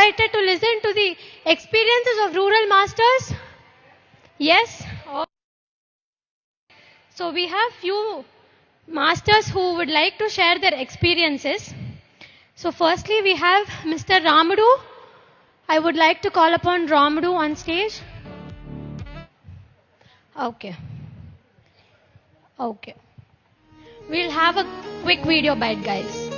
excited to listen to the experiences of rural masters? Yes? So we have few masters who would like to share their experiences. So firstly we have Mr. Ramadu. I would like to call upon Ramadu on stage. Okay. We'll have a quick video bite, guys.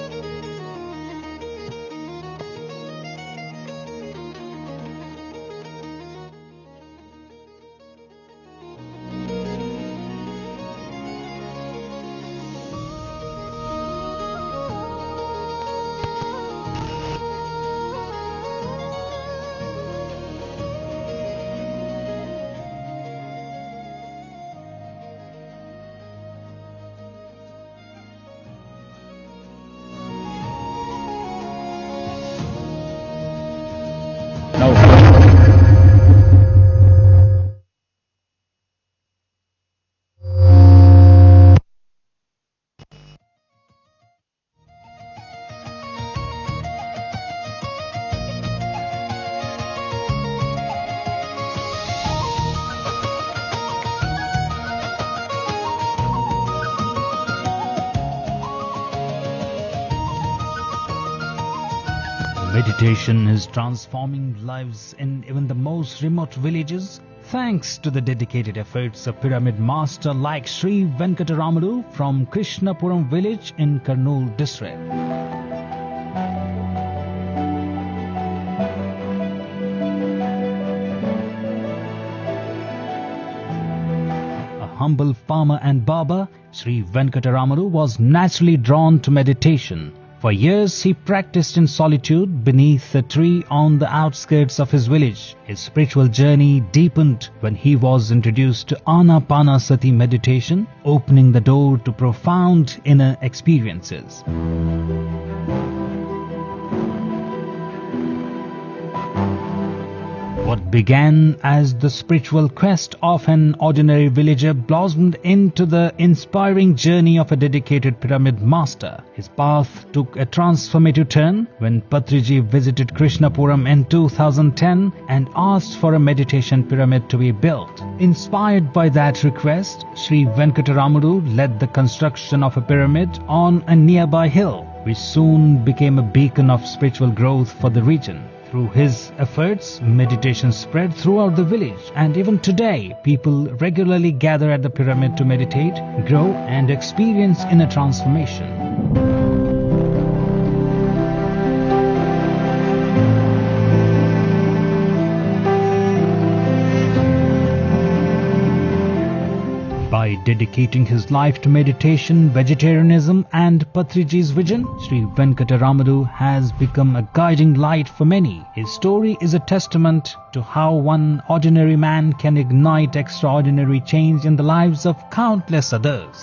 Meditation is transforming lives in even the most remote villages thanks to the dedicated efforts of pyramid master like Shri Wenat Rau from Krishnapuram village in Kurnool district. A humble farmer and barber, Shri Wenat Rau was naturally drawn to meditation. For years, he practiced in solitude beneath a tree on the outskirts of his village. His spiritual journey deepened when he was introduced to Anapanasati meditation, opening the door to profound inner experiences. What began as the spiritual quest of an ordinary villager blossomed into the inspiring journey of a dedicated pyramid master. His path took a transformative turn when Patriji visited Krishnapuram in 2010 and asked for a meditation pyramid to be built. Inspired by that request, Shri Wenat Rau led the construction of a pyramid on a nearby hill, which soon became a beacon of spiritual growth for the region. Through his efforts, meditation spread throughout the village, and even today, people regularly gather at the pyramid to meditate, grow, and experience inner transformation. By dedicating his life to meditation, vegetarianism and Patriji's vision, Shri Wenat Rau has become a guiding light for many. His story is a testament to how one ordinary man can ignite extraordinary change in the lives of countless others.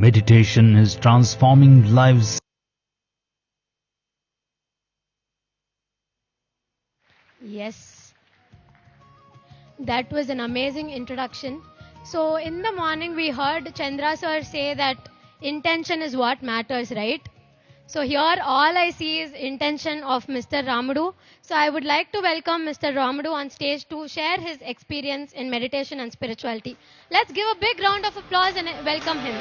Meditation is transforming lives. Yes, that was an amazing introduction. So in the morning we heard Chandra sir say that intention is what matters, right? So here all I see is intention of Mr. Ramadu. So I would like to welcome Mr. Ramadu on stage to share his experience in meditation and spirituality. Let's give a big round of applause and welcome him.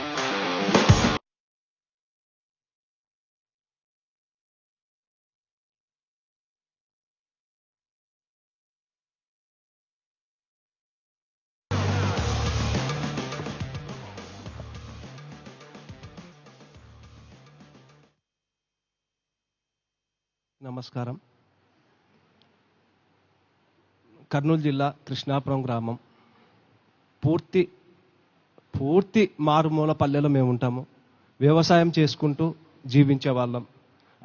నమస్కారం. కర్నూలు జిల్లా కృష్ణాపురం గ్రామం పూర్తి మారుమూల పల్లెలో మేము ఉంటాము. వ్యవసాయం చేసుకుంటూ జీవించే వాళ్ళం.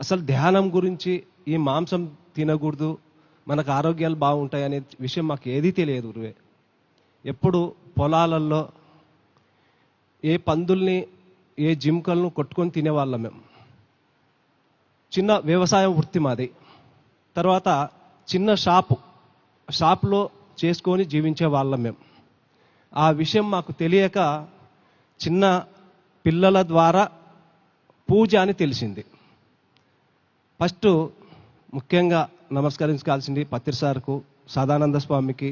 అసలు ధ్యానం గురించి ఈ మాంసం తినకూడదు, మనకు ఆరోగ్యాలు బాగుంటాయి అనే విషయం మాకు ఏదీ తెలియదు గురువే. ఎప్పుడు పొలాలలో ఏ పందుల్ని ఏ జింకలను కొట్టుకొని తినేవాళ్ళం మేము. చిన్న వ్యవసాయ వృత్తి మాది. తర్వాత చిన్న షాపులో చేసుకొని జీవించే వాళ్ళం మేము. ఆ విషయం మాకు తెలియక చిన్న పిల్లల ద్వారా పూజ అని తెలిసింది. ఫస్ట్ ముఖ్యంగా నమస్కరించాల్సింది పత్రి సార్కు, సదానంద స్వామికి,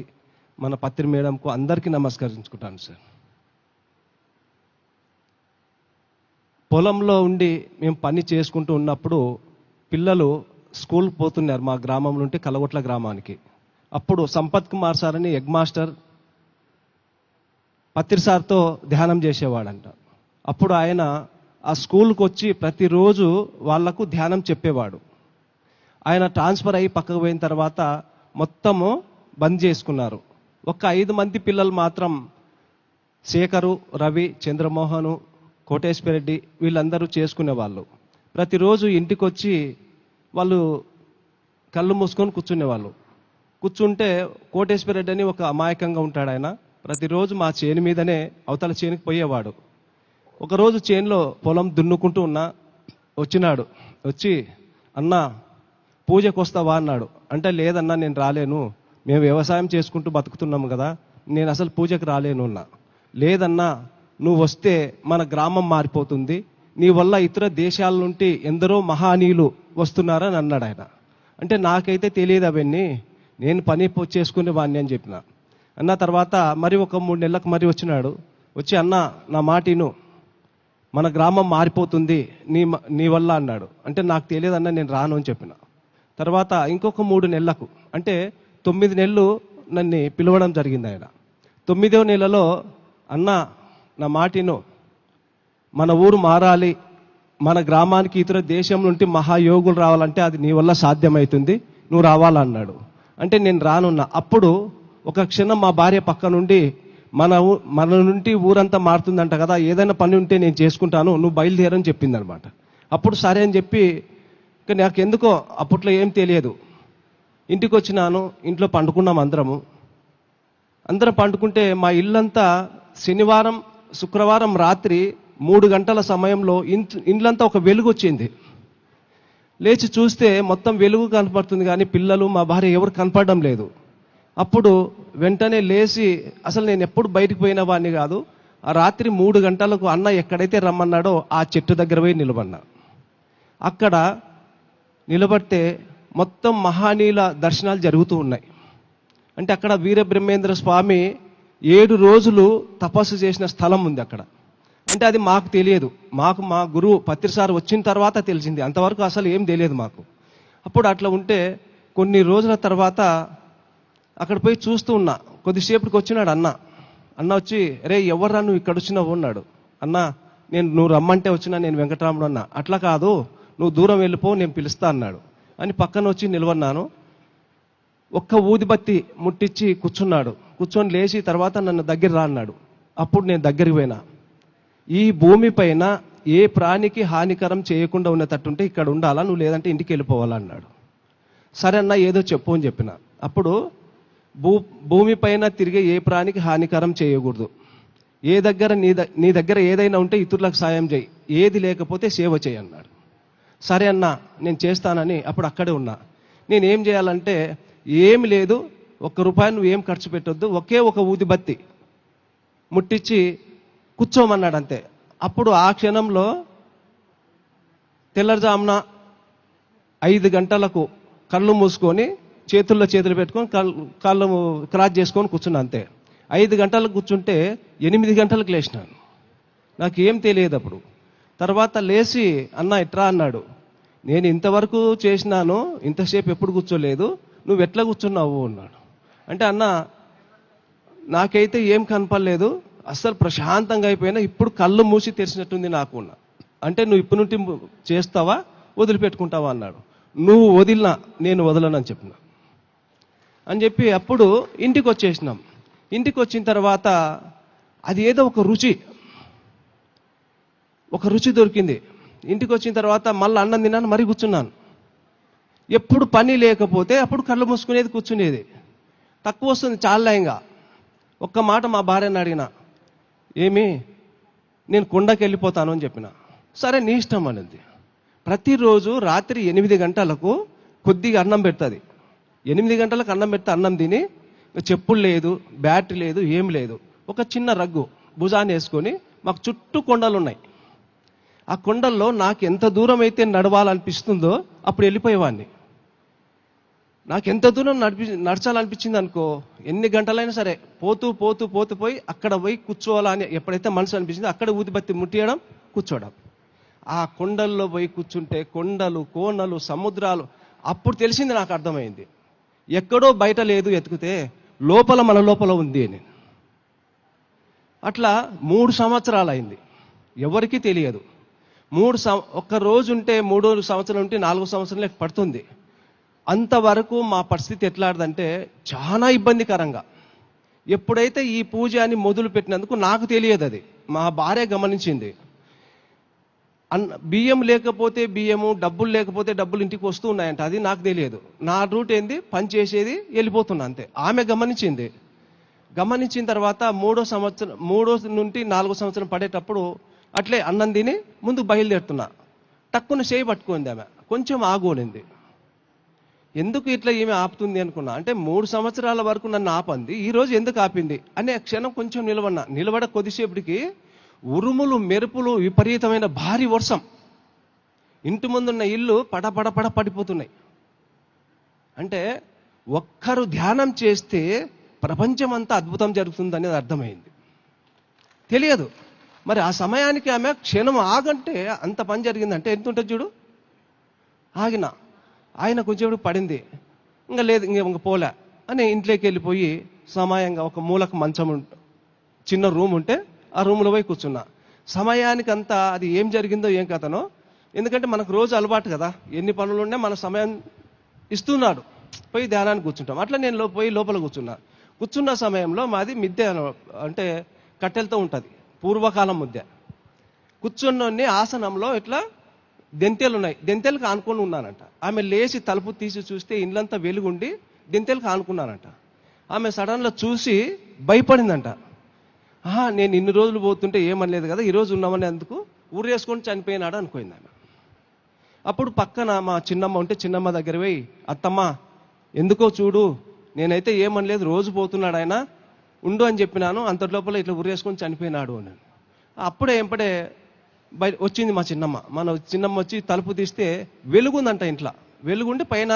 మన పత్రి మేడంకు, అందరికీ నమస్కరించుకుంటాను సార్. పొలంలో ఉండి మేము పని చేసుకుంటూ ఉన్నప్పుడు పిల్లలు స్కూల్కి పోతున్నారు మా గ్రామం నుండి కలగొట్ల గ్రామానికి. అప్పుడు సంపత్ కుమార్ సార్ అని హెడ్ మాస్టర్ పత్రి సార్తో ధ్యానం చేసేవాడంట. అప్పుడు ఆయన ఆ స్కూల్కి వచ్చి ప్రతిరోజు వాళ్లకు ధ్యానం చెప్పేవాడు. ఆయన ట్రాన్స్ఫర్ అయ్యి పక్కకు పోయిన తర్వాత మొత్తము బంద్ చేసుకున్నారు. ఒక 5 మంది పిల్లలు మాత్రం శేఖరు, రవి, చంద్రమోహను, కోటేశ్వరెడ్డి వీళ్ళందరూ చేసుకునేవాళ్ళు. ప్రతిరోజు ఇంటికి వచ్చి వాళ్ళు కళ్ళు మూసుకొని కూర్చునేవాళ్ళు. కూర్చుంటే కోటేశ్వరెడ్డి అని ఒక అమాయకంగా ఉంటాడు ఆయన. ప్రతిరోజు మా చేను మీదనే అవతల చేనుకి పోయేవాడు. ఒకరోజు చేనులో పొలం దున్నుకుంటూ వచ్చినాడు. వచ్చి అన్నా పూజకు వస్తావా అన్నాడు. అంటే లేదన్నా నేను రాలేను, మేము వ్యవసాయం చేసుకుంటూ బతుకుతున్నాము కదా, నేను అసలు పూజకు రాలేను అన్నా. లేదన్నా నువ్వు వస్తే మన గ్రామం మారిపోతుంది, నీ వల్ల ఇతర దేశాల నుండి ఎందరో మహానీయులు వస్తున్నారని అన్నాడు ఆయన. అంటే నాకైతే తెలియదు అవన్నీ, నేను పని చేసుకునే వాడిని అని చెప్పిన. అన్న తర్వాత మరి ఒక 3 నెలలకు మరి వచ్చినాడు. వచ్చి అన్న నా మాటిను, మన గ్రామం మారిపోతుంది నీ వల్ల అన్నాడు. అంటే నాకు తెలియదన్నా నేను రాను అని చెప్పిన. తర్వాత ఇంకొక 3 నెలలకు అంటే 9 నెలలు నన్ను పిలవడం జరిగింది ఆయన. 9వ నెలలో అన్న నా మాటిను, మన ఊరు మారాలి, మన గ్రామానికి ఇతర దేశం నుండి మహాయోగులు రావాలంటే అది నీ వల్ల సాధ్యమవుతుంది, నువ్వు రావాలన్నాడు. అంటే నేను రానున్నా. అప్పుడు ఒక క్షణం మా భార్య పక్క నుండి మన నుండి ఊరంతా మారుతుందంట కదా, ఏదైనా పని ఉంటే నేను చేసుకుంటాను, నువ్వు బయలుదేరని చెప్పింది అనమాట. అప్పుడు సరే అని చెప్పి, నాకు ఎందుకో అప్పట్లో ఏం తెలియదు, ఇంటికి వచ్చినాను. ఇంట్లో పండుకున్నాం అందరం పండుకుంటే మా ఇల్లంతా శనివారం శుక్రవారం రాత్రి 3 గంటల సమయంలో ఇండ్లంతా ఒక వెలుగు వచ్చింది. లేచి చూస్తే మొత్తం వెలుగు కనపడుతుంది కానీ పిల్లలు మా భార్య ఎవరు కనపడడం లేదు. అప్పుడు వెంటనే లేచి, అసలు నేను ఎప్పుడు బయటికి పోయిన వాడిని కాదు, ఆ రాత్రి 3 గంటలకు అన్న ఎక్కడైతే రమ్మన్నాడో ఆ చెట్టు దగ్గర పోయి నిలబడినా. అక్కడ నిలబడితే మొత్తం మహానీయుల దర్శనాలు జరుగుతూ ఉన్నాయి. అంటే అక్కడ వీరబ్రహ్మేంద్ర స్వామి 7 రోజులు తపస్సు చేసిన స్థలం ఉంది అక్కడ. అంటే అది మాకు తెలియదు, మా గురువు పత్రి సార్ వచ్చిన తర్వాత తెలిసింది, అంతవరకు అసలు ఏం తెలియదు మాకు. అప్పుడు అట్లా ఉంటే కొన్ని రోజుల తర్వాత అక్కడ పోయి చూస్తూ ఉన్నా. కొద్దిసేపటికి వచ్చినాడు అన్న వచ్చి, రే ఎవర్రా నువ్వు ఇక్కడ వచ్చినావు అన్నాడు. అన్న నువ్వు రమ్మంటే వచ్చినా, నేను వెంకటరాముడు అన్నా. అట్లా కాదు, నువ్వు దూరం వెళ్ళిపో, నేను పిలుస్తా అన్నాడు అని పక్కన వచ్చి నిలవన్నాను. ఒక్క ఊదిబత్తి ముట్టించి కూర్చున్నాడు. కూర్చొని లేచి తర్వాత నన్ను దగ్గర రా అన్నాడు. అప్పుడు నేను దగ్గరికి పోయినా. ఈ భూమి పైన ఏ ప్రాణికి హానికరం చేయకుండా ఉన్నట్టుంటే ఇక్కడ ఉండాలా, నువ్వు లేదంటే ఇంటికి వెళ్ళిపోవాలా అన్నాడు. సరే అన్న ఏదో చెప్పు అని చెప్పిన. అప్పుడు భూమి పైన తిరిగే ఏ ప్రాణికి హానికరం చేయకూడదు, నీ దగ్గర ఏదైనా ఉంటే ఇతరులకు సాయం చేయి, ఏది లేకపోతే సేవ చేయి అన్నాడు. సరే అన్న నేను చేస్తానని అప్పుడు అక్కడే ఉన్నా. నేనేం చేయాలంటే ఏమి లేదు, ₹1 నువ్వేం ఖర్చు పెట్టొద్దు, ఒకే ఒక ఊదిబత్తి ముట్టించి కూర్చోమన్నాడు అంతే. అప్పుడు ఆ క్షణంలో తెల్లవారుజామున 5 గంటలకు కళ్ళు మూసుకొని చేతుల్లో చేతులు పెట్టుకొని కాళ్ళు క్రాస్ చేసుకొని కూర్చున్నా అంతే. 5 గంటలకు కూర్చుంటే 8 గంటలకు లేచినాను. నాకు ఏం తెలియదు అప్పుడు. తర్వాత లేచి అన్న ఇట్రా అన్నాడు. నేను ఇంతవరకు చేసినాను, ఇంతసేపు ఎప్పుడు కూర్చోలేదు, నువ్వు ఎట్లా కూర్చున్నావు అన్నాడు. అంటే అన్న నాకైతే ఏం కనపడలేదు, అస్సలు ప్రశాంతంగా అయిపోయినా, ఇప్పుడు కళ్ళు మూసి తెరిచినట్టుంది నాకు. అంటే నువ్వు ఇప్పుడు నుండి చేస్తావా వదిలిపెట్టుకుంటావా అన్నాడు. నువ్వు వదిలినా నేను వదలనని చెప్పిన అని చెప్పి అప్పుడు ఇంటికి వచ్చేసినాం. ఇంటికి వచ్చిన తర్వాత అది ఏదో ఒక రుచి దొరికింది. ఇంటికి వచ్చిన తర్వాత మళ్ళీ అన్నం తిన్నాను, మరీ కూర్చున్నాను. ఎప్పుడు పని లేకపోతే అప్పుడు కళ్ళు మూసుకునేది, కూర్చునేది. తక్కువ వస్తుంది చాలా. ఇంకా ఒక్క మాట మా భార్యని అడిగిన, ఏమి నేను కొండకి వెళ్ళిపోతాను అని చెప్పిన. సరే నీ ఇష్టం అనేది. ప్రతిరోజు రాత్రి 8 గంటలకు కొద్దిగా అన్నం పెడుతుంది. 8 గంటలకు అన్నం పెడితే అన్నం తిని చెప్పులు లేదు, బ్యాటరీ లేదు, ఏం లేదు. ఒక చిన్న రగ్గు భుజాన్ని వేసుకొని, మాకు చుట్టూ కొండలు ఉన్నాయి. ఆ కొండల్లో నాకు ఎంత దూరం అయితే నడవాలనిపిస్తుందో అప్పుడు వెళ్ళిపోయేవాడిని. నాకు ఎంత దూరం నడచాలనిపించింది అనుకో, ఎన్ని గంటలైనా సరే పోతూ పోతూ పోతూ పోయి అక్కడ పోయి కూర్చోవాలని ఎప్పుడైతే మనసు అనిపించిందో అక్కడ ఊదిబత్తి ముట్టియడం, కూర్చోవడం. ఆ కొండల్లో పోయి కూర్చుంటే కొండలు, కోనలు, సముద్రాలు, అప్పుడు తెలిసింది, నాకు అర్థమైంది ఎక్కడో బయట లేదు ఎతికితే లోపల మన లోపల ఉంది అని. అట్లా 3 సంవత్సరాలు అయింది, ఎవరికీ తెలియదు. ఒక్క రోజు ఉంటే 3వ సంవత్సరం ఉంటే 4వ సంవత్సరం పడుతుంది. అంతవరకు మా పరిస్థితి ఎట్లాంటిదంటే చాలా ఇబ్బందికరంగా. ఎప్పుడైతే ఈ పూజ అని మొదలు పెట్టినందుకు నాకు తెలియదు, అది మా భార్య గమనించింది. బియ్యం లేకపోతే బియ్యము, డబ్బులు లేకపోతే డబ్బులు ఇంటికి వస్తూ ఉన్నాయంట, అది నాకు తెలియదు. నా రూట్ ఏంది, పని చేసేది, వెళ్ళిపోతున్నా అంతే. ఆమె గమనించింది. గమనించిన తర్వాత 3 నుండి 4వ సంవత్సరం పడేటప్పుడు అట్లే అన్నం తిని ముందు బయలుదేరుతున్నా. టక్కున చేయి పట్టుకుంది ఆమె, కొంచెం ఆగోనింది. ఎందుకు ఇట్లా ఈమె ఆపుతుంది అనుకున్నా. అంటే 3 సంవత్సరాల వరకు నన్ను ఆపంది, ఈరోజు ఎందుకు ఆపింది అనే క్షణం కొంచెం నిలబడ కొద్దిసేపటికి ఉరుములు, మెరుపులు, విపరీతమైన భారీ వర్షం. ఇంటి ముందున్న ఇల్లు పడపడ పడిపోతున్నాయి. అంటే ఒక్కరు ధ్యానం చేస్తే ప్రపంచం అంతా అద్భుతం జరుగుతుంది అనేది అర్థమైంది. తెలియదు మరి ఆ సమయానికి ఆమె క్షణం ఆగంటే అంత పని జరిగిందంటే ఎంత ఉంటుంది చూడు. ఆగిన ఆయన కొంచెం పడింది, ఇంకా లేదు, ఇంక పోలే అని ఇంట్లోకి వెళ్ళిపోయి సమయంగా ఒక మూలకు మంచం చిన్న రూమ్ ఉంటే ఆ రూమ్లో పోయి కూర్చున్నా. సమయానికి అంతా అది ఏం జరిగిందో ఏం కథనో, ఎందుకంటే మనకు రోజు అలవాటు కదా, ఎన్ని పనులు ఉన్నా మన సమయం ఇస్తున్నాడు, పోయి ధ్యానానికి కూర్చుంటాం. అట్లా నేను పోయి లోపల కూర్చున్న సమయంలో మాది మిద్దె, అంటే కట్టెలతో ఉంటుంది, పూర్వకాలం ముద్దె. కూర్చున్నోన్ని ఆసనంలో ఇట్లా దెంతెలు ఉన్నాయి, దెంతెలకు ఆనుకొని ఉన్నానంట. ఆమె లేచి తలుపు తీసి చూస్తే ఇల్లంతా వెలుగుండి దెంతెలకు ఆనుకున్నానంట. ఆమె సడన్లో చూసి భయపడిందంట. నేను ఇన్ని రోజులు పోతుంటే ఏమనలేదు కదా, ఈరోజు ఉన్నామని అందుకు ఊరేసుకొని చనిపోయినాడు అనుకోయింది ఆమె. అప్పుడు పక్కన మా చిన్నమ్మ ఉంటే చిన్నమ్మ దగ్గర పోయి, అత్తమ్మ ఎందుకో చూడు, నేనైతే ఏమనలేదు, రోజు పోతున్నాడు ఆయన, ఉండు అని చెప్పినాను, అంతటి లోపల ఇట్లా ఊరేసుకొని చనిపోయినాడు అని. అప్పుడే ఎంపడే వచ్చింది మా చిన్నమ్మ వచ్చి తలుపు తీస్తే వెలుగుందంట, ఇంట్లో వెలుగుండి పైన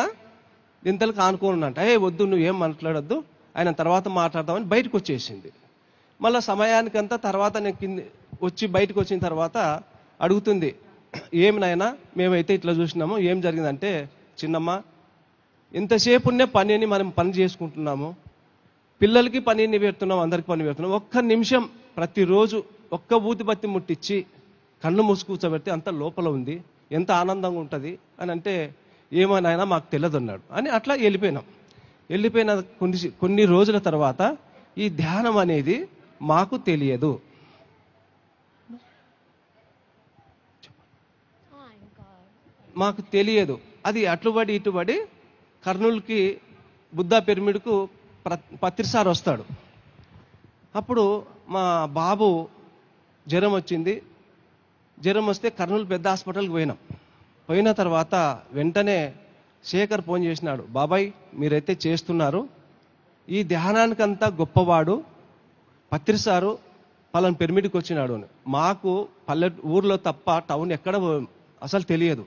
ఇంతలకు ఆనుకోనుందంట. వద్దు, నువ్వు ఏం మాట్లాడొద్దు, ఆయన తర్వాత మాట్లాడదామని బయటకు వచ్చేసింది. మళ్ళీ సమయానికంతా తర్వాత నేను వచ్చి బయటకు వచ్చిన తర్వాత అడుగుతుంది, ఏమి నాయనా మేమైతే ఇట్లా చూసినాము, ఏం జరిగిందంటే, చిన్నమ్మ ఇంతసేపు ఉన్న పనిని మనం పని చేసుకుంటున్నాము, పిల్లలకి పనిని పెడుతున్నాం, అందరికి పని పెడుతున్నాం, ఒక్క నిమిషం ప్రతిరోజు ఒక్క ఊదిబత్తి ముట్టించి కళ్ళు మూసి కూర్చోబెడితే అంత లోపల ఉంది, ఎంత ఆనందంగా ఉంటుంది అని అంటే, ఏమో నాయనా మాకు తెలియదు అన్నాడు అని. అట్లా వెళ్ళిపోయిన కొన్ని రోజుల తర్వాత ఈ ధ్యానం అనేది మాకు తెలియదు. మాకు తెలియదు, అది అట్లుబడి ఇటుబడి కర్నూలుకి బుద్ధా పిరమిడ్కు పత్రిసారి వస్తాడు. అప్పుడు మా బాబు జ్వరం వచ్చింది. జ్వరం వస్తే కర్నూలు పెద్ద హాస్పిటల్కి పోయిన తర్వాత వెంటనే శేఖర్ ఫోన్ చేసినాడు, బాబాయ్ మీరైతే చేస్తున్నారు, ఈ ధ్యానానికంతా గొప్పవాడు పత్రిసారు పలానా పిరమిడ్కి వచ్చినాడు అని. మాకు ఊర్లో తప్ప టౌన్ ఎక్కడ అసలు తెలియదు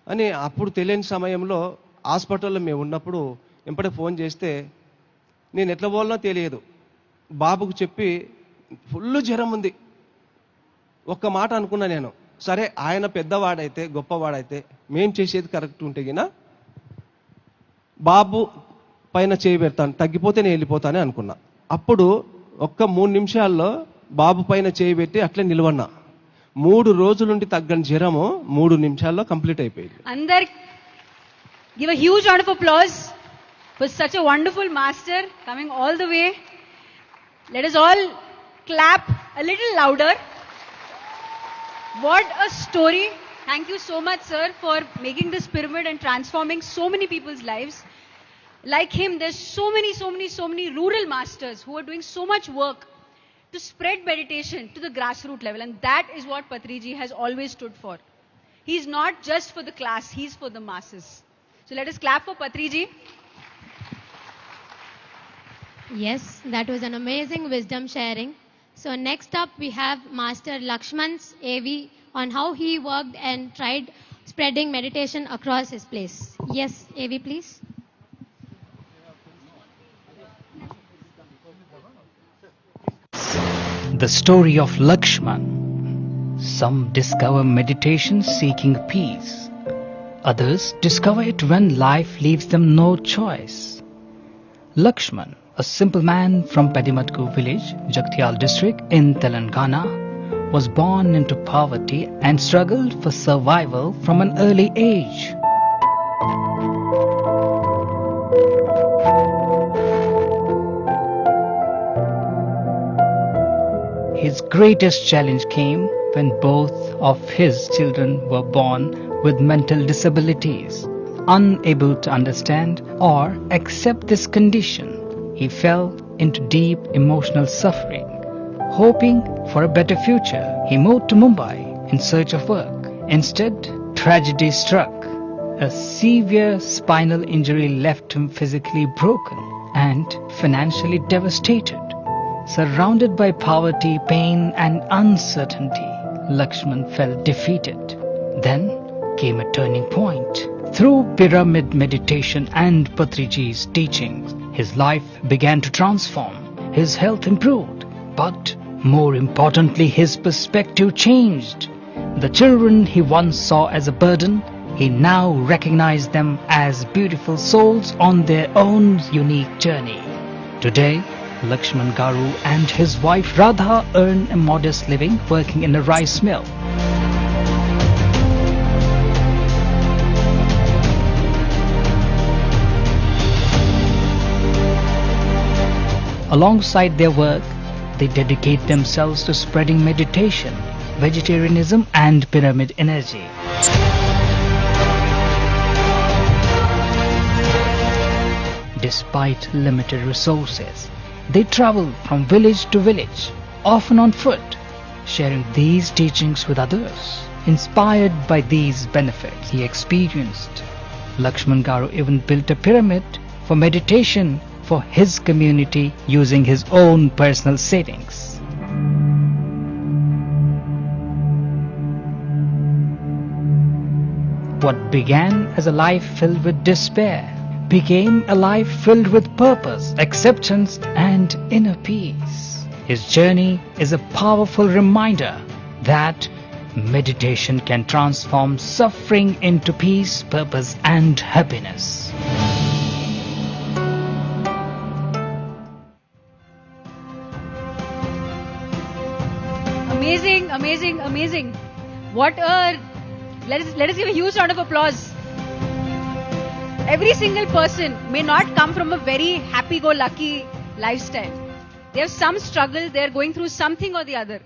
అని. అప్పుడు తెలియని సమయంలో హాస్పిటల్లో మేము ఉన్నప్పుడు ఎంపడే ఫోన్ చేస్తే నేను ఎట్లా పోవాలనో తెలియదు. బాబుకు చెప్పి ఫుల్ జ్వరం ఉంది. ఒక్క మాట అనుకున్నా నేను, సరే ఆయన పెద్దవాడైతే గొప్పవాడైతే మేం చేసేది కరెక్ట్ ఉంటే గిన బాబు పైన చేయి పెడతాను, తగ్గిపోతే నేను వెళ్ళిపోతానే అనుకున్నా. అప్పుడు ఒక్క 3 నిమిషాల్లో బాబు పైన చేయి పెట్టి అట్లే నిలవన్నా. 3 రోజుల నుండి తగ్గని జ్వరము 3 నిమిషాల్లో కంప్లీట్ అయిపోయింది. అందరు give a huge round of applause for such a wonderful master coming all the way. Let us all clap a little louder. What a story. Thank you so much, sir, for making this pyramid and transforming so many people's lives. Like him, there's so many rural masters who are doing so much work to spread meditation to the grassroots level, and that is what Patriji has always stood for. He's not just for the class, he's for the masses. So let us clap for Patriji. Yes, that was an amazing wisdom sharing. So next up we have Master Lakshman's AV on how he worked and tried spreading meditation across his place. Yes, AV please. The story of Lakshman. Some discover meditation seeking peace. Others discover it when life leaves them no choice. Lakshman, a simple man from Pedimatku village, Jagtial district in Telangana, was born into poverty and struggled for survival from an early age. His greatest challenge came when both of his children were born with mental disabilities. Unable to understand or accept this condition, he fell into deep emotional suffering. Hoping for a better future, he moved to Mumbai in search of work. Instead, tragedy struck. A severe spinal injury left him physically broken and financially devastated. Surrounded by poverty, pain and uncertainty, Lakshman felt defeated. Then came a turning point. Through pyramid meditation and Patriji's teachings, his life began to transform. His health improved, but more importantly, his perspective changed. The children he once saw as a burden, he now recognized them as beautiful souls on their own unique journey. Today, Lakshman Garu and his wife Radha earn a modest living working in a rice mill. Alongside their work, they dedicate themselves to spreading meditation, vegetarianism and pyramid energy. Despite limited resources, they travel from village to village, often on foot, sharing these teachings with others. Inspired by these benefits he experienced, Lakshman Garu even built a pyramid for meditation for his community using his own personal savings. What began as a life filled with despair became a life filled with purpose, acceptance and inner peace. His journey is a powerful reminder that meditation can transform suffering into peace, purpose and happiness. Amazing, amazing, amazing. What a... Let us give a huge round of applause. Every single person may not come from a very happy-go-lucky lifestyle. They have some struggle, they are going through something or the other.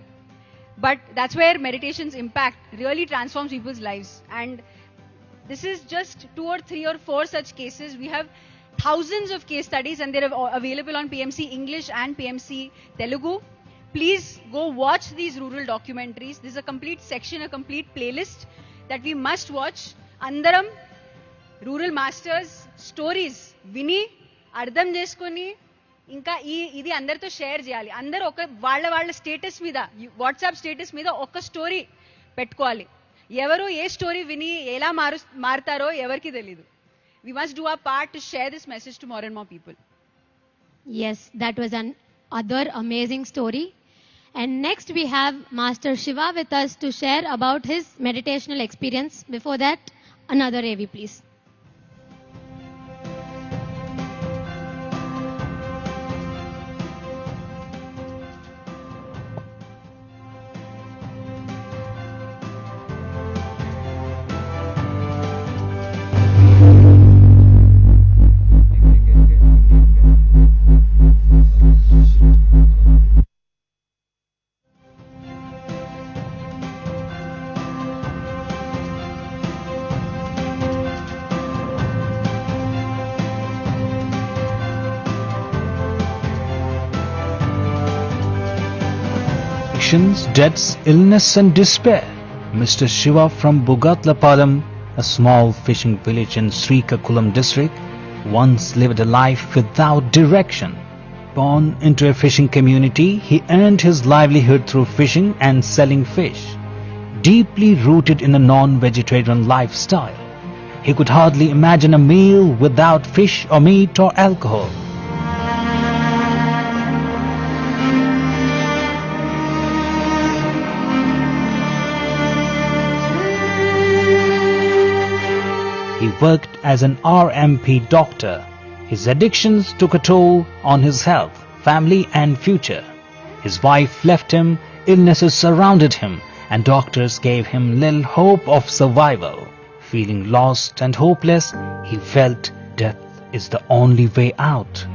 But that's where meditation's impact really transforms people's lives. And this is just 2 or 3 or 4 such cases. We have thousands of case studies and they're available on PMC English and PMC Telugu. Please go watch these rural documentaries. This is a complete section, a complete playlist that we must watch. Andaram rural masters stories విని అర్థం చేసుకొని ఇంకా ఇది అందరితో share చేయాలి. అందరూ ఒక వాళ్ళ స్టేటస్ మీద, వాట్సాప్ స్టేటస్ మీద ఒక స్టోరీ పెట్టుకోవాలి. ఎవరు ఏ స్టోరీ విని ఎలా మారుతారో ఎవరికి తెలియదు. We must do our part to share this message to more and more people. Yes, that was another amazing story. And next we have Master Shiva with us to share about his meditational experience. Before that, another AV please. Debts, illness and despair, Mr. Shiva from Bugatlapalam a small fishing village in Srikakulam district, once lived a life without direction. Born into a fishing community, he earned his livelihood through fishing and selling fish. Deeply rooted in a non-vegetarian lifestyle, he could hardly imagine a meal without fish or meat or alcohol. He worked as an RMP doctor. His addictions took a toll on his health, family and future. His wife left him, illnesses surrounded him, and doctors gave him little hope of survival. Feeling lost and hopeless, he felt death is the only way out.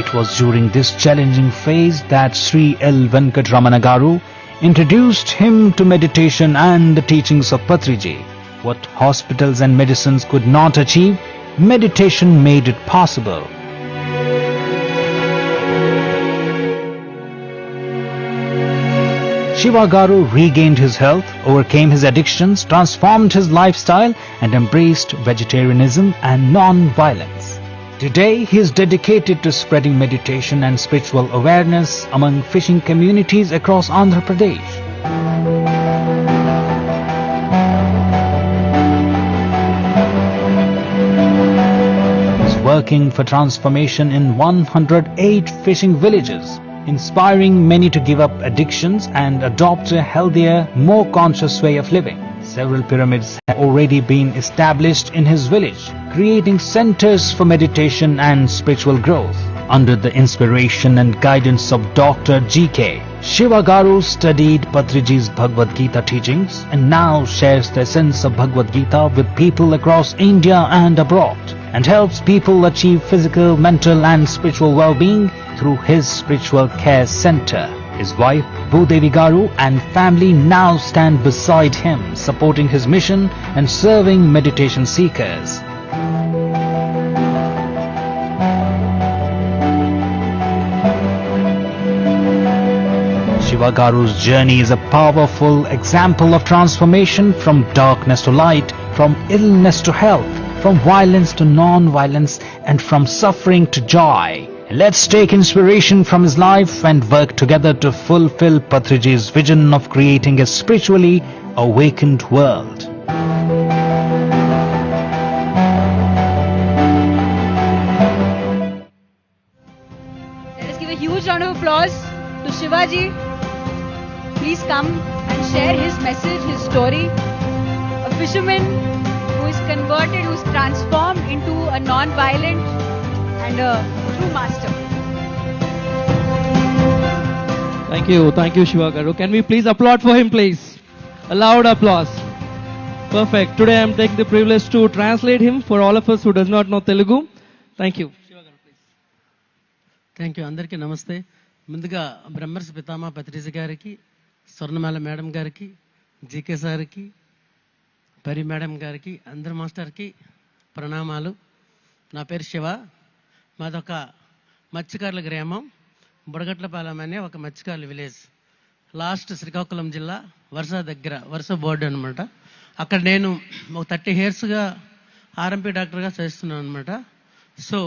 It was during this challenging phase that Sri L. Venkatramana Garu introduced him to meditation and the teachings of Patriji. What hospitals and medicines could not achieve, meditation made it possible. Shiva Garu regained his health, overcame his addictions, transformed his lifestyle and embraced vegetarianism and non-violence. Today, he is dedicated to spreading meditation and spiritual awareness among fishing communities across Andhra Pradesh. He is working for transformation in 108 fishing villages, inspiring many to give up addictions and adopt a healthier, more conscious way of living. Several pyramids have already been established in his village, creating centers for meditation and spiritual growth. Under the inspiration and guidance of Dr. G.K., Shiva Garu studied Patriji's Bhagavad Gita teachings and now shares the essence of Bhagavad Gita with people across India and abroad, and helps people achieve physical, mental and spiritual well-being through his spiritual care center. His wife, Bhudevi Garu, and family now stand beside him, supporting his mission and serving meditation seekers. Shiva Garu's journey is a powerful example of transformation from darkness to light, from illness to health, from violence to non-violence, and from suffering to joy. Let's take inspiration from his life and work together to fulfill Patriji's vision of creating a spiritually awakened world. Let us give a huge round of applause to Shivaji. Please come and share his message, his story. A fisherman who is converted, who is transformed into a non-violent and a true master. Thank you Shiva Garu. Can we please applaud for him please? A loud applause. Perfect. Today I am taking the privilege to translate him for all of us who does not know Telugu. Thank you. Shiva Garu, please. Thank you. అందరికీ నమస్తే. ముందుగా బ్రహ్మర్షి పితామా పత్రిజ గారికి, స్వర్ణమాల madam గారికి, GK సార్కి, పరి madam గారికి, అందరి మాస్టర్కి ప్రణామాలు. నా పేరు శివ. మాదొక మత్స్యకారుల గ్రామం, బుడగట్లపాలెం అనే ఒక మత్స్యకారుల విలేజ్. లాస్ట్ శ్రీకాకుళం జిల్లా వరుస దగ్గర, వరుస బోర్డు అనమాట. అక్కడ నేను ఒక 30 yearsగా ఆర్ఎంపీ డాక్టర్గా చేస్తున్నాను అనమాట. సో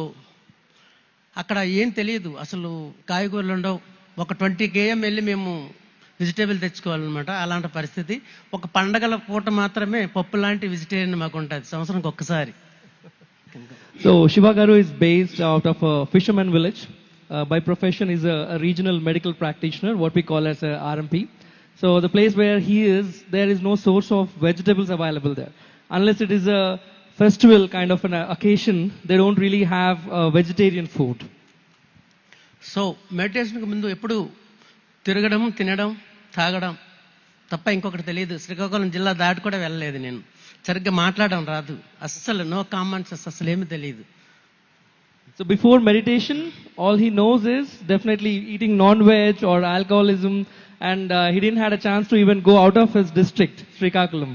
అక్కడ ఏం తెలియదు, అసలు కాయగూరలు ఉండవు. ఒక 20 km వెళ్ళి మేము వెజిటేబుల్ తెచ్చుకోవాలన్నమాట. అలాంటి పరిస్థితి. ఒక పండగల పూట మాత్రమే పప్పు లాంటి వెజిటేరియన్ మాకు ఉంటుంది సంవత్సరానికి ఒక్కసారి. So Shiva Garu is based out of a fisherman village. By profession is a regional medical practitioner, what we call as a RMP. So the place where he is, there is no source of vegetables available there. Unless it is a festival kind of an occasion, they don't really have vegetarian food. So మెడిటేషన్కి ముందు ఎప్పుడు తిరగడం, తినడం, తాగడం తప్ప ఇంకొకటి తెలియదు. శ్రీకాకుళం జిల్లా దాటి కూడా వెళ్ళలేదు నేను. సరిగ్గా మాట్లాడడం రాదు అస్సలు. నో కామన్ సెన్స్, అసలు ఏమీ తెలియదు. So before meditation, all he knows is definitely eating non-veg or alcoholism, and he didn't had a chance to even go out of his district, Srikakulam.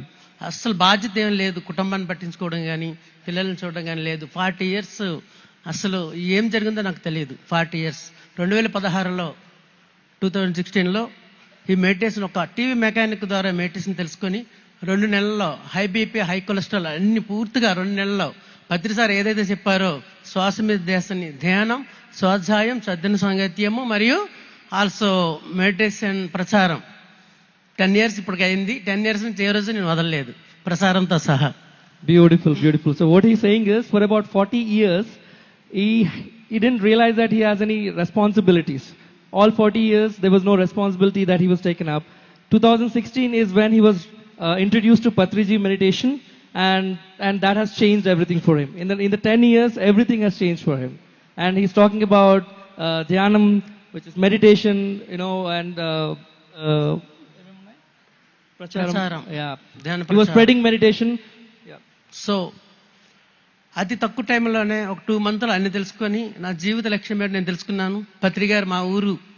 అస్సలు బాధ్యత ఏం లేదు, కుటుంబాన్ని పట్టించుకోవడం కానీ పిల్లల్ని చూడడం కానీ లేదు. 40 years అసలు ఏం జరిగిందో నాకు తెలియదు. 40 years 2016లో 2016లో ఈ మెడిటేషన్ ఒక టీవీ మెకానిక్ ద్వారా మెడిటేషన్ తెలుసుకొని 2 నెలల్లో హై బీపీ, హై కొలెస్ట్రాల్ అన్ని పూర్తిగా 2 నెలల్లో పత్రి సార్ ఏదైతే చెప్పారో శ్వాస మీద ధ్యానం, స్వాధ్యాయం, సద్జన సాంగత్యము మరియు ఆల్సో మెడిటేషన్ ప్రచారం 10 years ఇప్పటికి అయింది. 10 years నుంచి ఏ రోజు నేను వదలలేదు ప్రసారంతో సహా. Beautiful, beautiful. So what he's saying is, for about 40 years, he didn't realize that he has any responsibilities. All 40 years, there was no responsibility that he was taken up. 2016 is when he was introduced to Patriji meditation, and that has changed everything for him. In the 10 years, everything has changed for him. And he's talking about dhyanam, which is meditation, and pracharam. Yeah. Dhyana He was spreading meditation. So అతి తక్కువ టైంలోనే ఒక 2 months అన్ని తెలుసుకొని నా జీవిత లక్ష్యం ఏంటో నేను తెలుసుకున్నాను. పత్రి గారు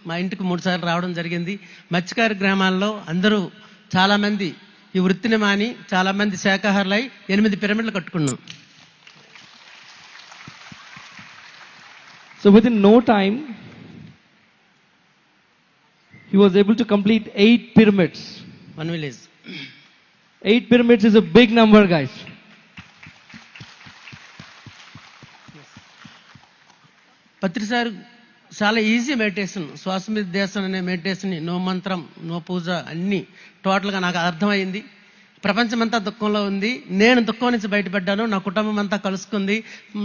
మా ఇంటికి 3 సార్లు రావడం జరిగింది. మత్స్యకార గ్రామాల్లో అందరూ చాలా మంది ఈ వృత్తిని మాని చాలా మంది శాకాహారులై 8 పిరమిడ్లు కట్టుకున్నాం. So within no time, he was able to complete 8 pyramids. One village. 8 pyramids is a big number, guys. Patri sir చాలా ఈజీ మెడిటేషన్, శ్వాస మీద ధ్యాస అనే మెడిటేషన్, నో మంత్రం, నో పూజ, అన్ని టోటల్గా నాకు అర్థమైంది. ప్రపంచమంతా దుఃఖంలో ఉంది, నేను దుఃఖం నుంచి బయటపడ్డాను, నా కుటుంబం అంతా కలుసుకుంది.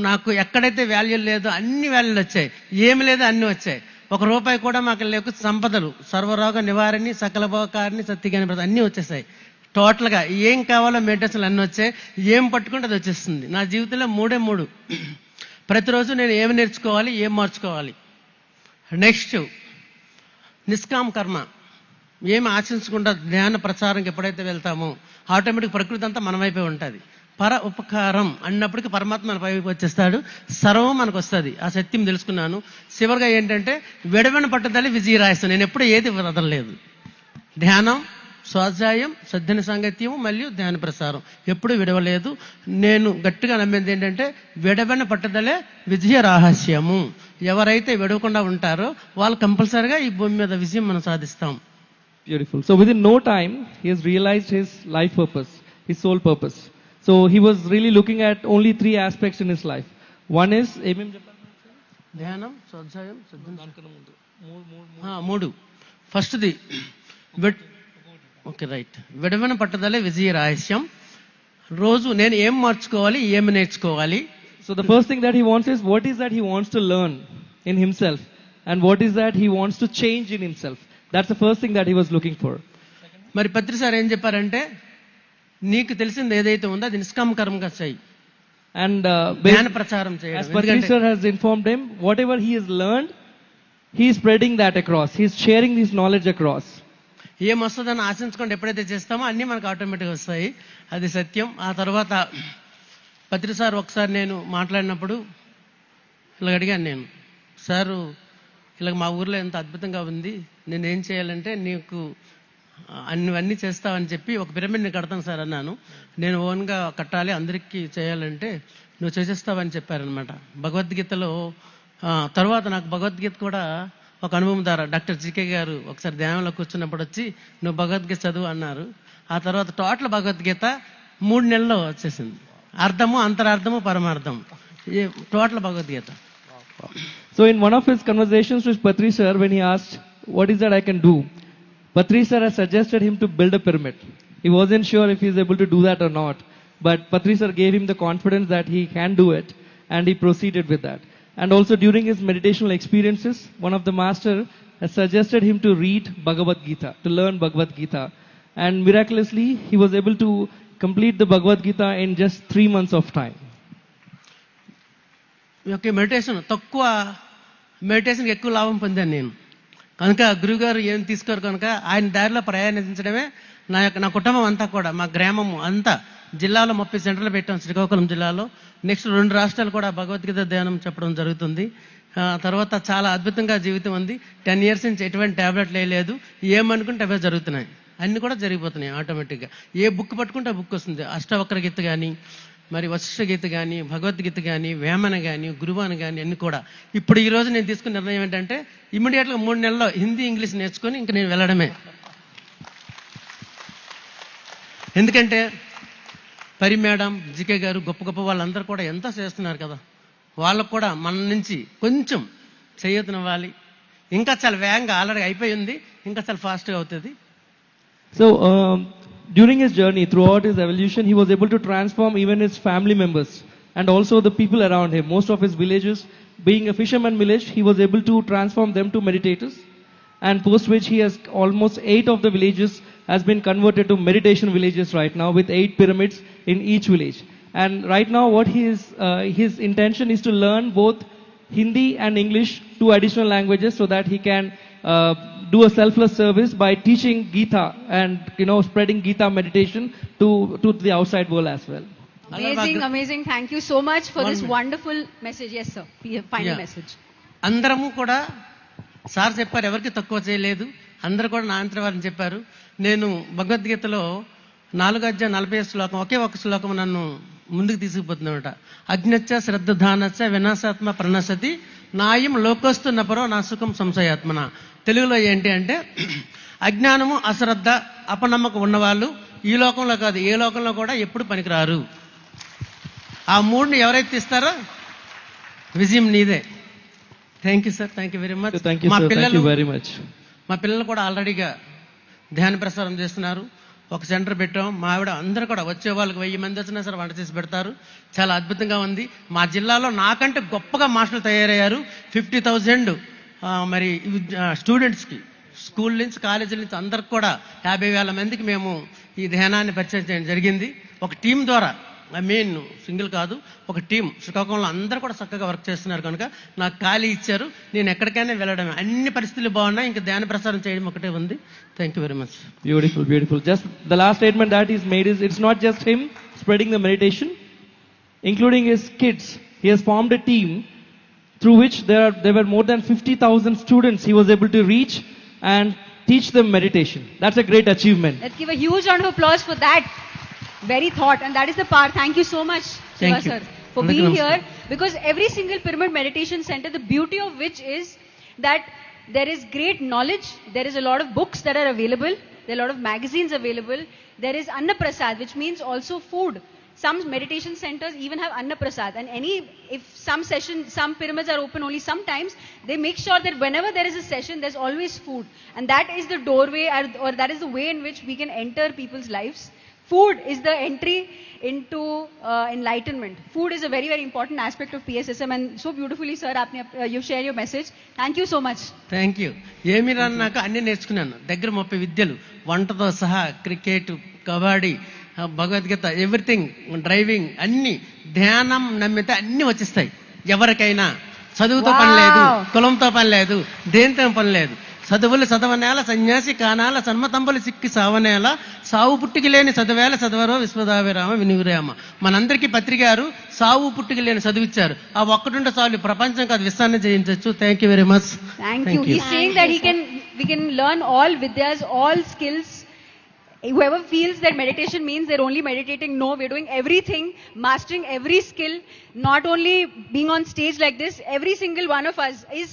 నాకు ఎక్కడైతే వాల్యూ లేదో అన్ని వాల్యూలు వచ్చాయి, ఏమి లేదో అన్ని వచ్చాయి. 1 రూపాయి కూడా మాకు లేకు, సంపదలు, సర్వరోగ నివారణి, సకల భోకారిని, సత్యజ్ఞాని అన్నీ వచ్చేసాయి. టోటల్గా ఏం కావాలో మెడిటేషన్లు అన్నీ వచ్చాయి. ఏం పట్టుకుంటే అది వచ్చేస్తుంది. నా జీవితంలో 3 ప్రతిరోజు నేను ఏమి నేర్చుకోవాలి, ఏం మార్చుకోవాలి. నెక్స్ట్ నిష్కామ కర్మ, ఏమి ఆశించకుండా ధ్యాన ప్రచారంకి ఎప్పుడైతే వెళ్తామో ఆటోమేటిక్ ప్రకృతి అంతా మన వైపే ఉంటుంది. పర ఉపకారం అన్నప్పటికీ పరమాత్మ మన వైపు వచ్చేస్తాడు, సర్వం మనకు వస్తుంది. ఆ సత్యం తెలుసుకున్నాను. చివరిగా ఏంటంటే విడవన పట్టుదల విజయరాయసం. నేను ఎప్పుడు ఏది వదలలేదు. ధ్యానం, స్వాధ్యాయం, సద్జన సాంగత్యము మరియు ధ్యాన ప్రసారం ఎప్పుడు విడవలేదు. నేను గట్టిగా నమ్మేది ఏంటంటే విడవన పట్టుదలే విజయ రహస్యము. ఎవరైతే విడవకుండా ఉంటారో వాళ్ళు కంపల్సరీగా ఈ భూమి మీద విజయం మనం సాధిస్తాం. Beautiful. So within no time, he has realized his life purpose, his soul purpose. So he was really looking at only 3 aspects in his life. One is ధ్యానం, స్వాధ్యాయం, మూడు. ఫస్ట్ది ఓకే రైట్, విడవన పట్టుదలే విజయ రహస్యం. రోజు నేను ఏం మార్చుకోవాలి, ఏమి నేర్చుకోవాలి. So the first thing that he wants is, what is that he wants to learn in himself, and what is that he wants to change in himself. That's the first thing that he was looking for. మరి పత్రి sir ఏం చెప్పారంటే, నీకు తెలిసింది ఏదైతే ఉందో అది నిష్కామ కర్మగా చేయి, and జ్ఞాన ప్రచారం చేయాలి. as Patri sir has informed him, whatever he has learned, he is spreading that across, he is sharing this knowledge across. ఏం వస్తుందని ఆశించుకుంటే ఎప్పుడైతే చేస్తామో అన్నీ మనకు ఆటోమేటిక్గా వస్తాయి. అది సత్యం. ఆ తర్వాత పత్రి సార్ ఒకసారి నేను మాట్లాడినప్పుడు ఇలా అడిగాను, నేను సారు ఇలా మా ఊర్లో ఎంత అద్భుతంగా ఉంది, నేనేం చేయాలంటే నీకు అన్నీ చేస్తావని చెప్పి ఒక పిరమిడ్ని కడతాను సార్ అన్నాను. నేను ఓన్గా కట్టాలి, అందరికీ చేయాలంటే నువ్వు చేసేస్తావని చెప్పారనమాట. భగవద్గీతలో తర్వాత నాకు భగవద్గీత కూడా ఒక అనుభవం ద్వారా డాక్టర్ జీకే గారు ఒకసారి ధ్యానంలో కూర్చున్నప్పుడు వచ్చి నువ్వు భగవద్గీత చదువు అన్నారు. ఆ తర్వాత టోటల్ భగవద్గీత 3 నెలల్లో వచ్చేసింది. అర్థము, అంతరార్థము, పరమార్థం, total Bhagavad Gita. So in one of his conversations with Patri sir, when he asked, what is that I can do? Patri sir has suggested him to build a pyramid. He wasn't sure if he is able to do that or not. But Patri sir gave him the confidence that he can do it, and he proceeded with that. And also during his meditational experiences, one of the master has suggested him to read Bhagavad Gita, to learn Bhagavad Gita. And miraculously, he was able to complete the Bhagavad Gita in just 3 months of time. Okay, మెడిటేషన్కి ఎక్కువ లాభం పొందాను నేను. కనుక గురువుగారు ఏం తీసుకోరు కనుక ఆయన దారిలో ప్రయాణించడమే నా కుటుంబం అంతా కూడా, మా గ్రామము అంతా, జిల్లాలో 30 సెంటర్లు పెట్టాం, శ్రీకాకుళం జిల్లాలో. నెక్స్ట్ 2 రాష్ట్రాలు కూడా భగవద్గీత ధ్యానం చెప్పడం జరుగుతుంది. తర్వాత చాలా అద్భుతంగా జీవితం ఉంది. 10 years నుంచి ఎటువంటి ట్యాబ్లెట్లు వేయలేదు, ఏమనుకుంటే అవే జరుగుతున్నాయి, అన్ని కూడా జరిగిపోతున్నాయి ఆటోమేటిక్గా. ఏ బుక్ పట్టుకుంటే ఆ బుక్ వస్తుంది. అష్టవక్ర గీత కానీ, మరి వశిష్ఠ గీత కానీ, భగవద్గీత కానీ, వేమన కానీ, గురువాన కానీ అన్ని కూడా. ఇప్పుడు ఈ రోజు నేను తీసుకున్న నిర్ణయం ఏంటంటే ఇమ్మీడియట్గా 3 నెలల్లో హిందీ, ఇంగ్లీష్ నేర్చుకొని ఇంక నేను వెళ్ళడమే. ఎందుకంటే పరి మేడం, జీకే గారు, గొప్ప గొప్ప వాళ్ళందరూ కూడా ఎంత చేస్తున్నారు కదా, వాళ్ళకు కూడా మన నుంచి కొంచెం చేయూతనివ్వాలి. ఇంకా చాలా వేగంగా ఆల్రెడీ అయిపోయింది, ఇంకా చాలా ఫాస్ట్గా అవుతుంది. So, during his journey, throughout his evolution, he was able to transform even his family members and also the people around him. Most of his villages, being a fisherman village, he was able to transform them to meditators. And post which he has almost 8 of the villages has been converted to meditation villages right now, with 8 pyramids in each village. And right now, what his intention is to learn both Hindi and English, 2 additional languages, so that he can do a selfless service by teaching Gita and spreading Gita meditation to the outside world as well. Amazing. Thank you so much for this wonderful message. Yes, sir. Final message. అందరము కూడా sir చెప్పారు, ఎవరికి తక్కువ చేయలేదు. అందరూ కూడా నా అంతర్వారిని చెప్పారు. నేను భగవద్గీతలో 4:40 శ్లోకం, ఒకే ఒక శ్లోకం నన్ను ముందుకు తీసుకుపోతుందన్నమాట. అజ్ఞచ్చ శ్రద్ధానచ్చ వినాశాత్మ ప్రణశతి నాయం లోకస్తు నపరో నా సుఖం సంశయాత్మన. తెలుగులో ఏంటి అంటే, అజ్ఞానము, అశ్రద్ధ, అపనమ్మకం ఉన్నవాళ్ళు ఈ లోకంలో కాదు ఏ లోకంలో కూడా ఎప్పుడు పనికిరారు. ఆ 3ని ఎవరైతే ఇస్తారో విజయం నీదే. Thank you sir, thank you very much. మా పిల్లలు కూడా ఆల్రెడీగా ధ్యాన ప్రసారం చేస్తున్నారు. ఒక సెంటర్ పెట్టాం. మా ఆవిడ అందరూ కూడా వచ్చే వాళ్ళకి 1000 మంది వచ్చినా సరే వంట చేసి పెడతారు. చాలా అద్భుతంగా ఉంది. మా జిల్లాలో నాకంటే గొప్పగా మాస్టర్లు తయారయ్యారు. 50,000 మరి స్టూడెంట్స్కి, స్కూల్ నుంచి, కాలేజీల నుంచి అందరికి కూడా 50,000 మందికి మేము ఈ ధ్యానాన్ని పరిచయం చేయడం జరిగింది. ఒక టీం ద్వారా, మెయిన్ సింగిల్ కాదు, ఒక టీం. శ్రీకాకుళంలో అందరూ కూడా చక్కగా వర్క్ చేస్తున్నారు కనుక నాకు ఖాళీ ఇచ్చారు. నేను ఎక్కడికైనా వెళ్ళడమే. అన్ని పరిస్థితులు బాగున్నాయి. ఇంకా ధ్యాన ప్రసారం చేయడం ఒకటే ఉంది. Thank you very much. Beautiful. Just the last statement that he's made is, it's not just him spreading the meditation, including his kids. He has formed a team through which there were more than 50,000 students he was able to reach and teach them meditation. That's a great achievement. Let's give a huge round of applause for that very thought, and that is the power. Thank you so much, Shiva sir, for being here, because every single pyramid meditation center, the beauty of which is that there is great knowledge, there is a lot of books that are available, there are a lot of magazines available, there is Anna Prasad, which means also food. Some meditation centers even have Anna Prasad, and if some pyramids are open only sometimes, they make sure that whenever there is a session, there's always food, and that is the doorway, or that is the way in which we can enter people's lives. Food is the entry into enlightenment. Food is a very, very important aspect of PSSM, and so beautifully, sir, you share your message. Thank you so much. Thank you. ఏమి రాన్నాక అన్ని నేర్చుకున్నాను. దగ్గర 30 విద్యలు, వంటతో సహా, cricket, kabaddi, Bhagavad Gita, everything, driving, అన్ని. ధ్యానం నమ్మితే అన్ని వచ్చేస్తాయి. ఎవరికైనా చదువుతో పని లేదు, కులంతో పని లేదు, దేనితో పని లేదు. చదువులు చదవనేల, సన్యాసి కానాల, సన్మతంబులు సిక్కి సావనేల, సావు పుట్టికి లేని చదివేల చదవరో విశ్వదాభిరామ వినివిరామ. మనందరికీ పత్రికారు సావు పుట్టికి లేని చదివిచ్చారు. ఆ ఒక్కటుంటే చాలు, ప్రపంచం కాదు విశ్వాన్ని జయించవచ్చు. Thank you very much. Thank you. He's saying that we can learn all vidyas, all skills. Whoever feels that meditation means they're only meditating, no, we're doing everything, mastering every skill, not only being on stage like this. Every single one of us is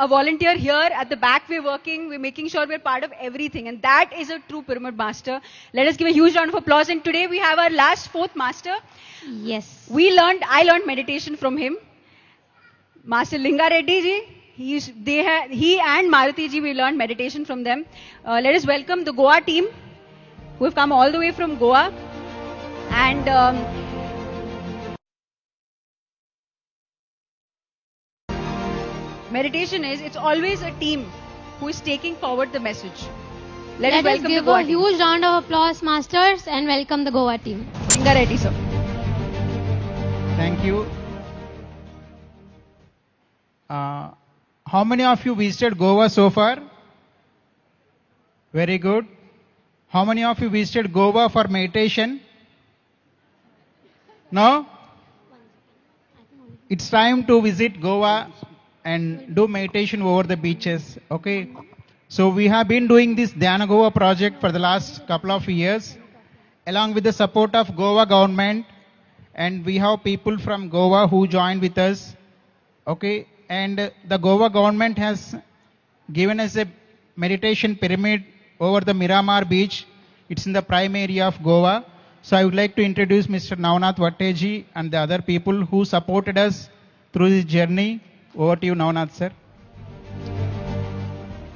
a volunteer here. At the back we're working, we're making sure we're part of everything, and that is a true pyramid master. Let us give a huge round of applause. And today we have our last 4th master. Yes. I learned meditation from him. Master Linga Reddy ji, he and Maruti ji, we learned meditation from them. Let us welcome the Goa team, who have come all the way from Goa. And meditation it's always a team who is taking forward the message. Let us welcome give the Goa a huge round of applause, masters, and welcome the Goa team. Linga Reddy, sir. Thank you. How many of you visited Goa so far? Very good. How many of you visited Goa for meditation? No? It's time to visit Goa and do meditation over the beaches. Okay? So we have been doing this Dhyana Goa project for the last couple of years, along with the support of Goa government and we have people from Goa who joined with us. Okay, and the Goa government has given us a meditation pyramid over the Miramar beach. It's in the prime area of Goa. So I would like to introduce Mr. Navnath Vatteji and the other people who supported us through this journey. Over to you, Navnath, sir.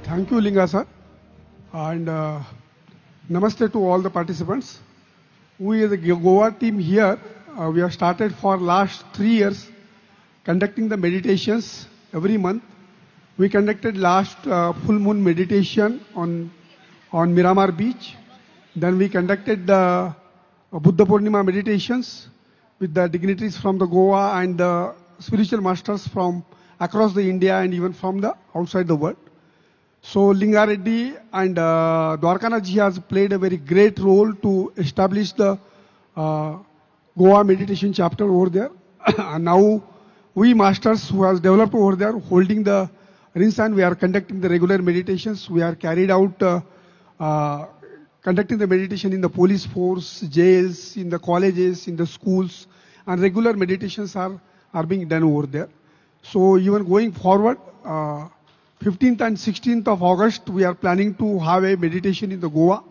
Thank you, Linga sir. And namaste to all the participants. We as the Goa team here, we have started for last 3 years conducting the meditations every month. We conducted last full moon meditation on Miramar beach. Then we conducted the Buddha Purnima meditations with the dignitaries from the Goa and the spiritual masters from across the India and even from the outside the world. So Linga Reddy and Dwarkanath ji has played a very great role to establish the Goa meditation chapter over there. And now we masters who has developed over there holding the rings and we are conducting the regular meditations. We are carried out conducting the meditation in the police force, jails, in the colleges, in the schools, and regular meditations are being done over there. So even going forward, 15th and 16th of August, we are planning to have a meditation in the Goa.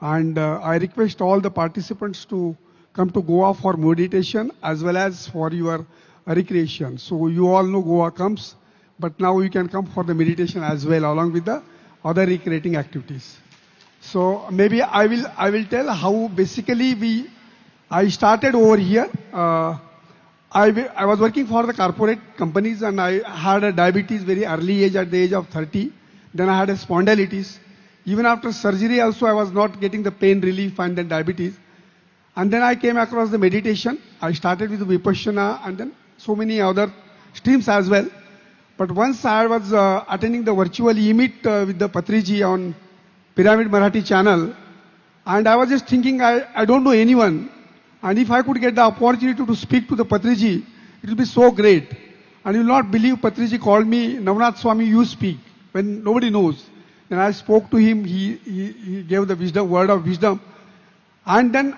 And I request all the participants to come to Goa for meditation as well as for your recreation. So you all know Goa comes, but now you can come for the meditation as well along with the other recreating activities. So maybe I will tell how basically I started over here. I was working for the corporate companies and I had a diabetes very early age at the age of 30. Then I had a spondylitis. Even after surgery also I was not getting the pain relief and then diabetes. And then I came across the meditation. I started with Vipassana and then so many other streams as well. But once I was attending the virtual e-meet with the Patriji on Pyramid Marathi channel, and I was just thinking I don't know anyone. And if I could get the opportunity to speak to the Patriji, it will be so great. And you will not believe Patriji called me, Navnath Swami, you speak, when nobody knows. Then I spoke to him, he gave the wisdom, word of wisdom. And then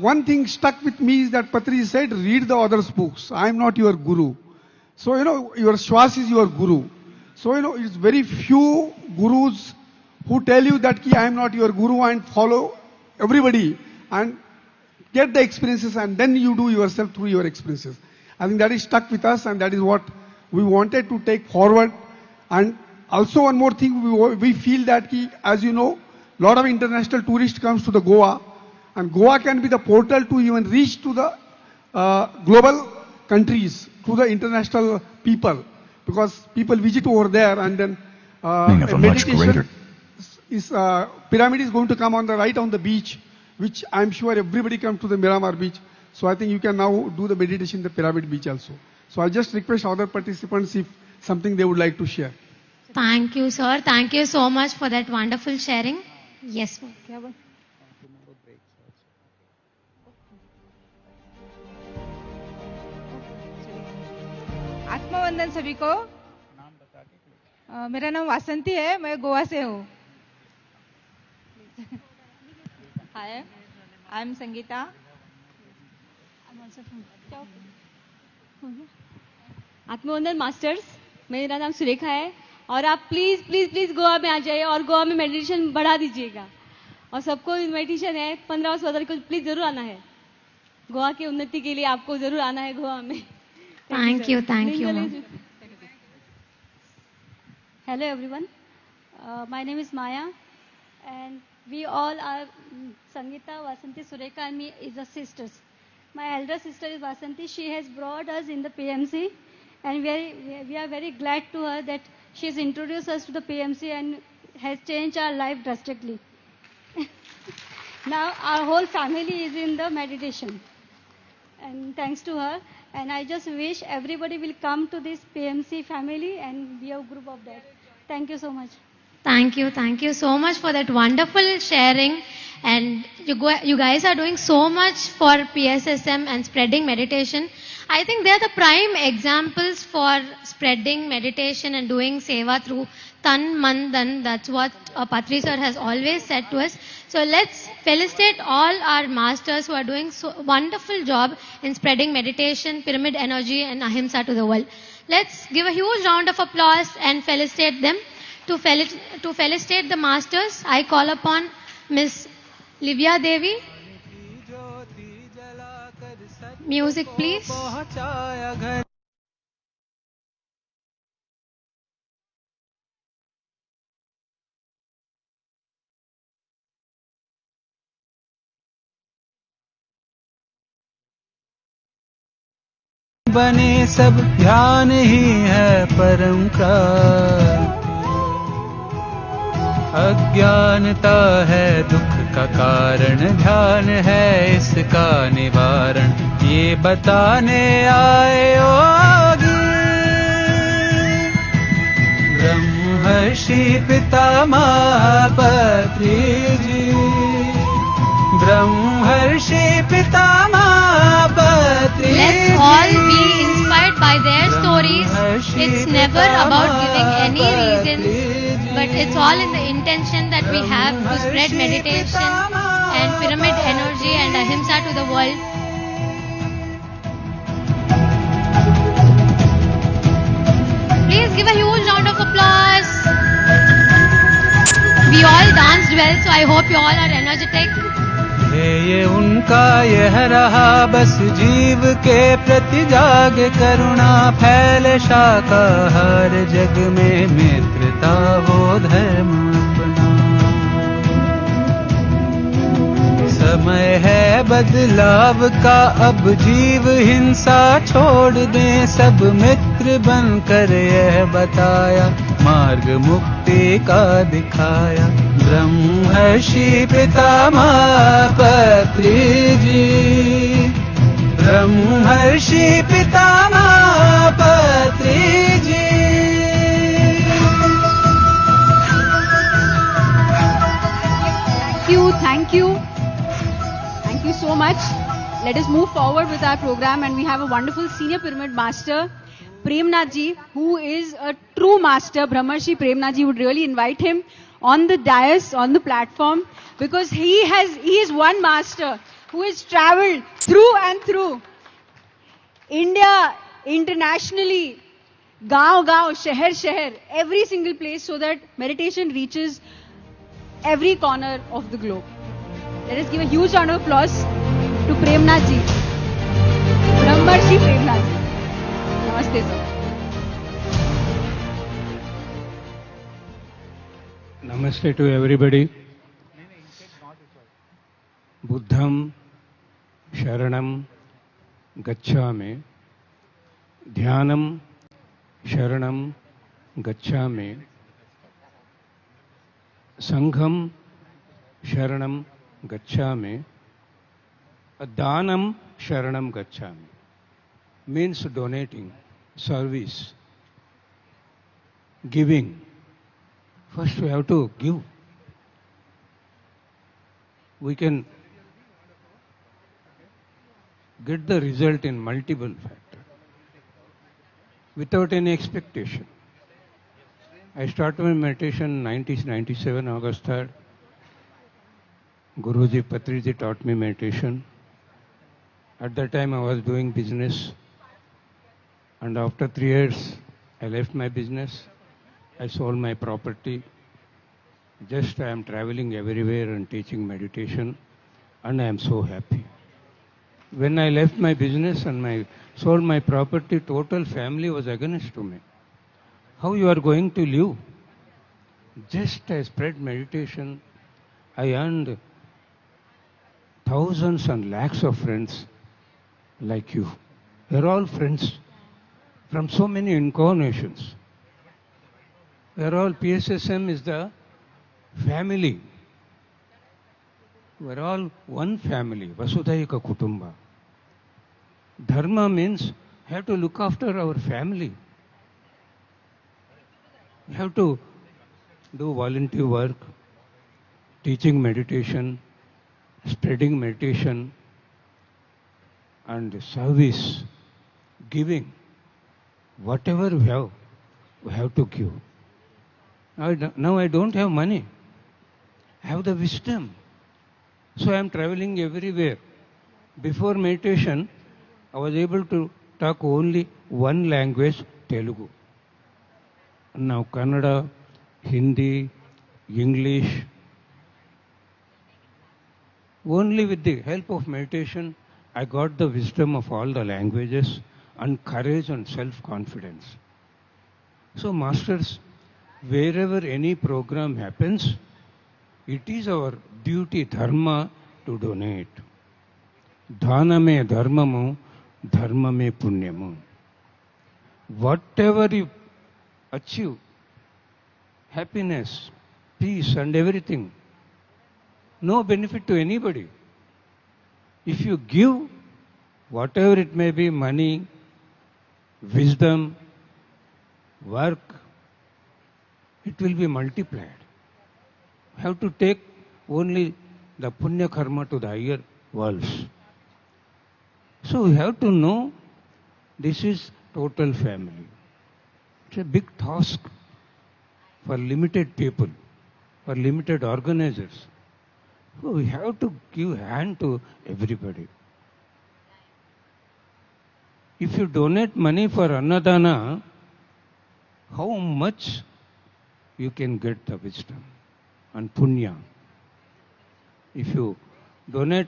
one thing stuck with me is that Patriji said, read the others' books. I am not your guru. So, your Shwas is your guru. So, it's very few gurus who tell you that I am not your guru and follow everybody and get the experiences and then you do yourself through your experiences. I think that is stuck with us and that is what we wanted to take forward. And also one more thing, we feel that as you know, a lot of international tourists comes to the Goa and Goa can be the portal to even reach to the global countries, to the international people, because people visit over there and then a meditation pyramid is going to come right on the beach, which I'm sure everybody comes to the Miramar beach. So I think you can now do the meditation in the pyramid beach also. So I just request other participants if something they would like to share. Thank you, sir. Thank you so much for that wonderful sharing. Yes, ma'am. आत्मवंदन सभी को। मेरा नाम वासंती है, मैं गोवा से हूँ। Hi, I'm Sangeeta. आत्मवंदन masters, मेरा नाम सुरेखा है और आप प्लीज प्लीज प्लीज गोवा में आ जाइए और गोवा में मेडिटेशन बढ़ा दीजिएगा और सबको इनविटेशन है 15 को प्लीज जरूर आना है। गोवा की उन्नति के लिए आपको जरूर आना है गोवा में। Thank you. Hello everyone, my name is Maya and we all are Sangeeta, Vasanti, Surekha and me is the sisters. My elder sister is Vasanti. She has brought us in the PMC and we are very glad to her that she has introduced us to the PMC and has changed our life drastically. Now our whole family is in the meditation and thanks to her, and I just wish everybody will come to this PMC family and be a group of that. Thank you so much. Thank you so much for that wonderful sharing. And you guys are doing so much for PSSM and spreading meditation. I think they're the prime examples for spreading meditation and doing seva through Tan Man Dhan. That's what Patri sir has always said to us. So let's felicitate all our masters who are doing so wonderful job in spreading meditation, pyramid energy and ahimsa to the world. Let's give a huge round of applause and felicitate them. To felicitate the masters, I call upon Miss Livia Devi. Music, please. बने सब ध्यान ही है परम का अज्ञानता है दुख का कारण ध्यान है इसका निवारण ये बताने आए योगी ब्रह्मर्षि पितामह पत्री जी ब्रह्मर्षि पितामह पत्री Let's all be inspired by their stories. It's never about giving any reasons, but it's all in the intention that we have to spread meditation and pyramid energy and ahimsa to the world. Please give a huge round of applause. We all danced well, so I hope you all are energetic. ये उनका यह रहा बस जीव के प्रति जागे करुणा फैले शाकाहार जग में मित्रता वो धर्म अपना समय है बदलाव का अब जीव हिंसा छोड़ दें सब मित्र बनकर यह बताया मार्ग मुक्ति का दिखाया ब्रह्मर्षि पितामह पत्री जी ब्रह्मर्षि पितामह पत्री जी Thank you so much. Let us move forward with our program, and we have a wonderful senior pyramid master, Premnath ji, who is a true master. Brahmarshi Premnath ji, would really invite him on the dais, on the platform, because he is one master who has traveled through and through India, internationally, gaon, shahar, every single place, so that meditation reaches every corner of the globe. Let us give a huge round of applause to Premnath ji. Brahmarshi Premnath ji. Namaste, sir. Namaste to everybody. Buddham Sharanam Gacchami. Dhyanam Sharanam Gacchami. Sangham Sharanam Gacchami. Danam Sharanam Gacchami. Means donating, service, giving. First we have to give. We can get the result in multiple factors without any expectation. I started my meditation in 1997, August 3rd. Guruji Patriji taught me meditation. At that time I was doing business, and after 3 years I left my business. I sold my property. Just I am traveling everywhere and teaching meditation, and I am so happy. When I left my business and sold my property, total family was against to me. How you are going to live? Just I spread meditation. I earned thousands and lakhs of friends like you. We are all friends from so many incarnations. We are all, PSSM is the family. We are all one family, Vasudhaika Kutumba. Dharma means have to look after our family. We have to do volunteer work, teaching meditation, spreading meditation, and service. giving. Whatever we have to give. Now I don't have money. I have the wisdom. So I am traveling everywhere. Before meditation, I was able to talk only one language, Telugu. Now Kannada, Hindi, English. Only with the help of meditation, I got the wisdom of all the languages and courage and self-confidence. So masters, wherever any program happens, it is our duty, dharma, to donate. Dhaname dharmamu, dharmame punyamu. Whatever you achieve, happiness, peace and everything, no benefit to anybody. If you give, whatever it may be, money, wisdom, work, it will be multiplied. You have to take only the punya karma to the higher worlds. So we have to know this is total family. It's a big task for limited people, for limited organizers. So we have to give hand to everybody. If you donate money for Annadana, how much you can get the wisdom and punya? If you donate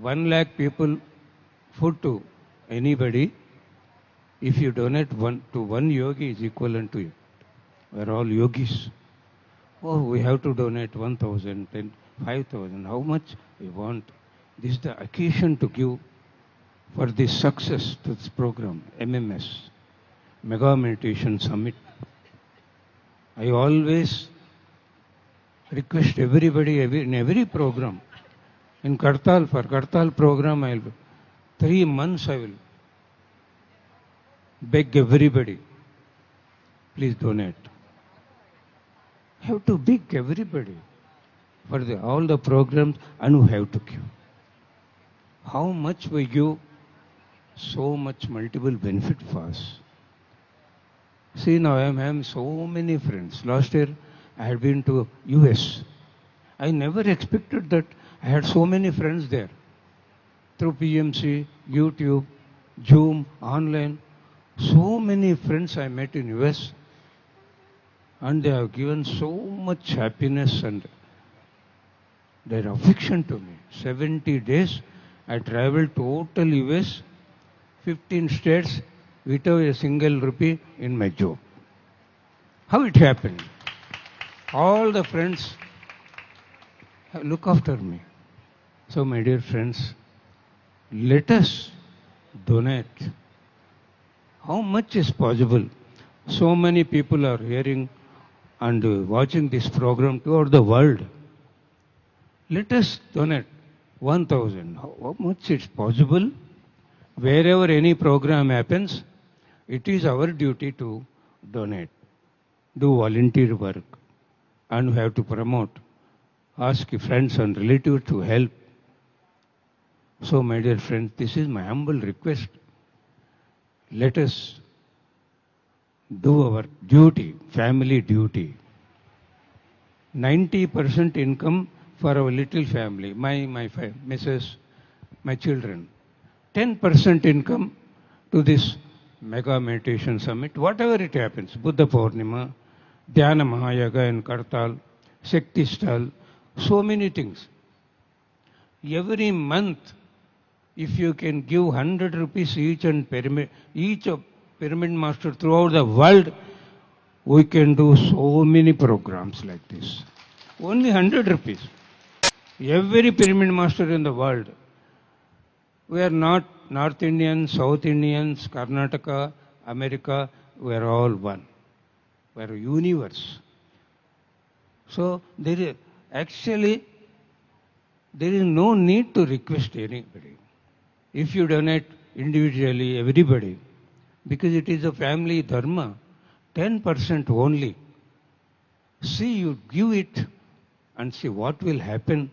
1 lakh people food to anybody, if you donate to one yogi is equivalent to you. We are all yogis. Oh, we have to donate 1,000, 10, 5,000. How much we want? This is the occasion to give for this success to this program, MMS, Mega Meditation Summit. I always request everybody in every program. In Kartal, for Kartal program, 3 months I will beg everybody, please donate. Have to beg everybody for all the programs, and we have to give. How much we give, so much multiple benefit for us. See, now I am having so many friends. Last year I had been to US. I never expected that I had so many friends there. Through PMC, YouTube, Zoom, online. So many friends I met in US. And they have given so much happiness and their affection to me. 70 days I traveled total US, 15 states, without a single rupee in my job. How it happened? All the friends look after me. So my dear friends, let us donate. How much is possible? So many people are hearing and watching this program throughout the world. Let us donate 1,000. How much is possible? Wherever any program happens, it is our duty to donate, do volunteer work, and we have to promote, ask friends and relatives to help. So, my dear friends, this is my humble request. Let us do our duty, family duty. 90% income for our little family, my Mrs., my children. 10% income to this Mega Meditation Summit, whatever it happens, Buddha Purnima, Dhyana Mahayaga in Kartal, Shakti Stall, so many things. Every month, if you can give 100 rupees each of pyramid master throughout the world, we can do so many programs like this. Only 100 rupees. Every pyramid master in the world. We are not North Indians, South Indians, Karnataka, America, we are all one. We are a universe. So there is no need to request anybody. If you donate individually, everybody, because it is a family dharma, 10% only. See, you give it and see what will happen.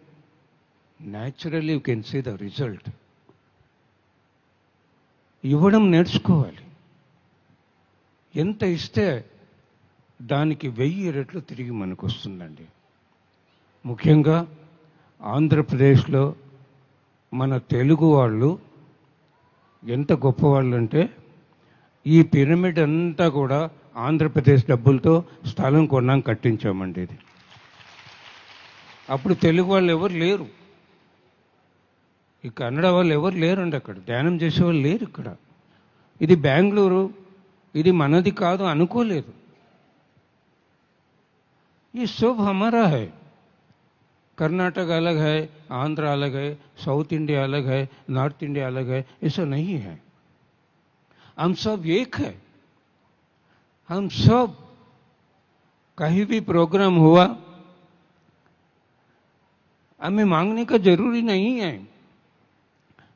Naturally, you can see the result. ఇవ్వడం నేర్చుకోవాలి. ఎంత ఇస్తే దానికి 1000 రెట్లు తిరిగి మనకు వస్తుందండి. ముఖ్యంగా ఆంధ్రప్రదేశ్లో మన తెలుగు వాళ్ళు ఎంత గొప్పవాళ్ళు అంటే, ఈ పిరమిడ్ అంతా కూడా ఆంధ్రప్రదేశ్ డబ్బులతో స్థలం కొన్నాం, కట్టించామండి. ఇది అప్పుడు తెలుగు వాళ్ళు ఎవరు లేరు, ఈ కన్నడ వాళ్ళు ఎవరు లేరండి, అక్కడ ధ్యానం చేసేవాళ్ళు లేరు. ఇక్కడ ఇది బెంగళూరు, ఇది మనది కాదు అనుకోలేదు. ये सब हमारा है. कर्नाटक अलग है, आंध्र अलग है, साउथ इंडिया अलग है, नॉर्थ इंडिया अलग है, ऐसा नहीं है. हम सब एक है. हम सब कहीं भी प्रोग्राम हुआ हमें मांगने का जरूरी नहीं है,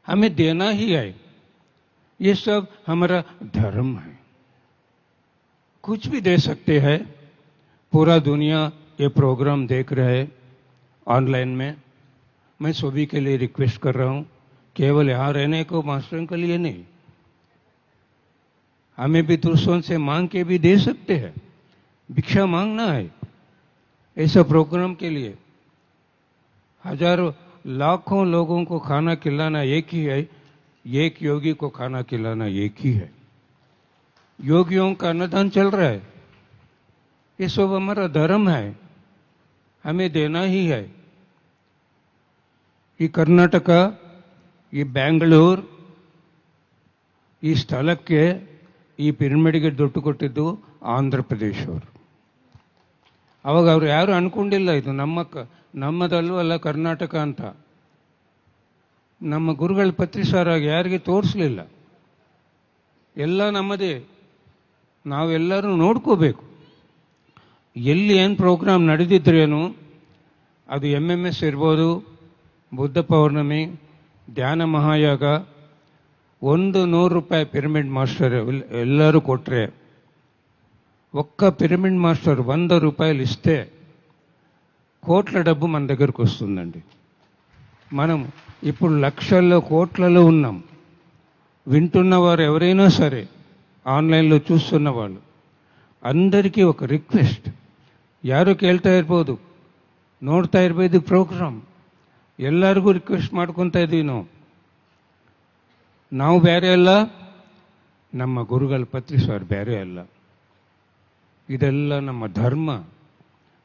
हमें देना ही है. ये सब हमारा धर्म है. कुछ भी दे सकते हैं. पूरा दुनिया ये प्रोग्राम देख रहे है ऑनलाइन में. मैं सभी के लिए रिक्वेस्ट कर रहा हूं, केवल यहाँ रहने को मास्टरों के लिए नहीं, हमें भी दूसरों से मांग के भी दे सकते हैं. भिक्षा मांगना है ऐसा प्रोग्राम के लिए. हजारों लाखों लोगों को खाना खिलाना एक ही है, एक योगी को खाना खिलाना एक ही है. योगियों का अन्नदान चल रहा है. ये सब हमारा धर्म है, हमें देना ही है. ये कर्नाटक, ये ಬೆಂಗಳೂರು, ಈ ಸ್ಥಳಕ್ಕೆ ಈ ಪಿರಮಿಡ್ಗೆ ದುಡ್ಡು ಕೊಟ್ಟಿದ್ದು ಆಂಧ್ರ ಪ್ರದೇಶ್ ಅವರು. ಅವಾಗ ಅವರು ಯಾರು ಅನ್ಕೊಂಡಿಲ್ಲ ಇದು ನಮ್ಮದಲ್ಲೂ ಅಲ್ಲ ಕರ್ನಾಟಕ ಅಂತ. ನಮ್ಮ ಗುರುಗಳ ಪತ್ರಿಸಾರಾಗಿ ಯಾರಿಗೆ ತೋರಿಸಲಿಲ್ಲ. ಎಲ್ಲ ನಮ್ಮದೇ, ನಾವೆಲ್ಲರೂ ನೋಡ್ಕೋಬೇಕು. ಎಲ್ಲಿ ಏನು ಪ್ರೋಗ್ರಾಮ್ ನಡೆದಿದ್ರೇನು, ಅದು MMS ಇರ್ಬೋದು, ಬುದ್ಧ ಪೌರ್ಣಮಿ, ಧ್ಯಾನ ಮಹಾಯಾಗ, 100 ರೂಪಾಯಿ ಪಿರಮಿಡ್ ಮಾಸ್ಟರ್ ಎಲ್ಲರೂ కొట్రే, ఒక్క పిరమిడ్ మాస్టర్ 100 రూపాయలు ఇస్తే కోట్ల డబ్బు మన దగ్గరకు వస్తుందండి. మనం ఇప్పుడు లక్షల్లో కోట్లలో ఉన్నాం. వింటున్నవారు ఎవరైనా సరే, ఆన్లైన్లో చూస్తున్న వాళ్ళు అందరికీ ఒక ರಿಕ್ವೆಸ್ಟ್, ಯಾರು ಕೇಳ್ತಾ ಇರ್ಬೋದು, ನೋಡ್ತಾ ಇರ್ಬೋದು ಪ್ರೋಗ್ರಾಮ್, ಎಲ್ಲರಿಗೂ ರಿಕ್ವೆಸ್ಟ್ ಮಾಡ್ಕೊತಾ ಇದ್ದೀವಿ. ನಾವು ಬೇರೆ ಅಲ್ಲ, ನಮ್ಮ ಗುರುಗಳ ಪತ್ರಿಸಾರ್ ಬೇರೆ ಅಲ್ಲ. ಇದೆಲ್ಲ ನಮ್ಮ ಧರ್ಮ.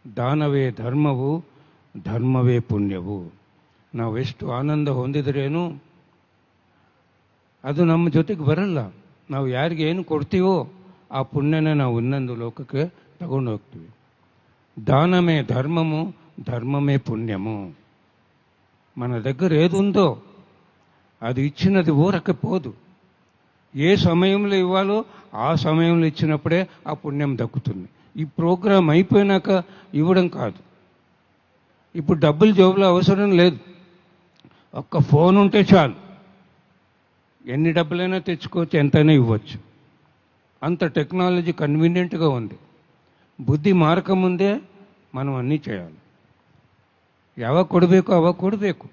ದಾನವೇ ಧರ್ಮವು, ಧರ್ಮವೇ ಪುಣ್ಯವು. ನಾವೆಷ್ಟು ಆನಂದ ಹೊಂದಿದ್ರೇನು ಅದು ನಮ್ಮ ಜೊತೆಗೆ ಬರಲ್ಲ. ನಾವು ಯಾರಿಗೆ ಏನು ಕೊಡ್ತೀವೋ ಆ ಪುಣ್ಯನ ನಾವು ಇನ್ನೊಂದು ಲೋಕಕ್ಕೆ ತಗೊಂಡು ಹೋಗ್ತೀವಿ. దానమే ధర్మము, ధర్మమే పుణ్యము. మన దగ్గర ఏది ఉందో అది ఇచ్చినది ఊరకపోదు. ఏ సమయంలో ఇవ్వాలో ఆ సమయంలో ఇచ్చినప్పుడే ఆ పుణ్యం దక్కుతుంది. ఈ ప్రోగ్రాం అయిపోయినాక ఇవ్వడం కాదు. ఇప్పుడు డబ్బులు జోబులో అవసరం లేదు, ఒక్క ఫోన్ ఉంటే చాలు, ఎన్ని డబ్బులైనా తెచ్చుకోవచ్చు, ఎంతైనా ఇవ్వచ్చు. అంత టెక్నాలజీ కన్వీనియంట్గా ఉంది. ಬುದ್ಧಿ ಮಾರಕ ಮುಂದೆ మనం అన్నీ చేయాలి. ಯಾವಾಗ ಕೊಡಬೇಕು ಅವಾಗ ಕೊಡಬೇಕು.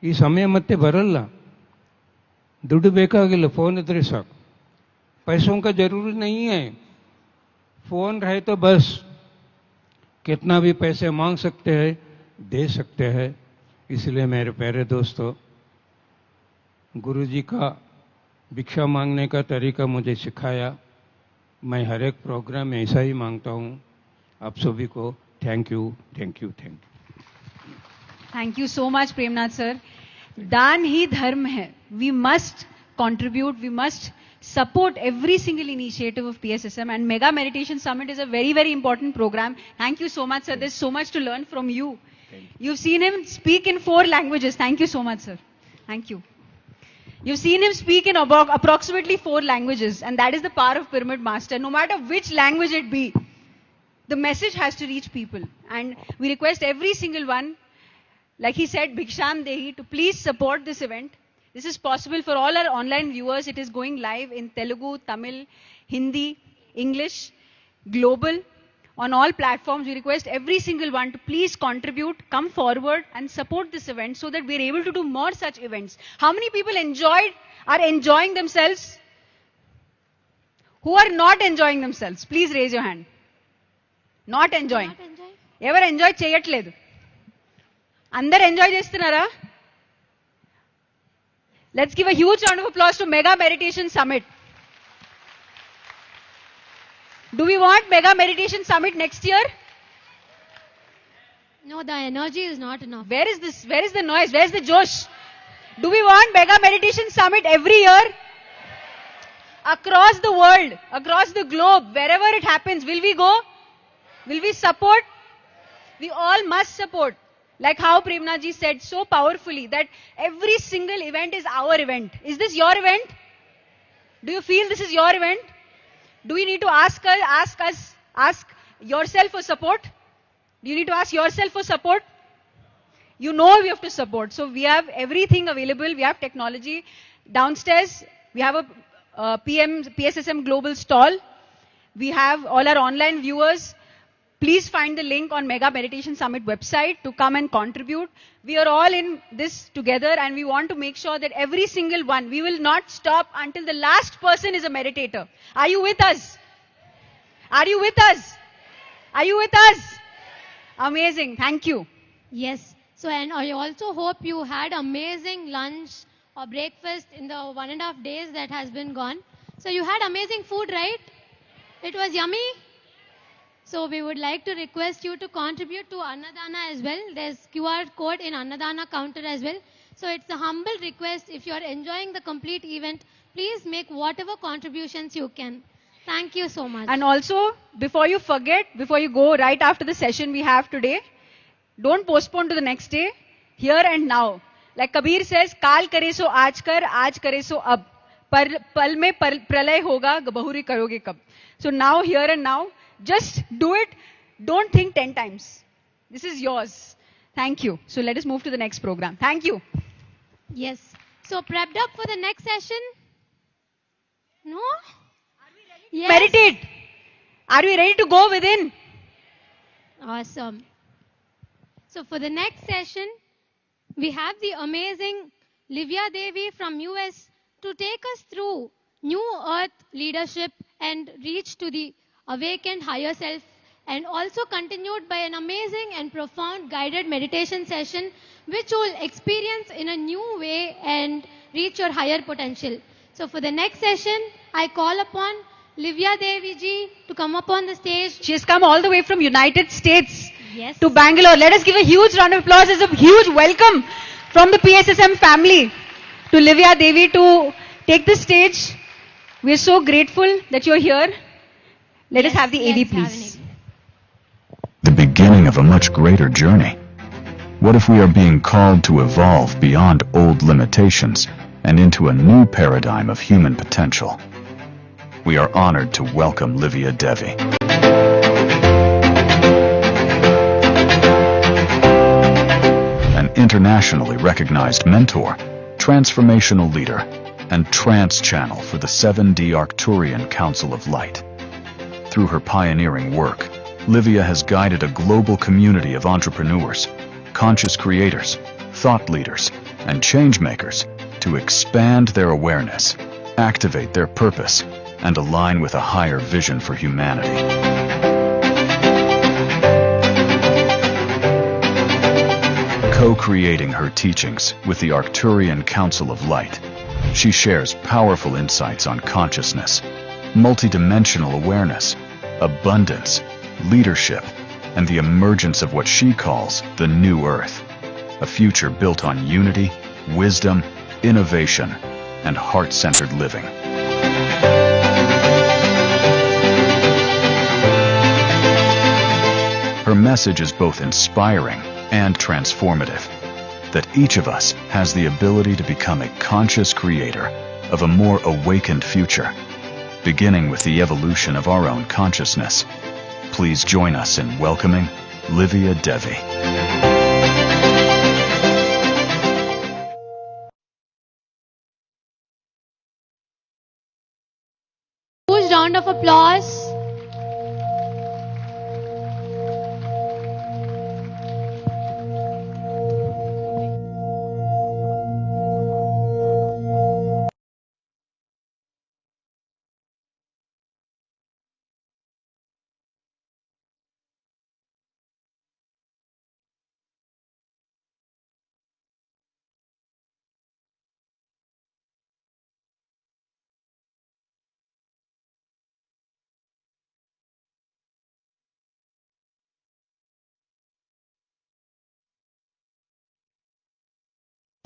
ಈ ಸಮಯ ಮತ್ತೆ ಬರಲ್ಲ. ದುಡ್ಡು ಬೇಕಾಗಿಲ್ಲ, ಫೋನ್ ಇದ್ರೆ ಸಾಕು. पैसों का जरूरी नहीं है, फोन रहे तो बस. कितना भी पैसे मांग सकते हैं, दे सकते हैं. इसलिए मेरे प्यारे दोस्तों, गुरुजी का भिक्षा मांगने का तरीका मुझे सिखाया. मैं हर एक प्रोग्राम में ऐसा ही मांगता हूँ. आप सभी को thank you, thank you, thank you. Thank you so much, Premnath sir. दान ही धर्म है. We must contribute, we must support every single initiative of PSSM, and Mega Meditation Summit is a very, very important program. Thank you so much, sir. There's so much to learn from you. You've seen him speak in 4 languages. Thank you so much, sir. Thank you. You've seen him speak in about approximately 4 languages, and that is the power of Pyramid Master. No matter which language it be, the message has to reach people. And we request every single one, like he said, Bhiksham Dehi, to please support this event. This is possible for all our online viewers. It is going live in Telugu, Tamil, Hindi, English, global, on all platforms. We request every single one to please contribute, come forward and support this event so that we're able to do more such events. How many people are enjoying themselves? Who are not enjoying themselves? Please raise your hand. Not enjoying. ఎవరు enjoy చేయట్లేదు? అందరు enjoy చేస్తున్నారా? Let's give a huge round of applause to Mega Meditation Summit. Do we want Mega Meditation Summit next year? No, the energy is not enough. Where is this? Where is the noise? Where is the Josh? Do we want Mega Meditation Summit every year? Across the world, across the globe, wherever it happens, will we go? Will we support? We all must support. Like how Premna ji said so powerfully that every single event is our event. Is this your event? Do you feel this is your event? Do you need to ask yourself for support? Do you need to ask yourself for support? You know we have to support. So we have everything available. We have technology. Downstairs, we have a PSSM Global stall. We have all our online viewers. Please find the link on Mega Meditation Summit website to come and contribute. We are all in this together and we want to make sure that every single one, we will not stop until the last person is a meditator. Are you with us? Are you with us? Are you with us? Amazing. Thank you. Yes. So, and I also hope you had amazing lunch or breakfast in the 1.5 days that has been gone. So you had amazing food, right? It was yummy. So we would like to request you to contribute to Annadana as well. There's QR code in Annadana counter as well. So it's a humble request. If you're enjoying the complete event, please make whatever contributions you can. Thank you so much. And also, before you forget, before you go right after the session we have today, don't postpone to the next day. Here and now. Like Kabir says, Kaal kare so aaj kare so ab. Pal mein pralay hoga, bahuri karoge kab. So now, here and now, just do it. Don't think 10 times. This is yours. Thank you. So let us move to the next program. Thank you. Yes. So prepped up for the next session? No? Yes. Meditate. Are we ready to go within? Awesome. So for the next session, we have the amazing Livia Devi from US to take us through New Earth leadership and reach to the awakened higher self, and also continued by an amazing and profound guided meditation session which you will experience in a new way and reach your higher potential. So for the next session, I call upon Livia Devi ji to come up on the stage. She has come all the way from United States Yes. to Bangalore. Let us give a huge round of applause as a huge welcome from the PSSM family to Livia Devi to take the stage. We are so grateful that you're here. Let us have the AV, please. The beginning of a much greater journey. What if we are being called to evolve beyond old limitations and into a new paradigm of human potential? We are honored to welcome Livia Devi. An internationally recognized mentor, transformational leader, and trance channel for the 7D Arcturian Council of Light. Through her pioneering work, Livia has guided a global community of entrepreneurs, conscious creators, thought leaders, and changemakers to expand their awareness, activate their purpose, and align with a higher vision for humanity. Co-creating her teachings with the Arcturian Council of Light, she shares powerful insights on consciousness, multidimensional awareness, abundance, leadership, and the emergence of what she calls the New Earth, a future built on unity, wisdom, innovation, and heart-centered living. Her message is both inspiring and transformative, that each of us has the ability to become a conscious creator of a more awakened future, beginning with the evolution of our own consciousness. Please join us in welcoming Livia Devi. Huge round of applause.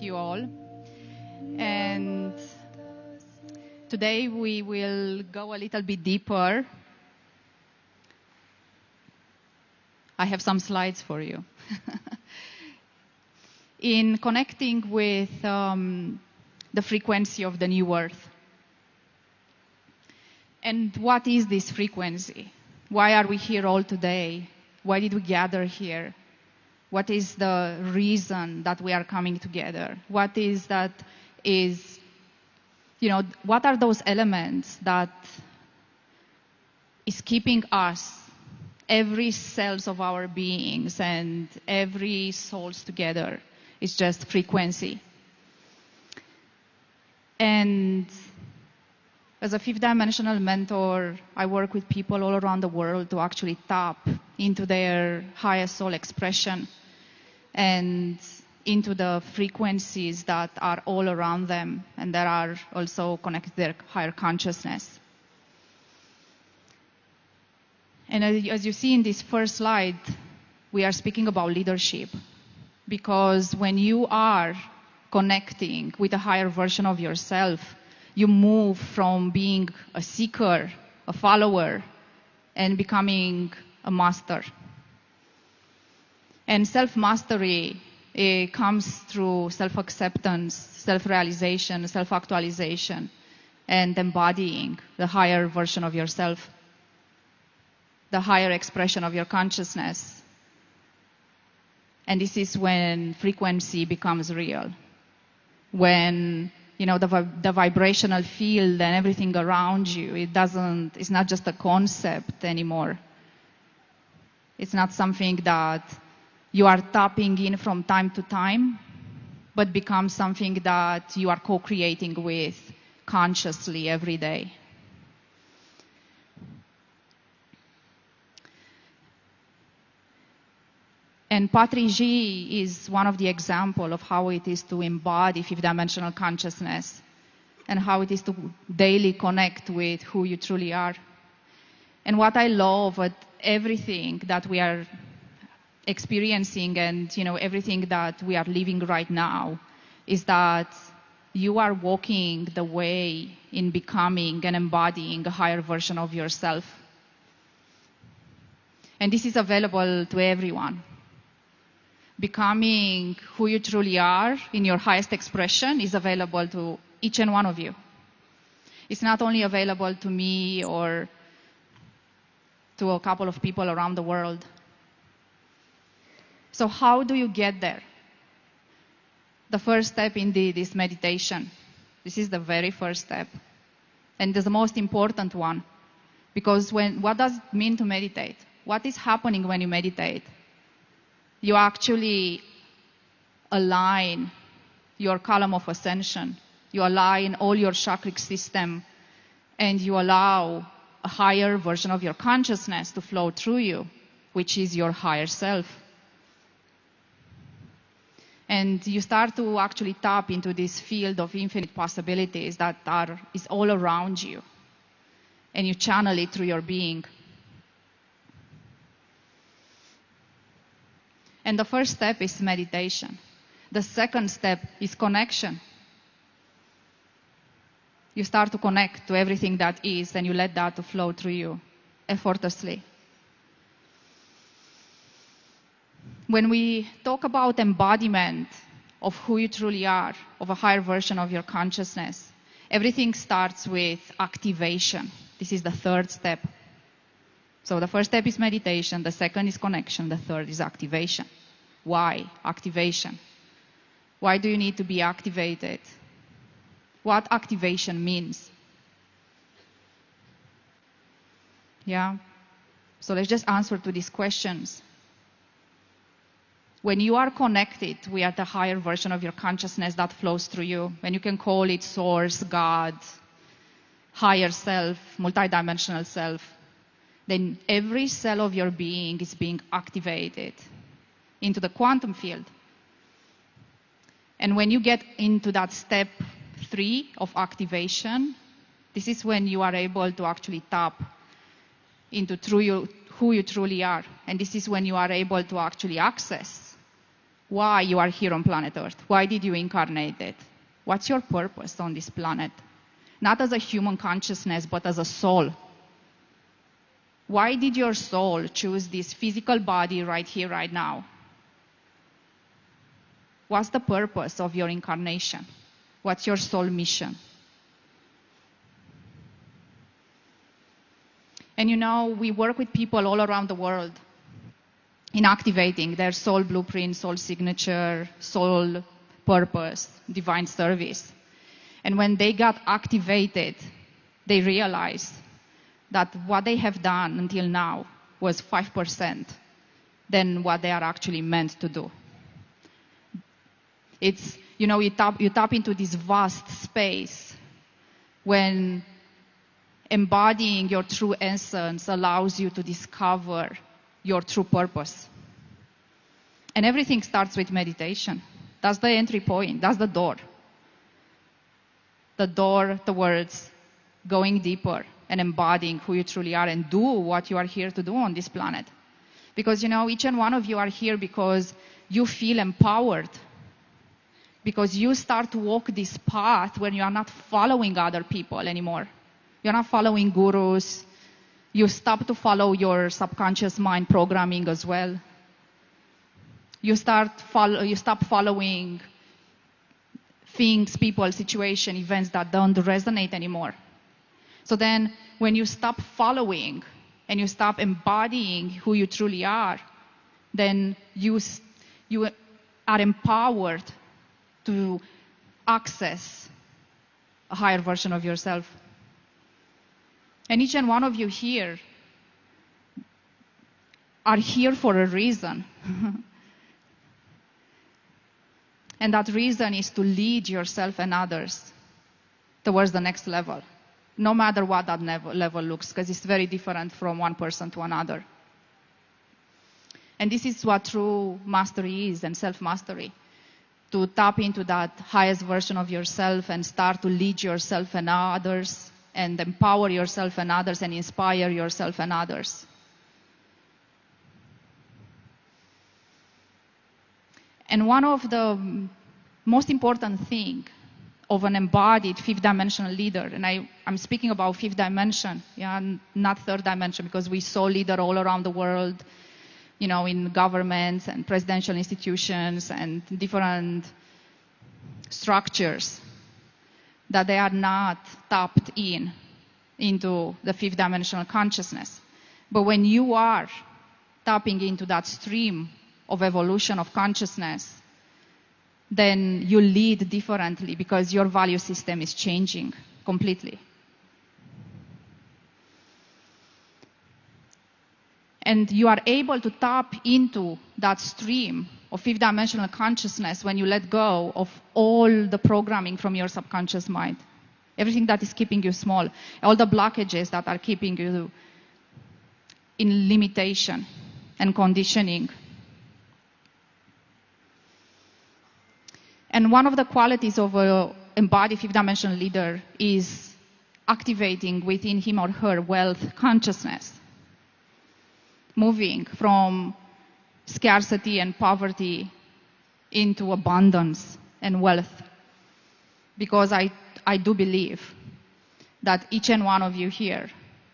you all. And today we will go a little bit deeper. I have some slides for you. In connecting with the frequency of the new earth. And what is this frequency? Why are we here all today? Why did we gather here? What is the reason that we are coming together? What are those elements that is keeping us, every cells of our beings and every souls together? It's just frequency. And as a fifth dimensional mentor, I work with people all around the world to actually tap into their highest soul expression and into the frequencies that are all around them and that are also connected to their higher consciousness. And as you see in this first slide, we are speaking about leadership. Because when you are connecting with a higher version of yourself, you move from being a seeker, a follower, and becoming a master. And self-mastery comes through self-acceptance, self-realization, self-actualization, and embodying the higher version of yourself, the higher expression of your consciousness. And this is when frequency becomes real. When the vibrational field and everything around you, it's not just a concept anymore. It's not something that you are tapping in from time to time, but becomes something that you are co-creating with consciously every day. And Patrick is one of the examples of how it is to embody fifth dimensional consciousness and how it is to daily connect with who you truly are. And what I love at everything that we are experiencing and everything that we are living right now is that you are walking the way in becoming and embodying a higher version of yourself. And this is available to everyone. Becoming who you truly are in your highest expression is available to each and one of you. It's not only available to me or to a couple of people around the world. So how do you get there? The first step indeed is meditation. This is the very first step. And it's the most important one. Because what does it mean to meditate? What is happening when you meditate? You actually align your column of ascension. You align all your chakric system. And you allow a higher version of your consciousness to flow through you, which is your higher self. And you start to actually tap into this field of infinite possibilities that is all around you. And you channel it through your being. And the first step is meditation. The second step is connection. You start to connect to everything that is, and you let that to flow through you effortlessly. When we talk about embodiment of who you truly are, of a higher version of your consciousness, everything starts with activation. This is the third step. So the first step is meditation, the second is connection, the third is activation. Why activation? Why do you need to be activated? What activation means? Yeah? So let's just answer to these questions. When you are connected with a higher version of your consciousness that flows through you, and you can call it source, God, higher self, multidimensional self, then every cell of your being is being activated into the quantum field. And when you get into that step 3 of activation, this is when you are able to actually tap into who you truly are. And this is when you are able to actually access why you are here on planet Earth. Why did you incarnate it? What's your purpose on this planet? Not as a human consciousness, but as a soul. Why did your soul choose this physical body right here, right now? What's the purpose of your incarnation? What's your soul mission? And you know, we work with people all around the world in activating their soul blueprint, soul signature, soul purpose, divine service. And when they got activated, they realized that what they have done until now was 5% than what they are actually meant to do. It's, you know, you tap into this vast space when embodying your true essence allows you to discover your true purpose. And everything starts with meditation. That's the entry point. That's the door. The door towards going deeper and embodying who you truly are and do what you are here to do on this planet. Because, you know, each and one of you are here because you feel empowered. Because you start to walk this path when you are not following other people anymore. You're not following gurus. You stop to follow your subconscious mind programming as well. You stop following things, people, situation, events that don't resonate anymore. So then when you stop following and you stop embodying who you truly are, then you are empowered to access a higher version of yourself. And each and one of you here are here for a reason. And that reason is to lead yourself and others towards the next level, no matter what that level looks, because it's very different from one person to another. And this is what true mastery is and self-mastery. To tap into that highest version of yourself and start to lead yourself and others and empower yourself and others and inspire yourself and others. And one of the most important things of an embodied fifth dimensional leader, and I'm speaking about fifth dimension, not third dimension, because we saw leaders all around the world, you know, in governments and presidential institutions and different structures, that they are not tapped into the fifth dimensional consciousness. But when you are tapping into that stream of evolution of consciousness, then you lead differently because your value system is changing completely. And you are able to tap into that stream of fifth dimensional consciousness when you let go of all the programming from your subconscious mind. Everything that is keeping you small, all the blockages that are keeping you in limitation and conditioning. And one of the qualities of an embodied fifth dimensional leader is activating within him or her wealth consciousness. Moving from scarcity and poverty into abundance and wealth. Because I do believe that each and one of you here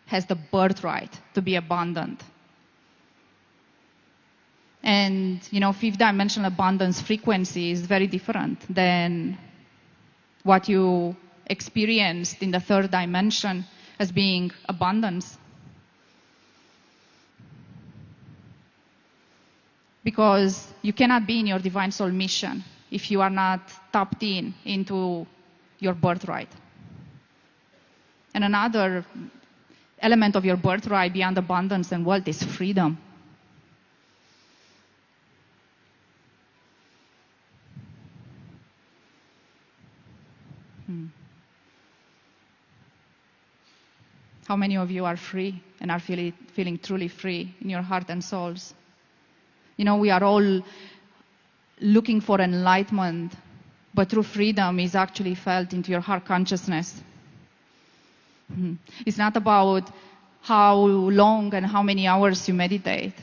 has the birthright to be abundant. And, you know, fifth dimensional abundance frequency is very different than what you experienced in the third dimension as being abundance. Because you cannot be in your divine soul mission if you are not tapped into your birthright. And another element of your birthright beyond abundance and wealth is freedom. How many of you are free and are feeling truly free in your heart and souls? You know, we are all looking for enlightenment, but true freedom is actually felt into your heart consciousness. It's not about how long and how many hours you meditate.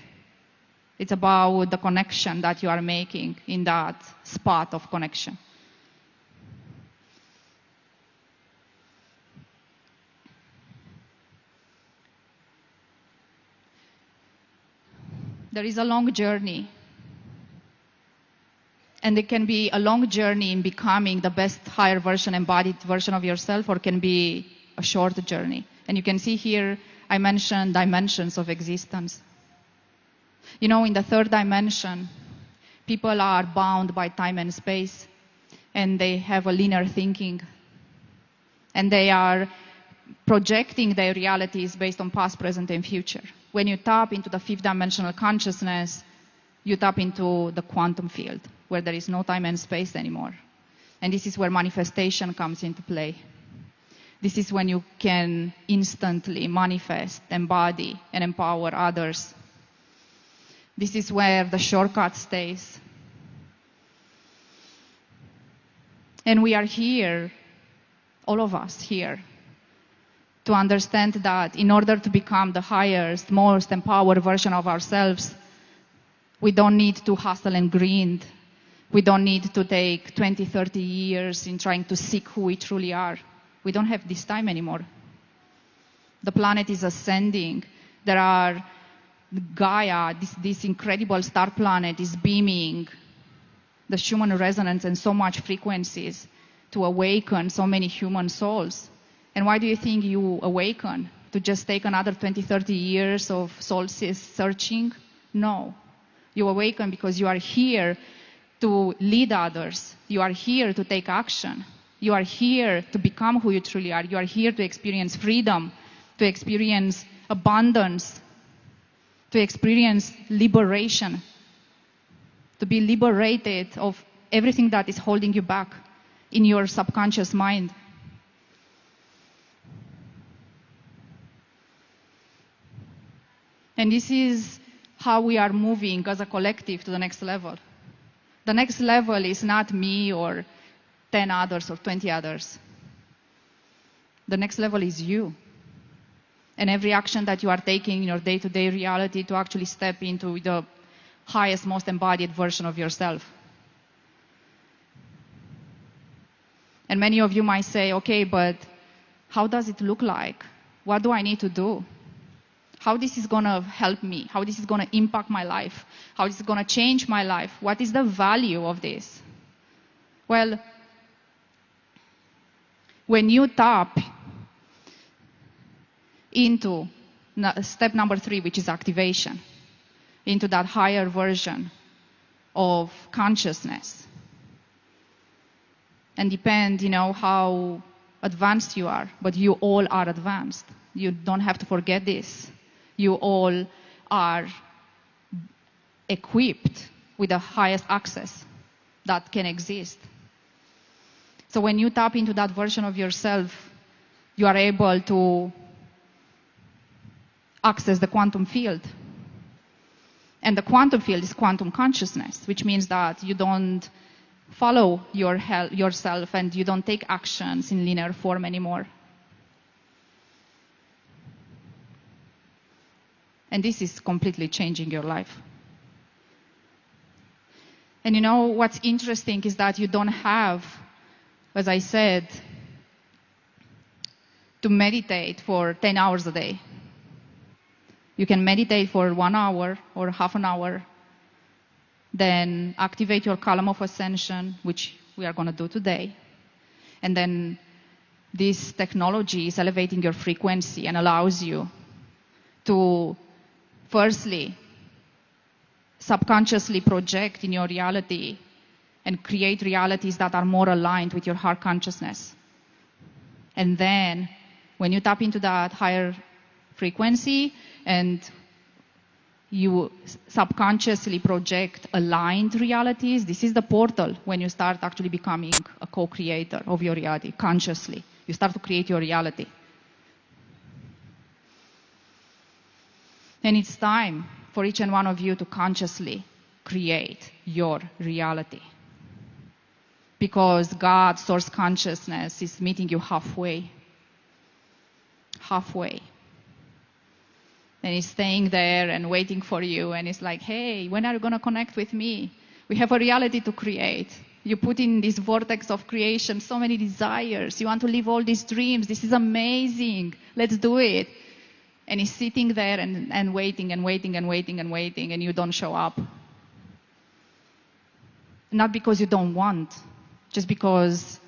It's about the connection that you are making in that spot of connection. There is a long journey. And it can be a long journey in becoming the best higher version, embodied version of yourself, or can be a short journey. And you can see here, I mentioned dimensions of existence. You know, in the third dimension, people are bound by time and space, and they have a linear thinking. And they are projecting their realities based on past, present, and future. When you tap into the fifth dimensional consciousness, you tap into the quantum field, where there is no time and space anymore. And this is where manifestation comes into play. This is when you can instantly manifest, embody, and empower others. This is where the shortcut stays. And we are here, all of us here, to understand that in order to become the highest, most empowered version of ourselves, we don't need to hustle and grind. We don't need to take 20, 30 years in trying to seek who we truly are. We don't have this time anymore. The planet is ascending. There are Gaia, this incredible star planet, is beaming the human resonance and so much frequencies to awaken so many human souls. And why do you think you awaken? To just take another 20, 30 years of soul searching? No. You awaken because you are here to lead others. You are here to take action. You are here to become who you truly are. You are here to experience freedom, to experience abundance, to experience liberation, to be liberated of everything that is holding you back in your subconscious mind. And this is how we are moving as a collective to the next level. The next level is not me or 10 others or 20 others. The next level is you. And every action that you are taking in your day-to-day reality to actually step into the highest, most embodied version of yourself. And many of you might say, okay, but how does it look like? What do I need to do? How this is going to help me? How this is going to impact my life? How this is going to change my life? What is the value of this? Well, when you tap into step number 3, which is activation, into that higher version of consciousness, and depend, how advanced you are, but you all are advanced. You don't have to forget this. You all are equipped with the highest access that can exist. So when you tap into that version of yourself, you are able to access the quantum field. And the quantum field is quantum consciousness, which means that you don't follow yourself and you don't take actions in linear form anymore. And this is completely changing your life. And what's interesting is that you don't have, as I said, to meditate for 10 hours a day. You can meditate for 1 hour or half an hour, then activate your column of ascension, which we are going to do today. And then this technology is elevating your frequency and allows you to firstly subconsciously project in your reality and create realities that are more aligned with your heart consciousness. And then when you tap into that higher frequency and you subconsciously project aligned realities, this is the portal when you start actually becoming a co-creator of your reality consciously. You start to create your reality. And it's time for each and one of you to consciously create your reality. Because God, source consciousness, is meeting you halfway. Halfway. And he's staying there and waiting for you. And it's like, hey, when are you going to connect with me? We have a reality to create. You put in this vortex of creation so many desires. You want to live all these dreams. This is amazing. Let's do it. And he's sitting there and waiting and waiting and waiting and waiting, and you don't show up. Not because you don't want, just because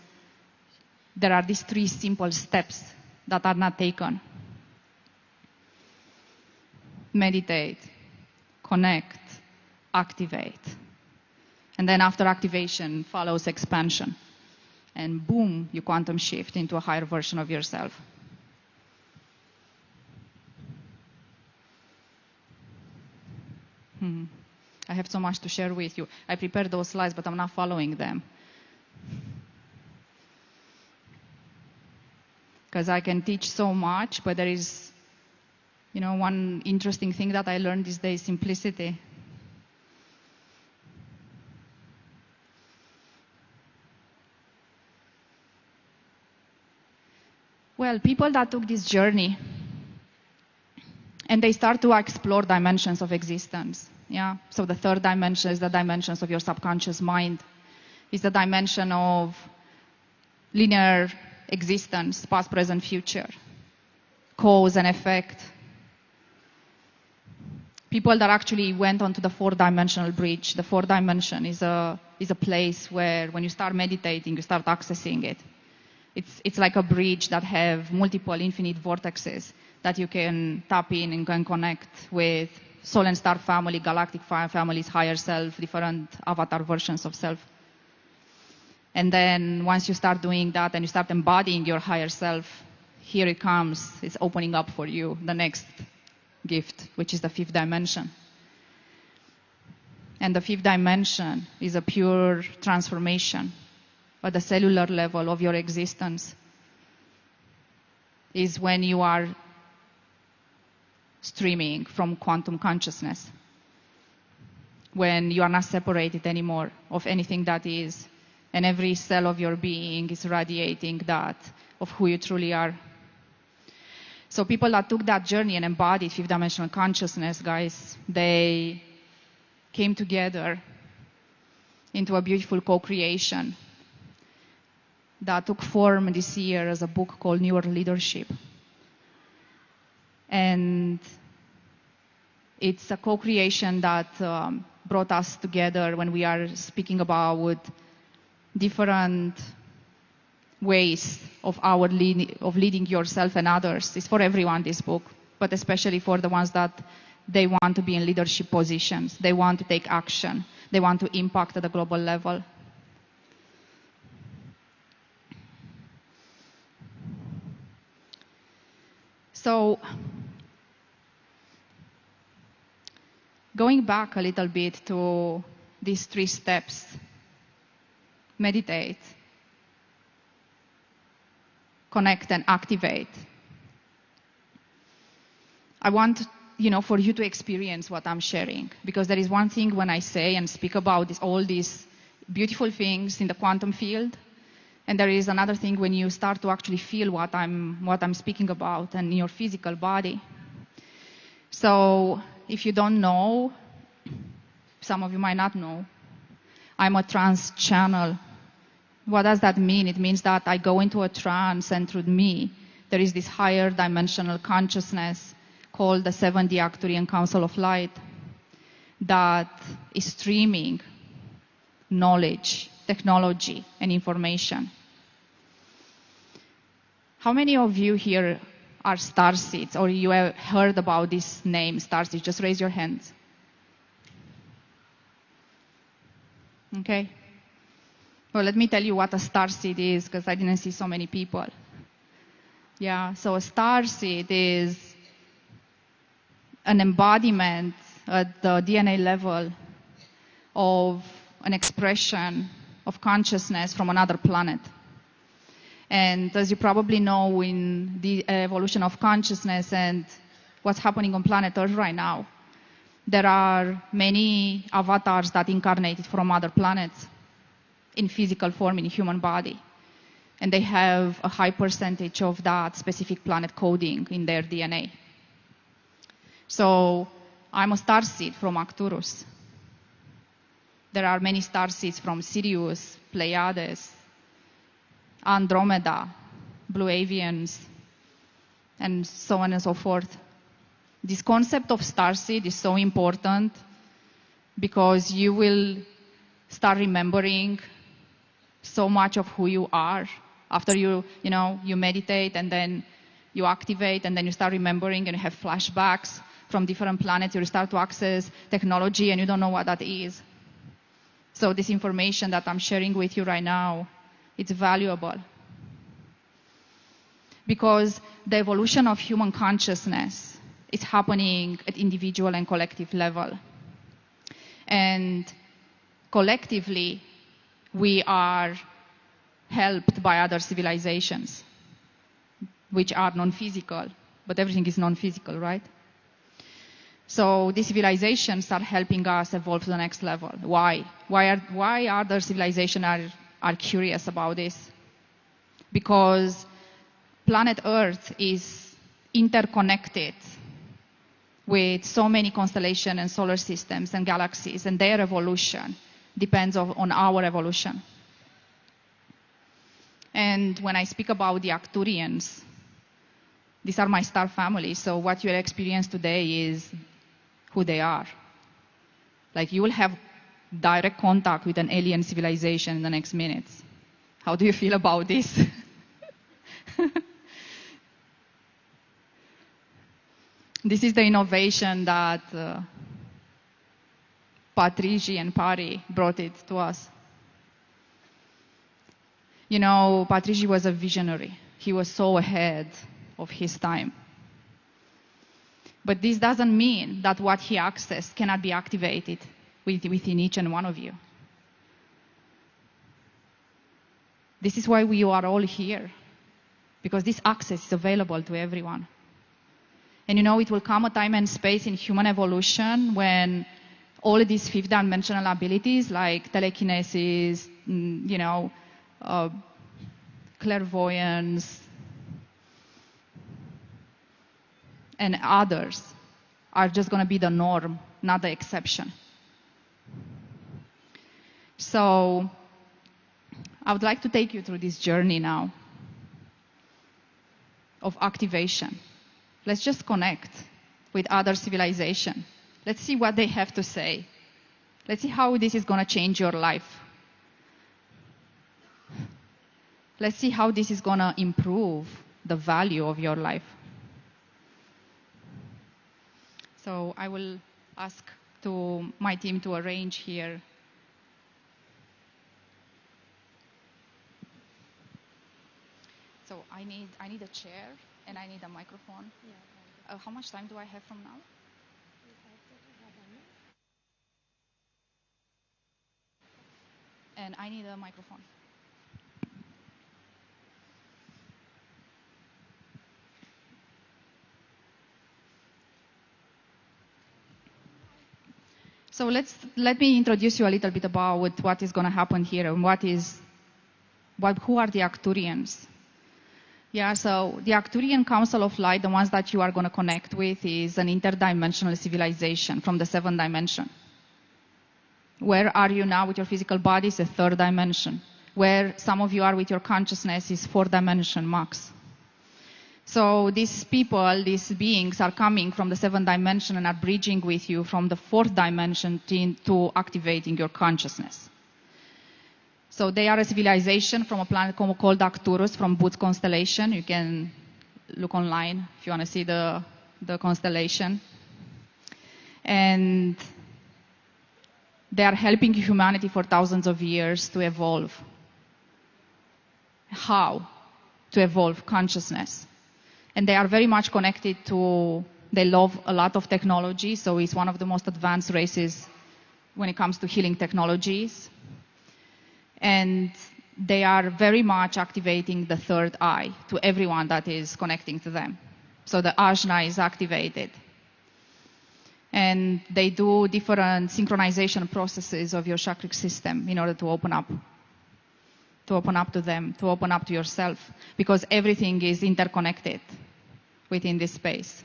there are these 3 simple steps that are not taken. Meditate, connect, activate. And then after activation follows expansion. And boom, you quantum shift into a higher version of yourself. I have so much to share with you. I prepared those slides, but I'm not following them. Because I can teach so much, but there is, one interesting thing that I learned these days, simplicity. Well, people that took this journey and they start to explore dimensions of existence. Yeah. So the 3rd dimension is the dimensions of your subconscious mind. It's the dimension of linear existence, past, present, future, cause and effect. People that actually went onto the 4-dimensional bridge. The 4th dimension is a place where when you start meditating, you start accessing it. It's like a bridge that have multiple infinite vortexes that you can tap in and can connect with soul and star family, galactic families, higher self, different avatar versions of self. And then once you start doing that and you start embodying your higher self, here it comes. It's opening up for you the next gift, which is the 5th dimension. And the 5th dimension is a pure transformation at the cellular level of your existence. Is when you are streaming from quantum consciousness. When you are not separated anymore of anything that is, and every cell of your being is radiating that of who you truly are. So people that took that journey and embodied 5th dimensional consciousness, guys, they came together into a beautiful co-creation that took form this year as a book called Newer Leadership. And it's a co-creation that brought us together when we are speaking about different ways of leading yourself and others. It's for everyone, this book, but especially for the ones that they want to be in leadership positions. They want to take action. They want to impact at the global level. So, going back a little bit to these 3 steps, meditate, connect and activate. I want, for you to experience what I'm sharing, because there is one thing when I say and speak about all these beautiful things in the quantum field, and there is another thing when you start to actually feel what I'm speaking about and in your physical body. So if you don't know, some of you might not know, I'm a trance channel. What does that mean? It means that I go into a trance, and through me, there is this higher dimensional consciousness called the 7D Arcturian Council of Light that is streaming knowledge, technology, and information. How many of you here are starseeds, or you have heard about this name, starseeds? Just raise your hands. Okay. Well, let me tell you what a starseed is, because I didn't see so many people. Yeah, so a starseed is an embodiment at the DNA level of an expression of consciousness from another planet. And as you probably know, in the evolution of consciousness and what's happening on planet Earth right now, there are many avatars that incarnated from other planets in physical form, in human body. And they have a high percentage of that specific planet coding in their DNA. So I'm a starseed from Arcturus. There are many starseeds from Sirius, Pleiades, Andromeda, Blue Avians, and so on and so forth. This concept of starseed is so important because you will start remembering so much of who you are after you meditate, and then you activate, and then you start remembering, and you have flashbacks from different planets. You start to access technology and you don't know what that is. So this information that I'm sharing with you right now, it's valuable. Because the evolution of human consciousness is happening at individual and collective level. And collectively, we are helped by other civilizations, which are non-physical, but everything is non-physical, right? So these civilizations are helping us evolve to the next level. Why? Why other civilizations are curious about this? Because planet Earth is interconnected with so many constellations and solar systems and galaxies, and their evolution depends on our evolution. And when I speak about the Arcturians, these are my star family, so what you'll experience today is who they are. Like, you will have direct contact with an alien civilization in the next minutes. How do you feel about this? This is the innovation that Patrici and Pari brought it to us. You know, Patrici was a visionary. He was so ahead of his time. But this doesn't mean that what he accessed cannot be activated within each and one of you. This is why we are all here, because this access is available to everyone. And you know, it will come a time and space in human evolution when all of these fifth-dimensional abilities like telekinesis, clairvoyance, and others are just going to be the norm, not the exception. So I would like to take you through this journey now of activation. Let's just connect with other civilization. Let's see what they have to say. Let's see how this is going to change your life. Let's see how this is going to improve the value of your life. So I will ask my team to arrange here. So I need a chair and I need a microphone. Yeah. How much time do I have from now? And I need a microphone. So let me introduce you a little bit about what is going to happen here and who are the Arcturians. Yeah, so the Arcturian Council of Light, the ones that you are going to connect with, is an interdimensional civilization from the 7th dimension. Where are you now with your physical body is the 3rd dimension. Where some of you are with your consciousness is 4th dimension max. So these people, these beings are coming from the 7th dimension and are bridging with you from the 4th dimension to activating your consciousness. So they are a civilization from a planet called Arcturus from Booth constellation. You can look online if you want to see the constellation. And they are helping humanity for thousands of years to evolve. How? To evolve consciousness. And they are very much connected they love a lot of technology, so it's one of the most advanced races when it comes to healing technologies. And they are very much activating the 3rd eye to everyone that is connecting to them. So the ajna is activated. And they do different synchronization processes of your chakric system in order to open up to them, to open up to yourself, because everything is interconnected within this space.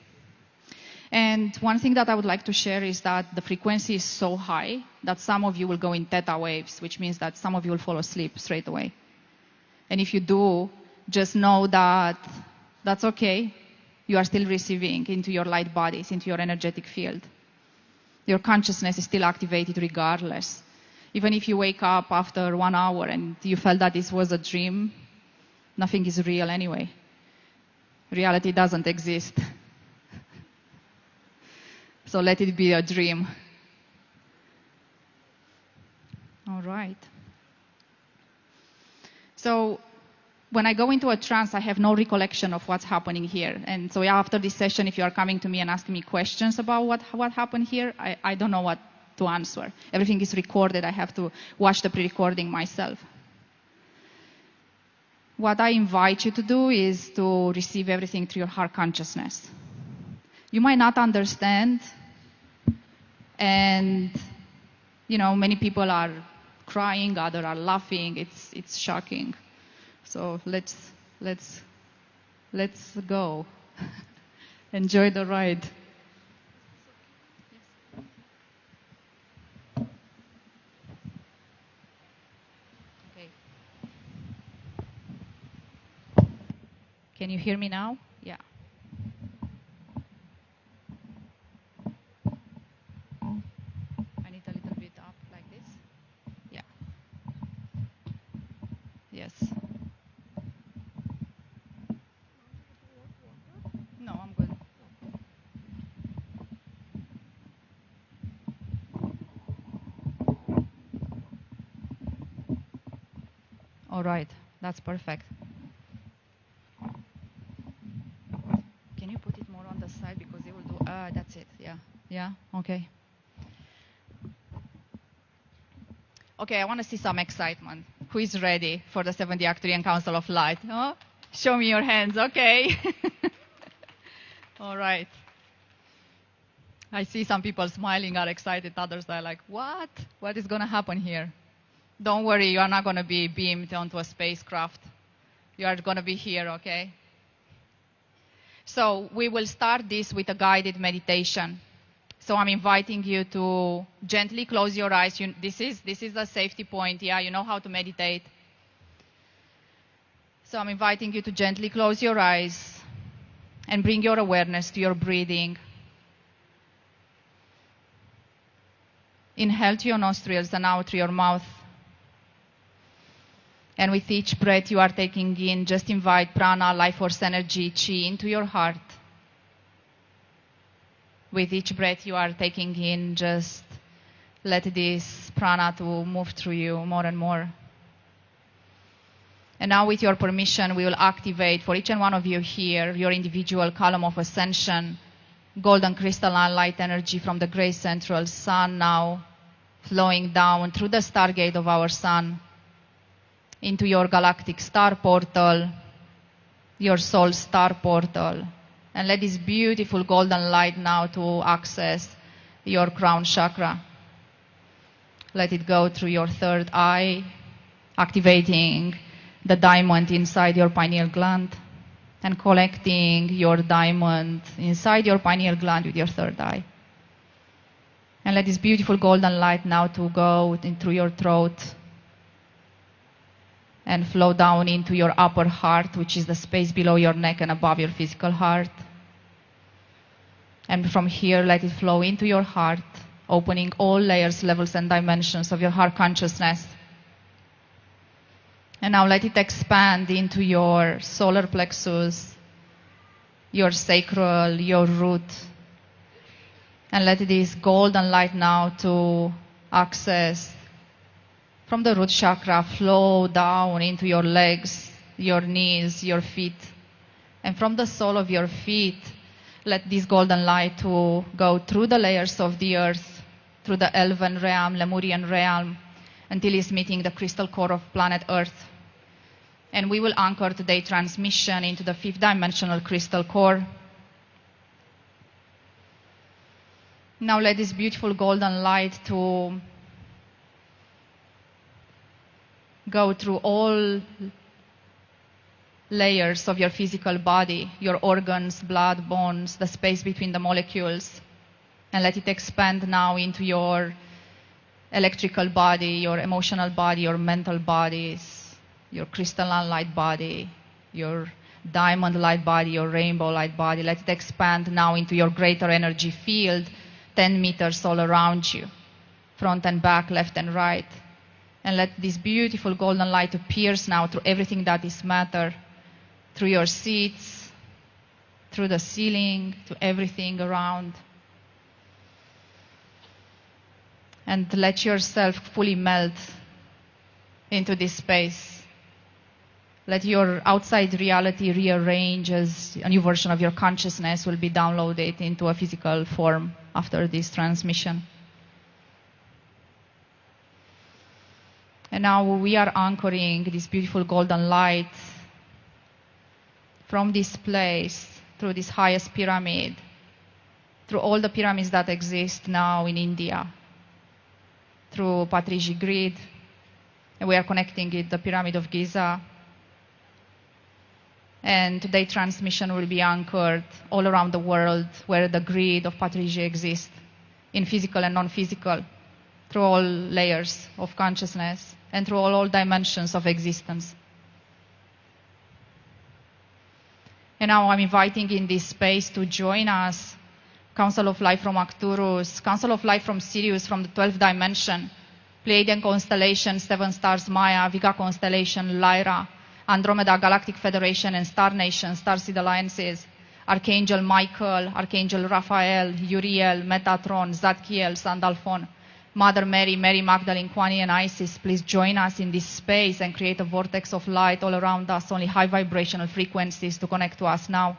And one thing that I would like to share is that the frequency is so high that some of you will go in theta waves, which means that some of you will fall asleep straight away. And if you do, just know that that's okay. You are still receiving into your light bodies, into your energetic field. Your consciousness is still activated regardless. Even if you wake up after 1 hour and you felt that this was a dream, nothing is real anyway. Reality doesn't exist. So let it be a dream. All right. So when I go into a trance, I have no recollection of what's happening here. And so after this session, if you are coming to me and asking me questions about what happened here, I don't know what to answer. Everything is recorded. I have to watch the pre-recording myself. What I invite you to do is to receive everything through your heart consciousness. You might not understand, and many people are crying, others are laughing. It's shocking. So let's go. Enjoy the ride. Okay. Can you hear me now? Yeah. I need a little bit up like this. Yeah. Yes. No, I'm good. All right, that's perfect. Can you put it more on the side because they will do, that's it, yeah. Yeah, okay. Okay, I want to see some excitement. Who is ready for the 7th Arcturian Council of Light? Oh, show me your hands, okay. All right. I see some people smiling, are excited, others are like, what? What is going to happen here? Don't worry, you are not going to be beamed onto a spacecraft. You are going to be here, okay? So we will start this with a guided meditation. So I'm inviting you to gently close your eyes. This is a safety point, yeah? You know how to meditate. So I'm inviting you to gently close your eyes and bring your awareness to your breathing. Inhale to your nostrils and out through your mouth. And with each breath you are taking in, just invite prana, life force energy, chi into your heart. With each breath you are taking in, just let this prana to move through you more and more. And now with your permission, we will activate for each and one of you here your individual column of ascension, golden crystalline light energy from the great central sun now flowing down through the stargate of our sun into your galactic star portal, your soul star portal. And let this beautiful golden light now to access your crown chakra. Let it go through your third eye, activating the diamond inside your pineal gland and collecting your diamond inside your pineal gland with your third eye. And let this beautiful golden light now to go in through your throat and flow down into your upper heart, which is the space below your neck and above your physical heart. And from here, let it flow into your heart, opening all layers, levels, and dimensions of your heart consciousness. And now let it expand into your solar plexus, your sacral, your root. And let this golden light now to access from the root chakra, flow down into your legs, your knees, your feet. And from the sole of your feet, let this golden light to go through the layers of the earth, through the Elven realm, Lemurian realm, until it's meeting the crystal core of planet Earth. And we will anchor today's transmission into the 5th dimensional crystal core. Now let this beautiful golden light to go through all layers of your physical body, your organs, blood, bones, the space between the molecules, and let it expand now into your electrical body, your emotional body, your mental bodies, your crystalline light body, your diamond light body, your rainbow light body. Let it expand now into your greater energy field, 10 meters all around you, front and back, left and right. And let this beautiful golden light pierce now through everything that is matter, through your seats, through the ceiling, to everything around. And let yourself fully melt into this space. Let your outside reality rearrange as a new version of your consciousness will be downloaded into a physical form after this transmission. And now we are anchoring this beautiful golden light from this place, through this highest pyramid, through all the pyramids that exist now in India, through Patriji grid, and we are connecting it, the Pyramid of Giza. And today's transmission will be anchored all around the world where the grid of Patriji exists, in physical and non-physical, through all layers of consciousness and through all dimensions of existence. And now I'm inviting in this space to join us Council of Life from Arcturus, Council of Life from Sirius, from the 12th dimension, Pleiadian constellation, 7 stars Maya, Vega constellation, Lyra, Andromeda Galactic Federation and Star Nation, Starseed Alliances, Archangel Michael, Archangel Raphael, Uriel, Metatron, Zadkiel, Sandalphon, Mother Mary, Mary Magdalene, Kuan Yin, and Isis. Please join us in this space and create a vortex of light all around us, only high vibrational frequencies to connect to us now.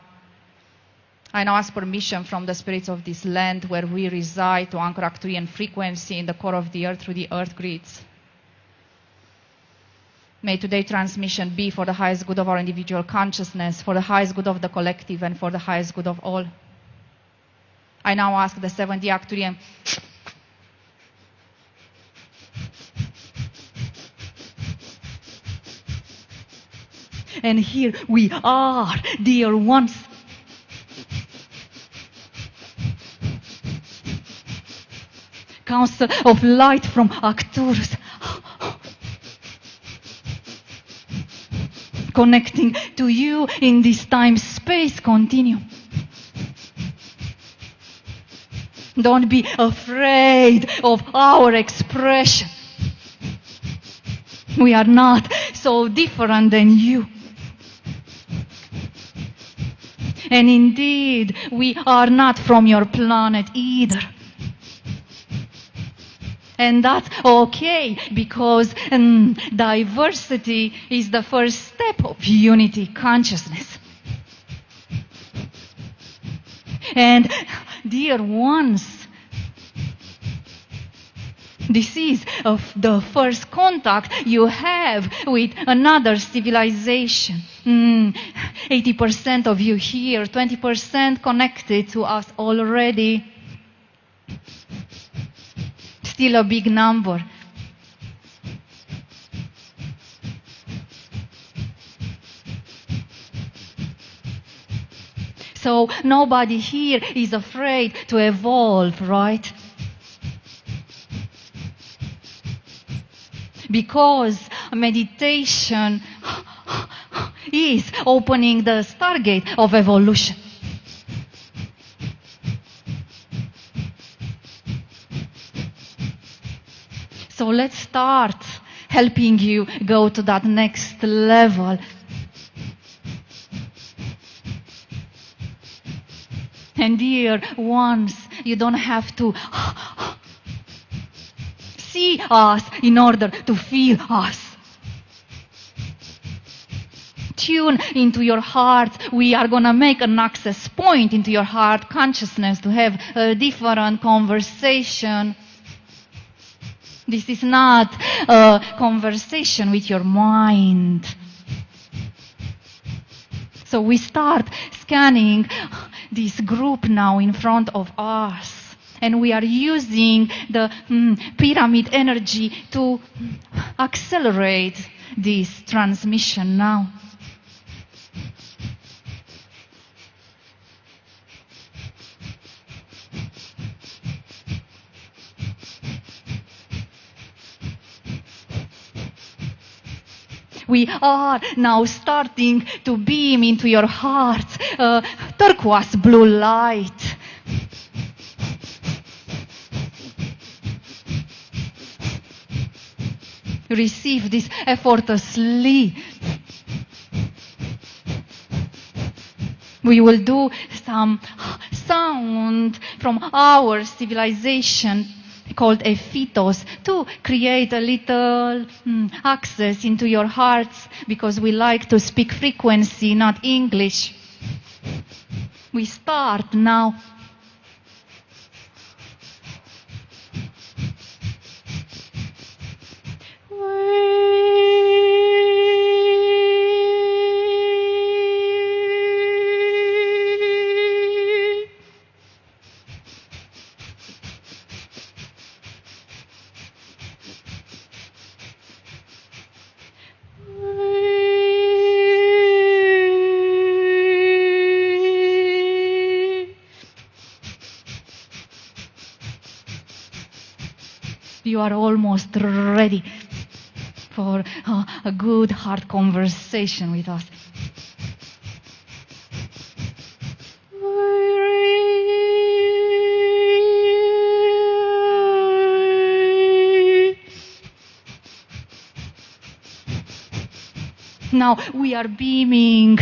I now ask permission from the spirits of this land where we reside to anchor Arcturian frequency in the core of the earth through the earth grids. May today's transmission be for the highest good of our individual consciousness, for the highest good of the collective, and for the highest good of all. I now ask the 7D Arcturian and here we are, dear ones. Council of Light from Arcturus. Connecting to you in this time-space continuum. Don't be afraid of our expression. We are not so different than you. And indeed, we are not from your planet either. And that's okay, because diversity is the first step of unity consciousness. And dear ones, this is the first contact you have with another civilization. 80% of you here, 20% connected to us already. Still a big number. So nobody here is afraid to evolve, right? Because meditation is opening the stargate of evolution. So let's start helping you go to that next level. And dear ones, you don't have to see us in order to feel us. Tune into your heart. We are going to make an access point into your heart consciousness to have a different conversation. This is not a conversation with your mind. So we start scanning this group now in front of us. And we are using the pyramid energy to accelerate this transmission now. We are now starting to beam into your hearts turquoise blue light. Receive this effortlessly. We will do some sound from our civilization called a fetus to create a little access into your hearts, because we like to speak frequency, not English. We start now. You are almost ready for a good heart conversation with us. Now we are beaming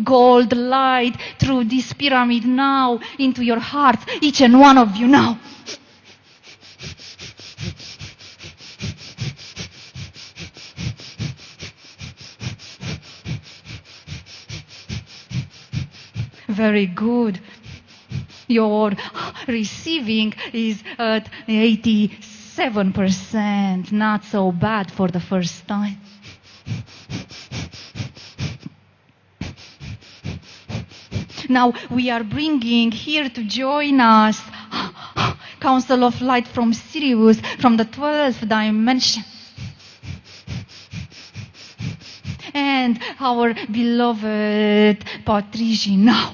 gold light through this pyramid now into your heart, each and one of you now. Very good. Your receiving is at 87%. Not so bad for the first time. Now we are bringing here to join us Council of Light from Sirius, from the 12th dimension. And our beloved Patrici now.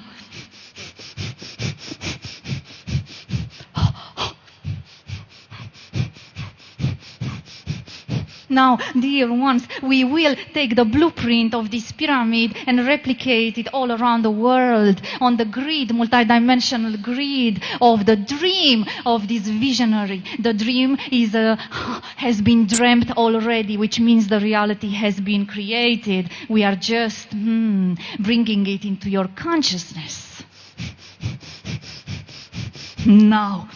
Now, dear ones, we will take the blueprint of this pyramid and replicate it all around the world on the grid, multidimensional grid of the dream of this visionary. The dream has been dreamt already, which means the reality has been created. We are just bringing it into your consciousness. Now.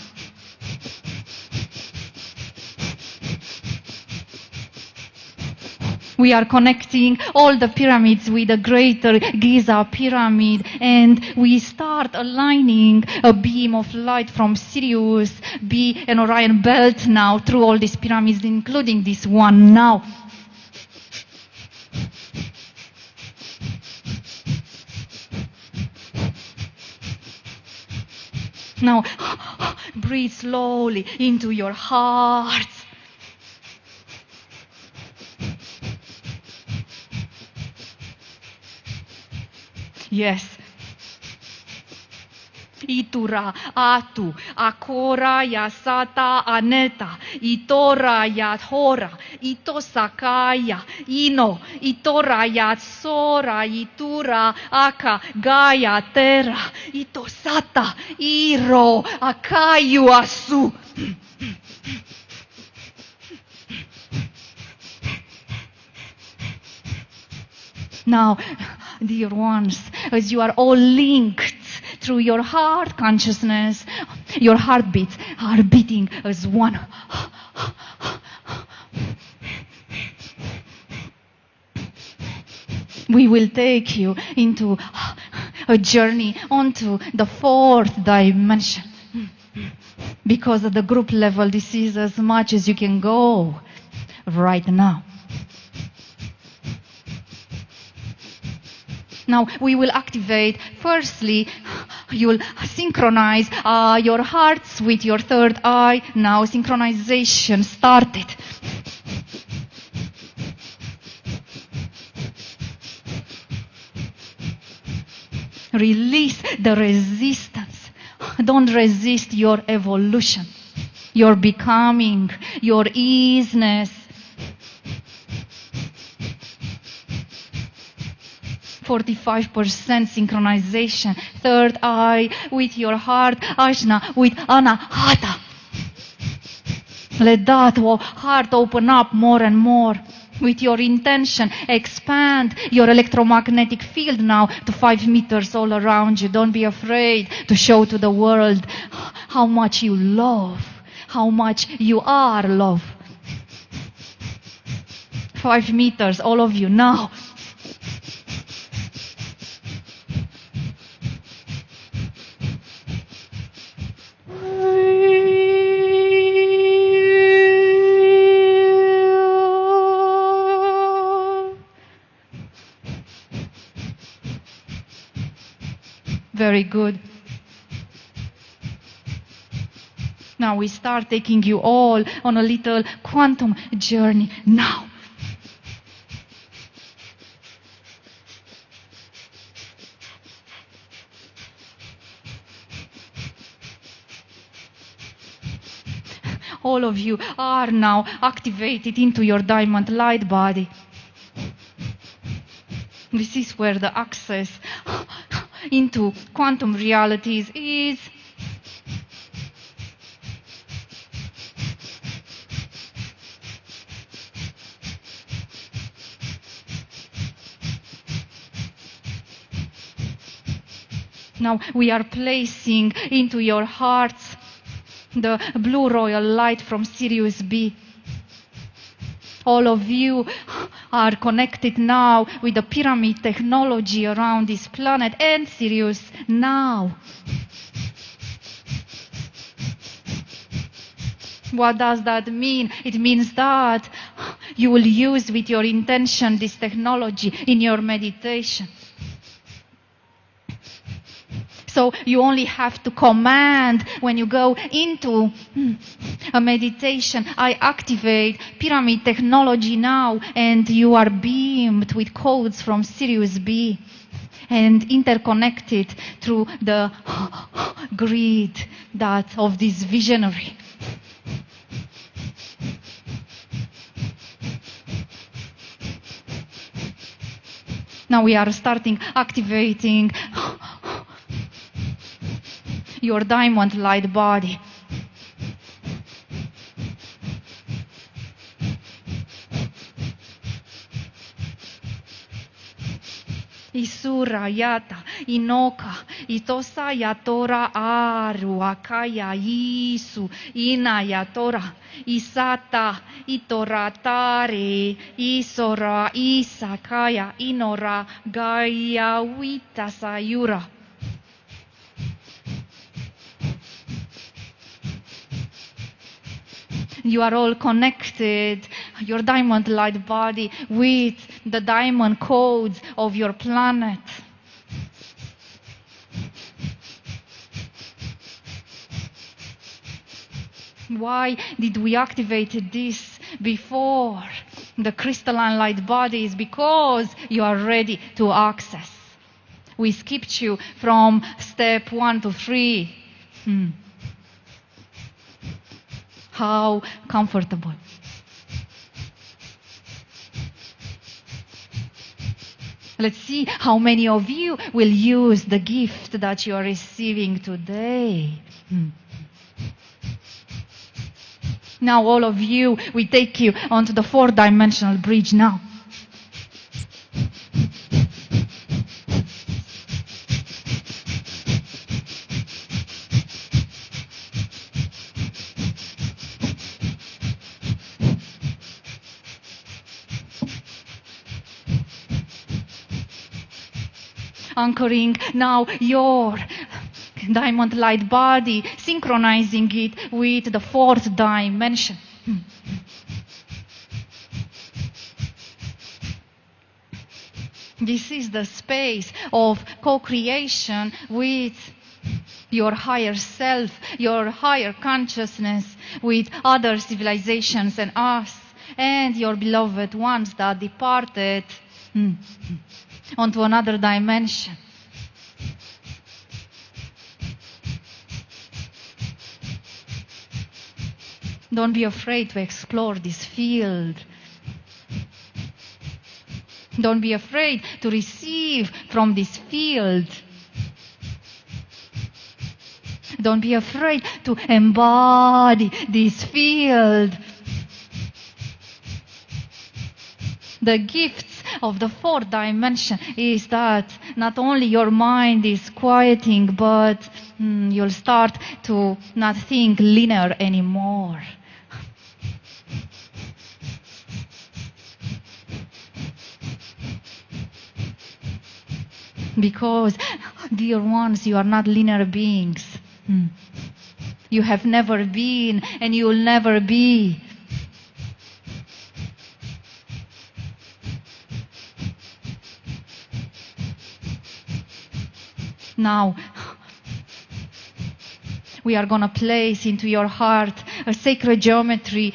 We are connecting all the pyramids with the greater Giza pyramid, and we start aligning a beam of light from Sirius, B and Orion belt now through all these pyramids, including this one now. Now, breathe slowly into your heart. Yes. Itura, atu, akora, yasata, aneta, itora, yathora, itosakaya, ino, itora, yatsora, itura, aka, gaya, terra, itosata, iro, akayu, asu. Now, dear ones, as you are all linked through your heart consciousness, your heartbeats are beating as one. We will take you into a journey onto the 4th dimension. Because at the group level, this is as much as you can go right now. Now we will activate, firstly, you'll synchronize your hearts with your third eye. Now synchronization started. Release the resistance. Don't resist your evolution, your becoming, your easiness. 45% synchronization. Third eye with your heart. Ajna with anahata. Let that heart open up more and more. With your intention, expand your electromagnetic field now to 5 meters all around you. Don't be afraid to show to the world how much you love, how much you are love. 5 meters, all of you now. Very good. Now we start taking you all on a little quantum journey now. All of you are now activated into your diamond light body. This is where the access into quantum realities is. Now we are placing into your hearts the blue royal light from Sirius B. All of you are connected now with the pyramid technology around this planet and Sirius now. What does that mean? It means that you will use with your intention this technology in your meditation. So you only have to command when you go into a meditation. I activate pyramid technology now, and you are beamed with codes from Sirius B and interconnected through the grid that of this visionary. Now we are starting activating your diamond light body. Isura yata, inoka, itosa yatora aru, akaya isu, ina yatora, isata, itoratare, isora, isakaya, inora, gaya, wita sayura. You are all connected, your diamond light body, with the diamond codes of your planet. Why did we activate this before the crystalline light bodies? Because you are ready to access. We skipped you from step 1 to 3. How comfortable. Let's see how many of you will use the gift that you are receiving today. Now all of you, we take you onto the 4-dimensional bridge now. Anchoring now your diamond light body, synchronizing it with the 4th dimension. This is the space of co-creation with your higher self, your higher consciousness, with other civilizations and us, and your beloved ones that departed onto another dimension. Don't be afraid to explore this field. Don't be afraid to receive from this field. Don't be afraid to embody this field. The gifts of the fourth dimension is that not only your mind is quieting, but you'll start to not think linear anymore. Because, dear ones, you are not linear beings. You have never been, and you will never be. Now, we are going to place into your heart a sacred geometry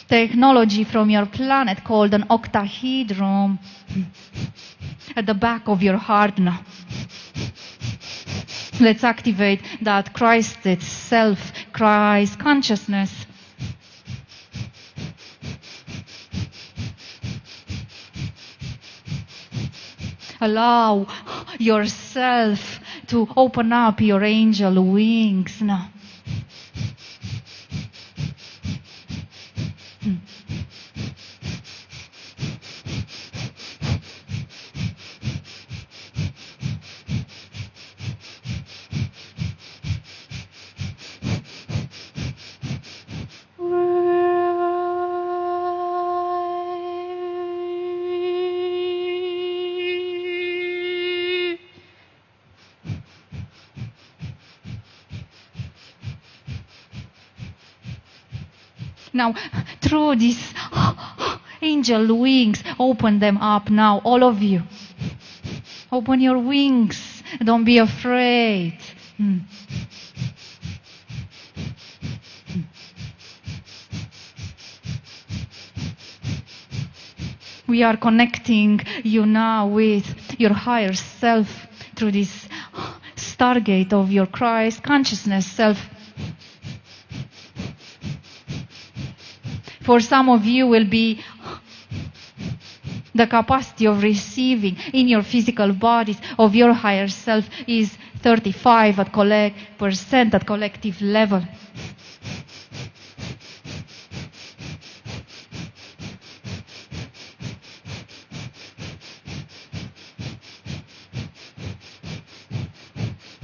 technology from your planet called an octahedron at the back of your heart now. Let's activate that Christ itself, Christ consciousness. Allow yourself to open up your angel wings now. Now, through these angel wings, open them up now, all of you. Open your wings. Don't be afraid. We are connecting you now with your higher self through this stargate of your Christ consciousness self. For some of you will be the capacity of receiving in your physical bodies of your higher self is 35% at collective level.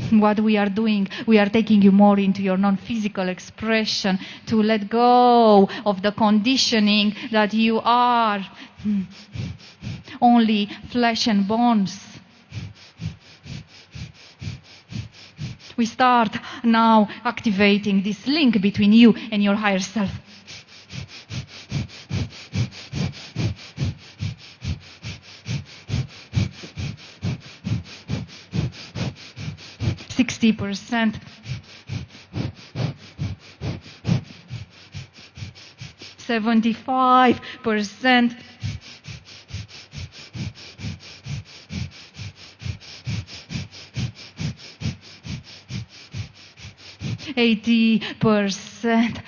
What we are doing, we are taking you more into your non-physical expression to let go of the conditioning that you are only flesh and bones. We start now activating this link between you and your higher self. %, 75%, 80%.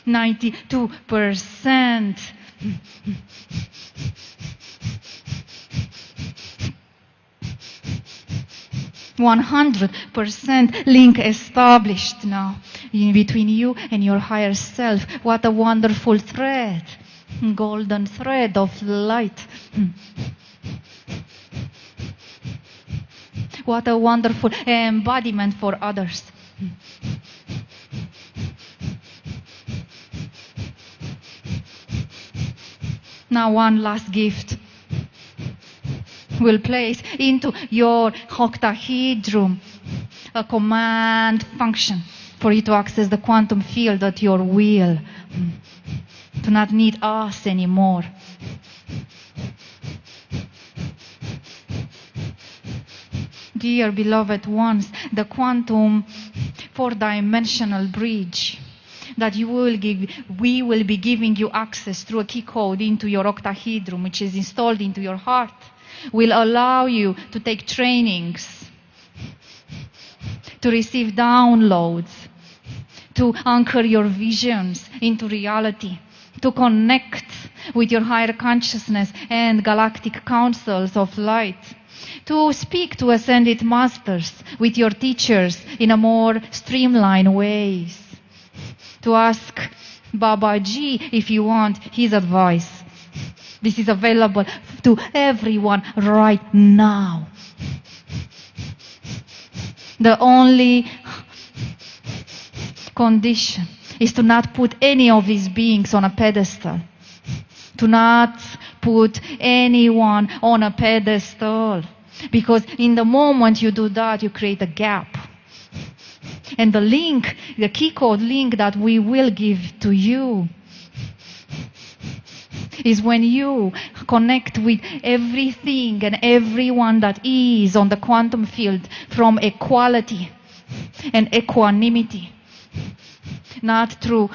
92%. 100% link established now in between you and your higher self. What a wonderful thread. Golden thread of light. What a wonderful embodiment for others. Now one last gift. Will place into your octahedron a command function for you to access the quantum field at your will. To not need us anymore. Dear beloved ones, the quantum four-dimensional bridge that we will be giving you access through a key code into your octahedron, which is installed into your heart, will allow you to take trainings, to receive downloads, to anchor your visions into reality, to connect with your higher consciousness and galactic councils of light, to speak to ascended masters with your teachers in a more streamlined ways, to ask Babaji if you want his advice. This is available to everyone right now. The only condition is to not put any of these beings on a pedestal. To not put anyone on a pedestal. Because in the moment you do that, you create a gap. And the link, the key code link that we will give to you is when you connect with everything and everyone that is on the quantum field from equality and equanimity, not through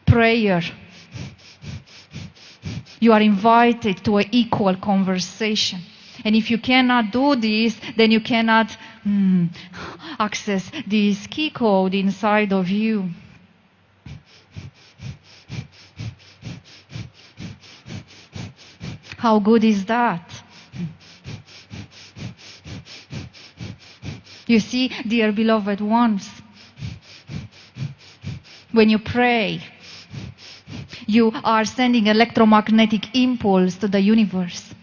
prayer. You are invited to an equal conversation. And if you cannot do this, then you cannot access this key code inside of you. How good is that? You see, dear beloved ones, when you pray, you are sending electromagnetic impulse to the universe.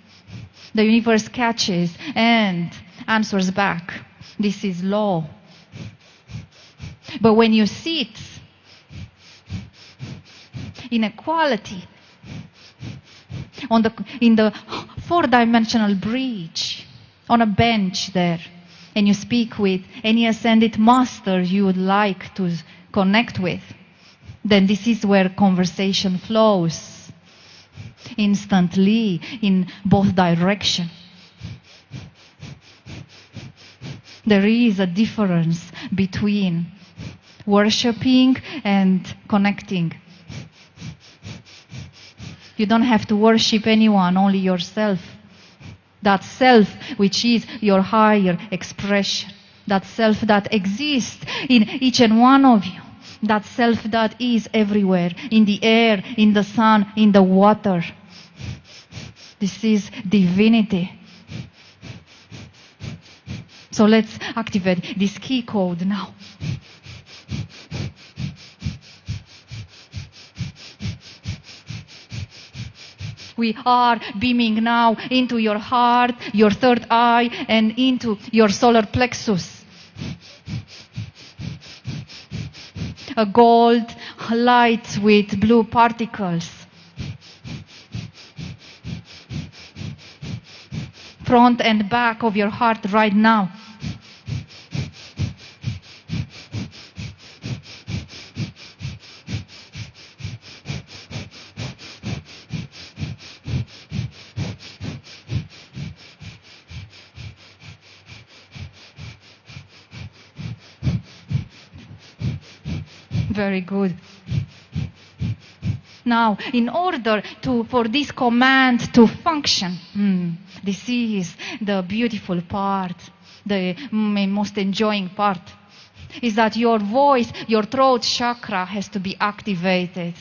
The universe catches and answers back. This is law. But when you sit in equality, in the four-dimensional bridge, on a bench there, and you speak with any ascended master you would like to connect with, then this is where conversation flows instantly in both directions. There is a difference between worshipping and connecting. You don't have to worship anyone, only yourself. That self which is your higher expression. That self that exists in each and one of you. That self that is everywhere, in the air, in the sun, in the water. This is divinity. So let's activate this key code now. We are beaming now into your heart, your third eye, and into your solar plexus. A gold light with blue particles. Front and back of your heart right now. Very good. Now, in order for this command to function, this is the beautiful part, the most enjoying part, is that your voice, your throat chakra has to be activated.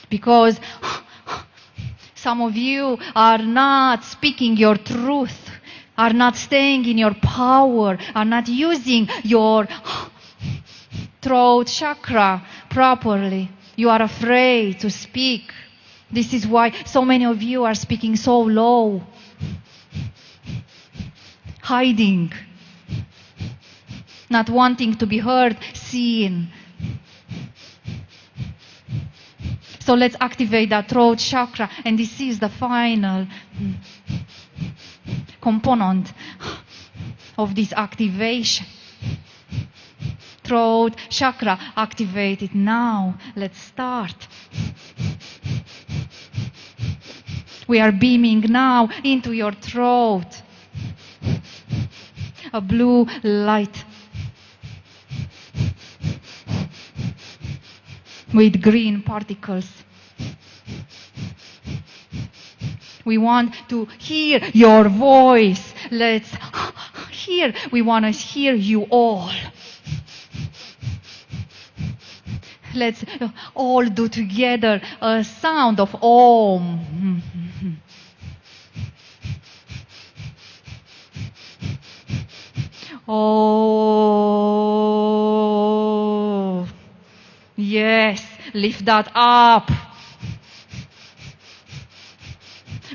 Because some of you are not speaking your truth, are not staying in your power, are not using your throat chakra properly. You are afraid to speak. This is why so many of you are speaking so low. Hiding. Not wanting to be heard, seen. So let's activate that throat chakra. And this is the final component of this activation. Throat chakra activated now. Let's start. We are beaming now into your throat. A blue light with green particles. We want to hear your voice. Let's hear. We want to hear you all. Let's all do together a sound of Om. Oh, yes, lift that up.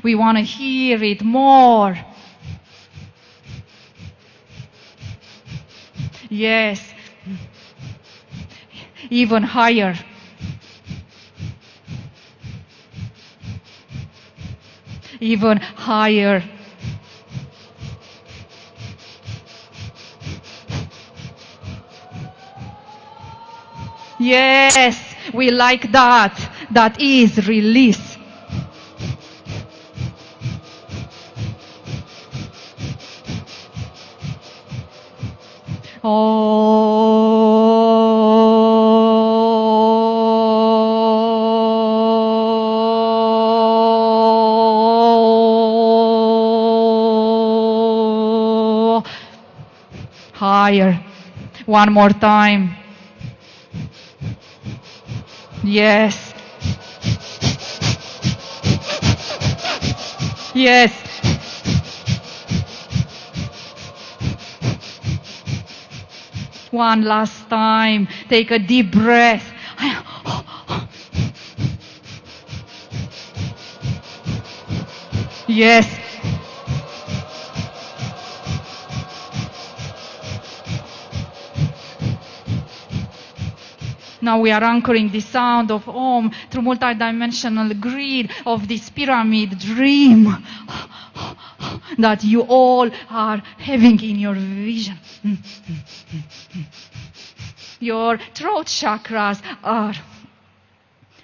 We want to hear it more. Yes, even higher. Even higher. Yes, we like that. That is release. Oh, higher. One more time. Yes. Yes. One last time. Take a deep breath. Yes. Now we are anchoring the sound of Om through multidimensional grid of this pyramid dream that you all are having in your vision. Your throat chakras are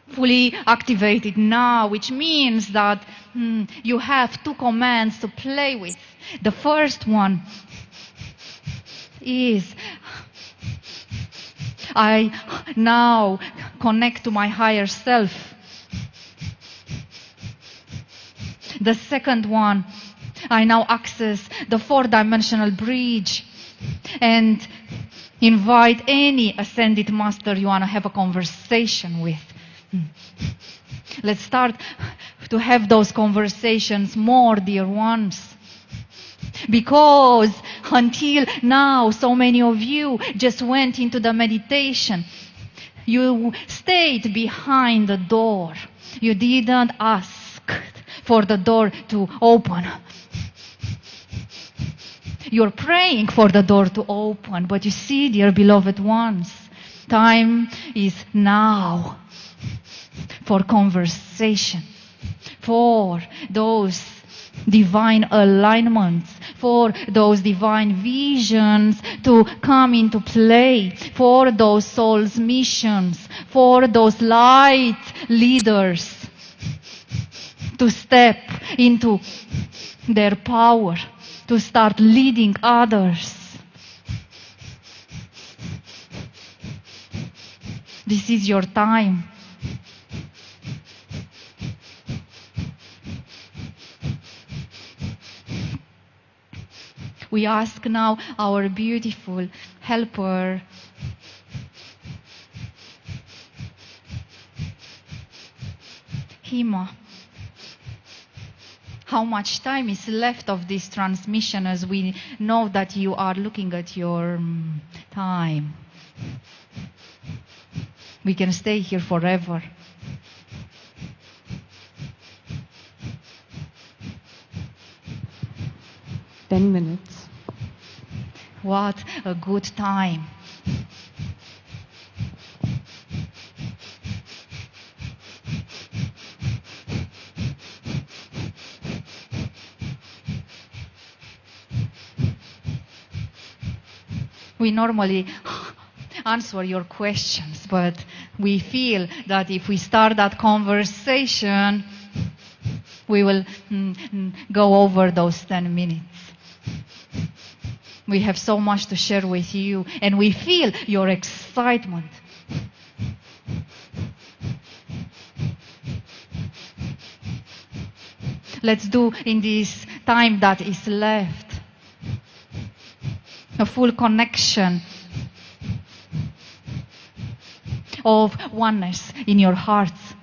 fully activated now, which means that you have two commands to play with. The first one is I now connect to my higher self. The second one, I now access the four-dimensional bridge and invite any ascended master you want to have a conversation with. Let's start to have those conversations more, dear ones. Because until now, so many of you just went into the meditation. You stayed behind the door. You didn't ask for the door to open. You're praying for the door to open. But you see, dear beloved ones, time is now for conversation, for those divine alignments, for those divine visions to come into play, for those souls' missions, for those light leaders to step into their power, to start leading others. This is your time. We ask now our beautiful helper, Hima, how much time is left of this transmission, as we know that you are looking at your time. We can stay here forever. Ten minutes. What a good time. We normally answer your questions, but we feel that if we start that conversation, we will go over those 10 minutes. We have so much to share with you, and we feel your excitement. Let's do in this time that is left a full connection of oneness in your hearts.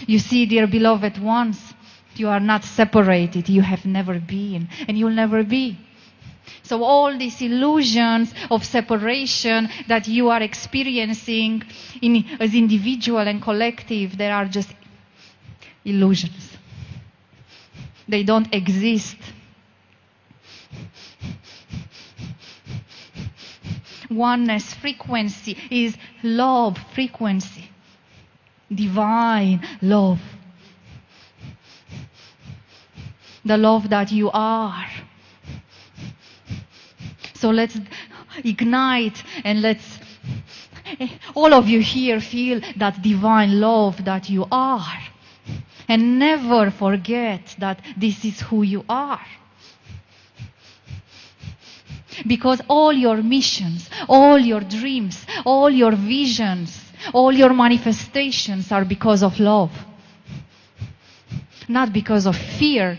You see, dear beloved ones, you are not separated. You have never been, and you'll never be. So all these illusions of separation that you are experiencing as individual and collective, they are just illusions. They don't exist. Oneness frequency is love frequency. Divine love. The love that you are. So let's ignite and let's, all of you here, feel that divine love that you are. And never forget that this is who you are. Because all your missions, all your dreams, all your visions, all your manifestations are because of love. Not because of fear.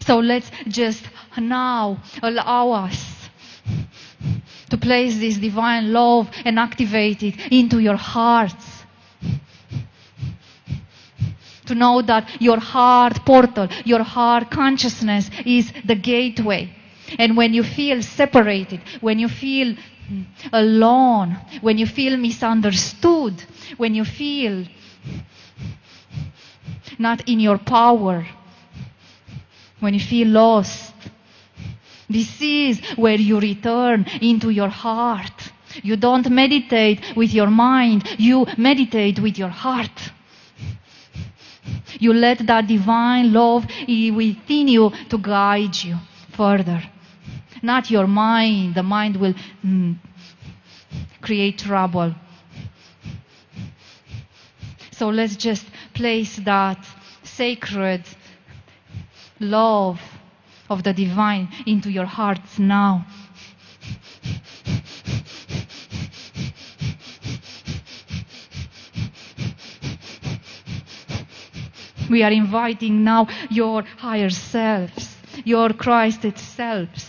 So let's just now allow us to place this divine love and activate it into your hearts. To know that your heart portal, your heart consciousness is the gateway. And when you feel separated, when you feel alone, when you feel misunderstood, when you feel not in your power, when you feel lost, this is where you return into your heart. You don't meditate with your mind, you meditate with your heart. You let that divine love within you to guide you further. Not your mind. The mind will create trouble. So let's just place that sacred love of the divine into your hearts now. We are inviting now your higher selves, your Christed selves,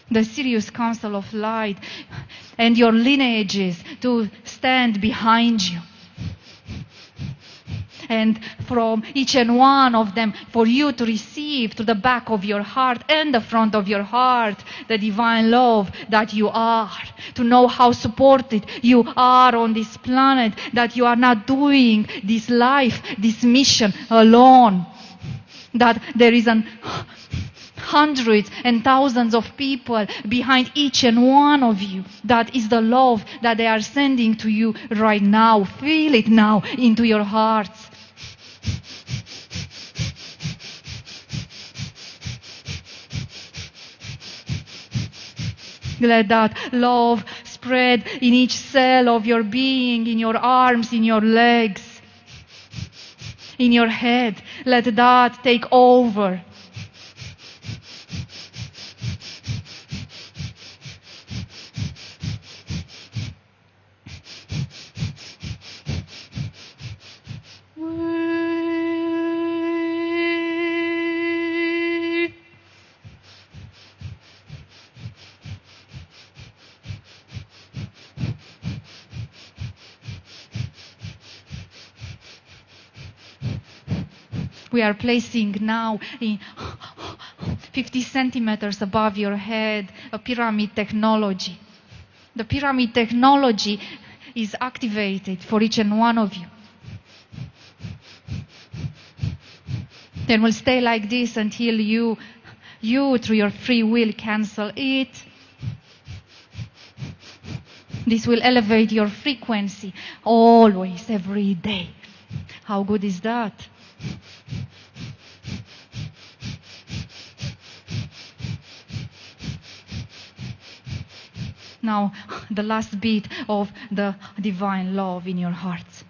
the Sirius Council of Light, and your lineages to stand behind you. And from each and one of them, for you to receive to the back of your heart and the front of your heart the divine love that you are. To know how supported you are on this planet, that you are not doing this life, this mission alone. That there is hundreds and thousands of people behind each and one of you. That is the love that they are sending to you right now. Feel it now into your hearts. Let that love spread in each cell of your being, in your arms, in your legs, in your head. Let that take over. We are placing now in 50 centimeters above your head a pyramid technology. The pyramid technology is activated for each and one of you. Then we'll stay like this until you through your free will cancel it. This will elevate your frequency always, every day. How good is that? Now, the last beat of the divine love in your hearts.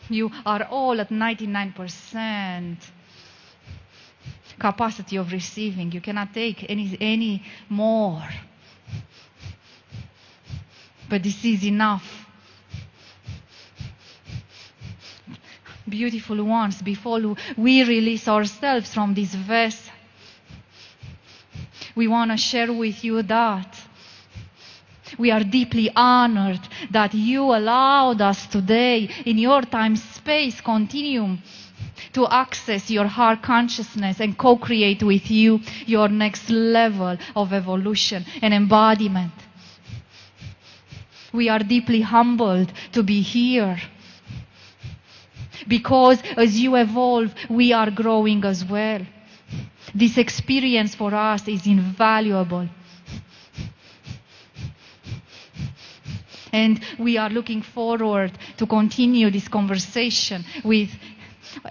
You are all at 99%. capacity of receiving. You cannot take any more. But this is enough. Beautiful ones, before we release ourselves from this vessel, we want to share with you that we are deeply honored that you allowed us today in your time-space continuum to access your heart consciousness and co-create with you your next level of evolution and embodiment. We are deeply humbled to be here, because as you evolve, we are growing as well. This experience for us is invaluable. And we are looking forward to continue this conversation with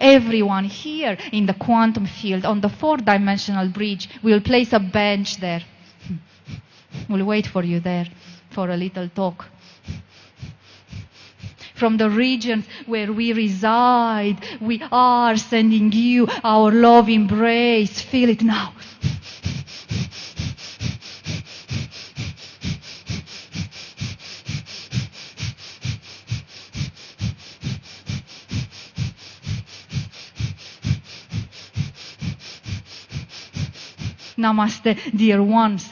everyone here in the quantum field on the 4-dimensional bridge. We'll place a bench there. We'll wait for you there for a little talk. From the regions where we reside, we are sending you our love embrace. Feel it now. Namaste, dear ones.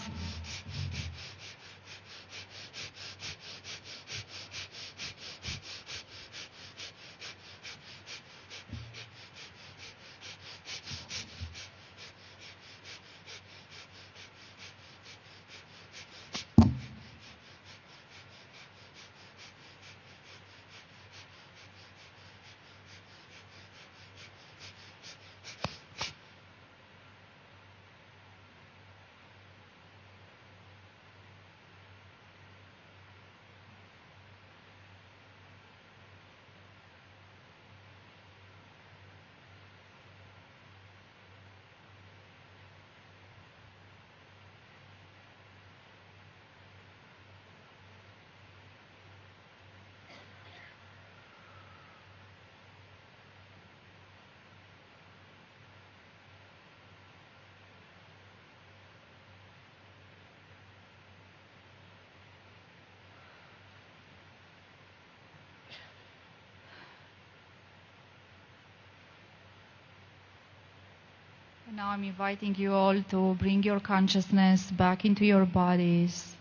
Now I'm inviting you all to bring your consciousness back into your bodies.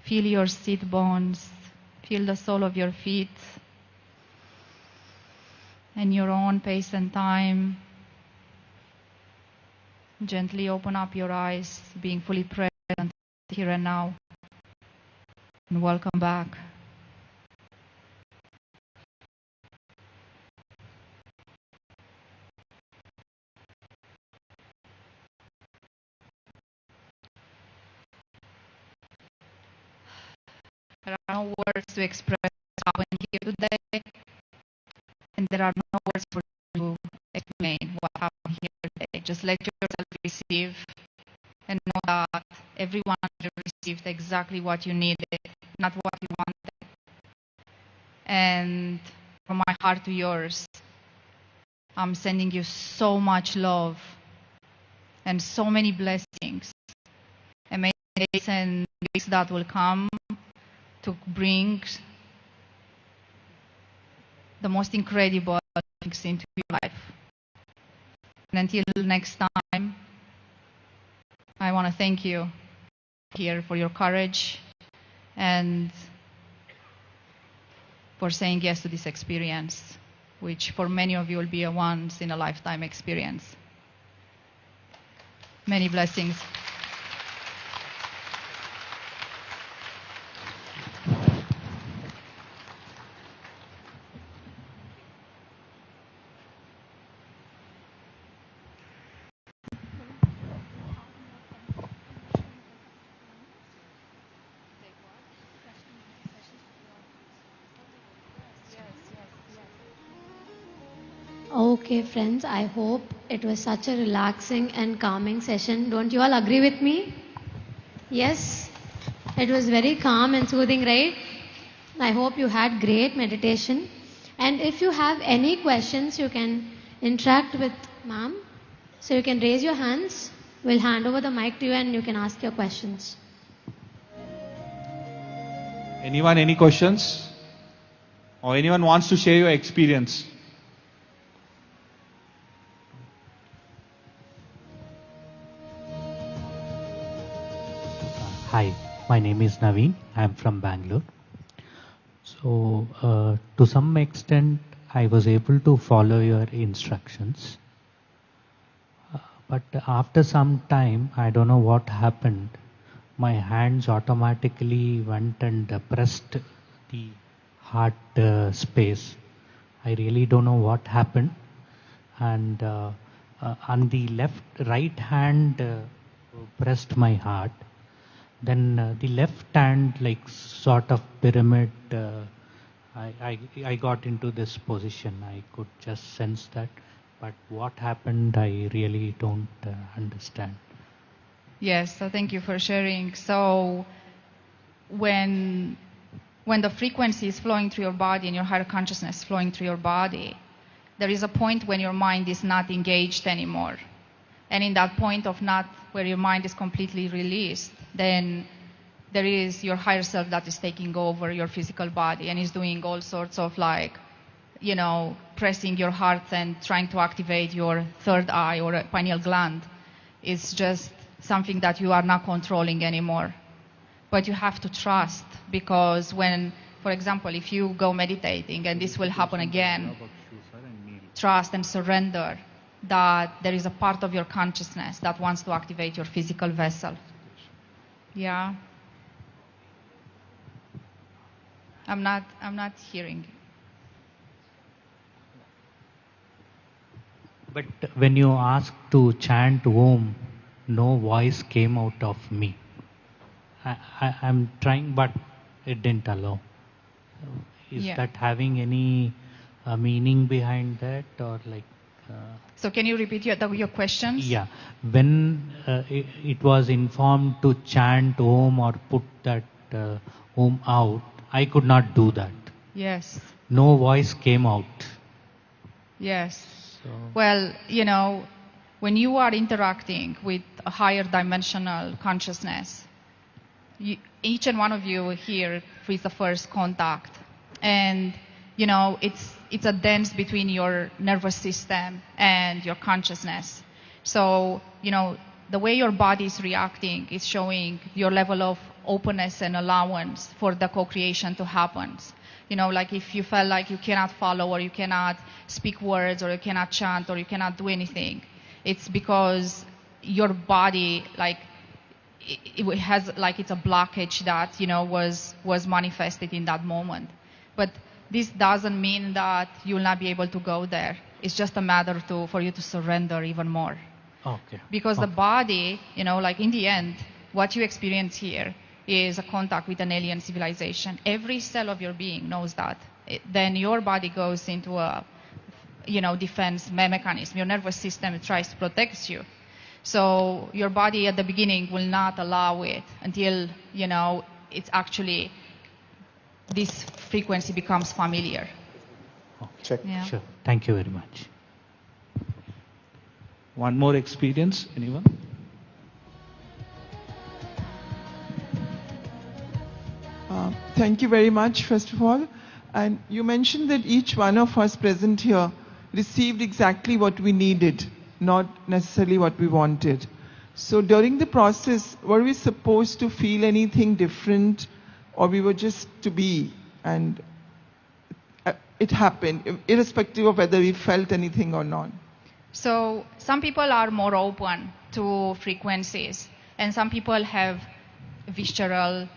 Feel your seat bones. Feel the sole of your feet. In your own pace and time, gently open up your eyes, being fully present here and now. And welcome back. There are no words to express what happened here today, and there are no words for you to explain what happened here today. Just let yourself receive and know that everyone received exactly what you needed, not what you wanted. And from my heart to yours, I'm sending you so much love and so many blessings. And may the days and weeks that will come to bring the most incredible things into your life. And until next time, I want to thank you here for your courage and for saying yes to this experience, which for many of you will be a once-in-a-lifetime experience. Many blessings. Okay, friends, I hope it was such a relaxing and calming session. Don't you all agree with me? Yes? It was very calm and soothing, right? I hope you had great meditation. And if you have any questions, you can interact with ma'am. So you can raise your hands. We'll hand over the mic to you and you can ask your questions. Anyone, any questions? Or anyone wants to share your experience? Hi, my name is Naveen. I'm from Bangalore. So, to some extent, I was able to follow your instructions. But after some time, I don't know what happened. My hands automatically went and pressed the heart space. I really don't know what happened. And on the right hand pressed my heart. Then the left hand, like sort of pyramid, I got into this position. I could just sense that. But what happened, I really don't understand. Yes, so thank you for sharing. So when the frequency is flowing through your body and your higher consciousness is flowing through your body, there is a point when your mind is not engaged anymore. And in that point of not, where your mind is completely released, then there is your higher self that is taking over your physical body and is doing all sorts of pressing your heart and trying to activate your third eye or pineal gland. It's just something that you are not controlling anymore. But you have to trust, because when, for example, if you go meditating and this will happen again, trust and surrender that there is a part of your consciousness that wants to activate your physical vessel. Yeah. I'm not hearing you. But when you asked to chant Om, no voice came out of me. I'm trying, but it didn't allow. Is that having any meaning behind that, or like? So can you repeat your questions? Yeah. When it was informed to chant Om or put that Om out, I could not do that. Yes. No voice came out. Yes. So. Well, when you are interacting with a higher dimensional consciousness, each and one of you here is the first contact. And, it's a dance between your nervous system and your consciousness. So, the way your body is reacting is showing your level of openness and allowance for the co-creation to happen. Like if you felt like you cannot follow, or you cannot speak words, or you cannot chant, or you cannot do anything, it's because your body, it has, it's a blockage that, was manifested in that moment. But this doesn't mean that you will not be able to go there. It's just a matter for you to surrender even more. Okay. Because the body, in the end, what you experience here is a contact with an alien civilization. Every cell of your being knows that. Then your body goes into a, defense mechanism. Your nervous system tries to protect you. So your body at the beginning will not allow it until, it's actually, this frequency becomes familiar. Okay. Check. Yeah. Sure. Thank you very much. One more experience, anyone? Thank you very much, first of all. And you mentioned that each one of us present here received exactly what we needed, not necessarily what we wanted. So during the process, were we supposed to feel anything different, or we were just to be, and it happened, irrespective of whether we felt anything or not? So some people are more open to frequencies, and some people have visceral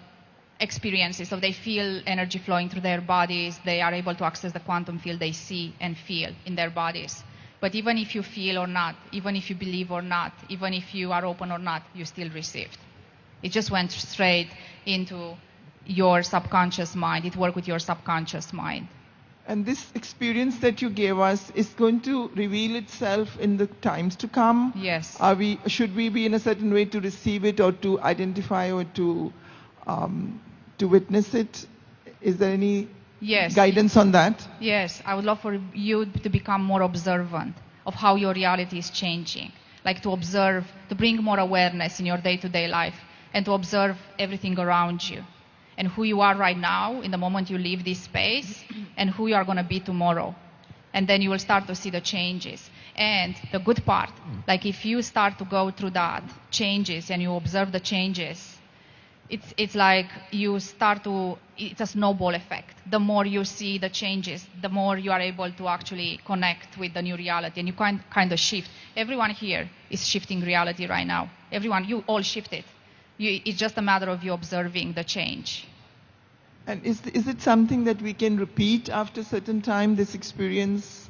experiences. So they feel energy flowing through their bodies. They are able to access the quantum field they see and feel in their bodies. But even if you feel or not, even if you believe or not, even if you are open or not, you still received. It just went straight into your subconscious mind. It worked with your subconscious mind. And this experience that you gave us is going to reveal itself in the times to come? Yes. Should we be in a certain way to receive it, or to identify, or to witness it? Is there any guidance on that? Yes, I would love for you to become more observant of how your reality is changing. like to observe, to bring more awareness in your day-to-day life, and to observe everything around you, and who you are right now in the moment you leave this space, and who you are going to be tomorrow. And then you will start to see the changes. And the good part, like if you start to go through that changes and you observe the changes, it's like you start to, it's a snowball effect. The more you see the changes, the more you are able to actually connect with the new reality, and you kind of shift. Everyone here is shifting reality right now. Everyone, you all shifted. It's just a matter of you observing the change. And is it something that we can repeat after a certain time, this experience?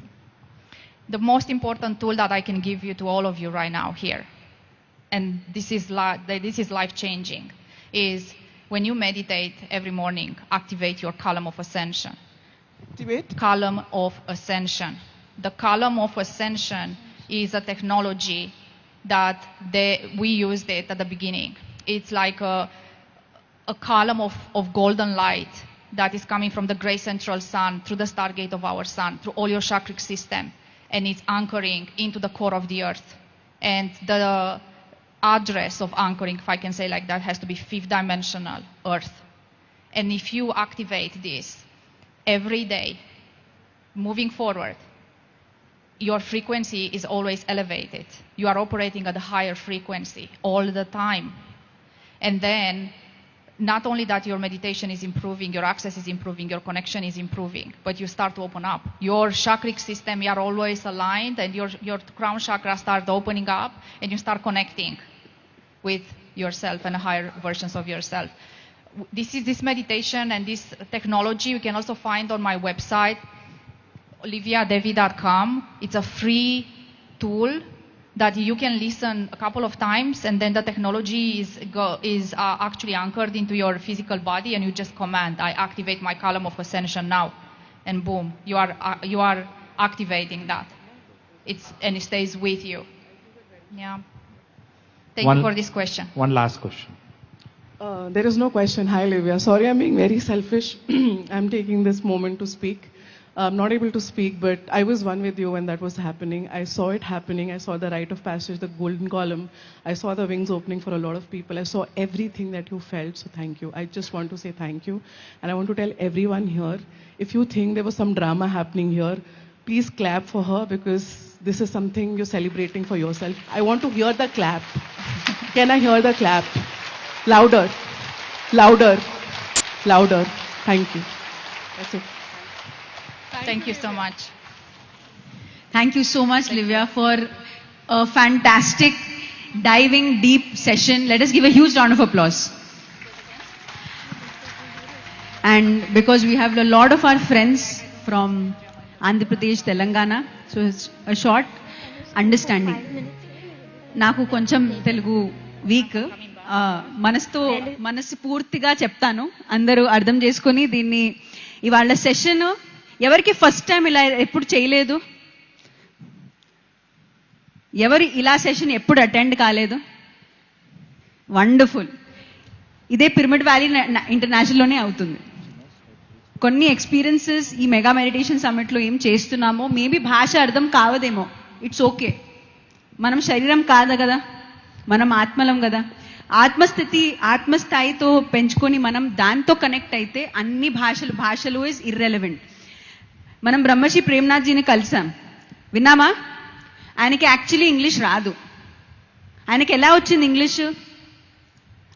The most important tool that I can give you to all of you right now here, and this is life-changing, is when you meditate every morning, activate your column of ascension. Activate? Column of ascension. The column of ascension is a technology that we used it at the beginning. It's like a column of golden light that is coming from the great central sun, through the stargate of our sun, through all your chakric system, and it's anchoring into the core of the earth. And the address of anchoring, if I can say like that, has to be 5th dimensional earth. And if you activate this every day, moving forward, your frequency is always elevated. You are operating at a higher frequency all the time. And then, not only that your meditation is improving, your access is improving, your connection is improving, but you start to open up. Your chakric system, you are always aligned, and your crown chakra starts opening up, and you start connecting with yourself and higher versions of yourself. This meditation and this technology you can also find on my website, oliviadevi.com. It's a free tool that you can listen a couple of times, and then the technology is actually anchored into your physical body, and you just command, I activate my column of ascension now, and boom, you are activating that. And it stays with you. Yeah. Thank you for this question. One last question. There is no question. Hi, Livia. Sorry, I'm being very selfish. I'm taking this moment to speak. I'm not able to speak, but I was one with you when that was happening. I saw it happening. I saw the rite of passage, the golden column. I saw the wings opening for a lot of people. I saw everything that you felt, so thank you. I just want to say thank you. And I want to tell everyone here, if you think there was some drama happening here, please clap for her, because this is something you're celebrating for yourself. I want to hear the clap. Can I hear the clap? Louder. Louder. Louder. Thank you. That's it. Thank you so much. Thank you so much, Livia, for a fantastic diving deep session. Let us give a huge round of applause. And because we have a lot of our friends from Andhra Pradesh, Telangana, so it's a short understanding. Naku koncham Telugu weak. మనసు పూర్తిగా చెప్తాను, అందరూ అర్థం చేసుకొని దీన్ని. ఇవాళ session ఎవరికి first time ఇలా ఎప్పుడు చేయలేదు? ఎవరు ఇలా సెషన్ ఎప్పుడు అటెండ్ కాలేదు? వండర్ఫుల్. ఇదే పిరమిడ్ వ్యాలీ ఇంటర్నేషనల్లోనే అవుతుంది. కొన్ని ఎక్స్పీరియన్సెస్ ఈ మెగా మెడిటేషన్ సమ్మిట్లో ఏం చేస్తున్నామో మేబీ భాష అర్థం కావదేమో, ఇట్స్ ఓకే. మనం శరీరం కాదు కదా, మనం ఆత్మలం కదా. ఆత్మస్థాయితో పెంచుకొని మనం దాంతో కనెక్ట్ అయితే అన్ని భాషలు ఇస్ ఇర్రెలవెంట్. మనం బ్రహ్మశ్రీ ప్రేమ్నాథ్ జీని కలిసాం, విన్నామా? ఆయనకి యాక్చువల్లీ ఇంగ్లీష్ రాదు. ఆయనకి ఎలా వచ్చింది ఇంగ్లీష్?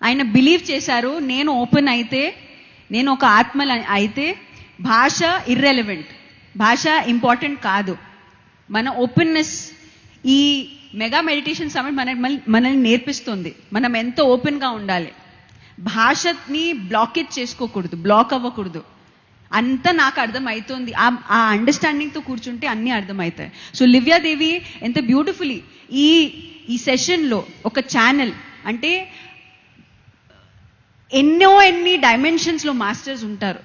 ఆయన బిలీవ్ చేశారు, నేను ఓపెన్ అయితే, నేను ఒక ఆత్మ అయితే భాష ఇర్రెలవెంట్, భాష ఇంపార్టెంట్ కాదు. మన ఓపెన్నెస్ ఈ మెగా మెడిటేషన్ సమిట్ మనల్ని నేర్పిస్తుంది. మనం ఎంతో ఓపెన్గా ఉండాలి, భాషని బ్లాకేజ్ చేసుకోకూడదు, బ్లాక్ అవ్వకూడదు. అంతా నాకు అర్థమవుతుంది. ఆ అండర్స్టాండింగ్తో కూర్చుంటే అన్నీ అర్థమవుతాయి. సో లివ్యా దేవి ఎంత బ్యూటిఫుల్లీ ఈ సెషన్లో ఒక ఛానల్, అంటే ఎన్ని డైమెన్షన్స్లో మాస్టర్స్ ఉంటారు.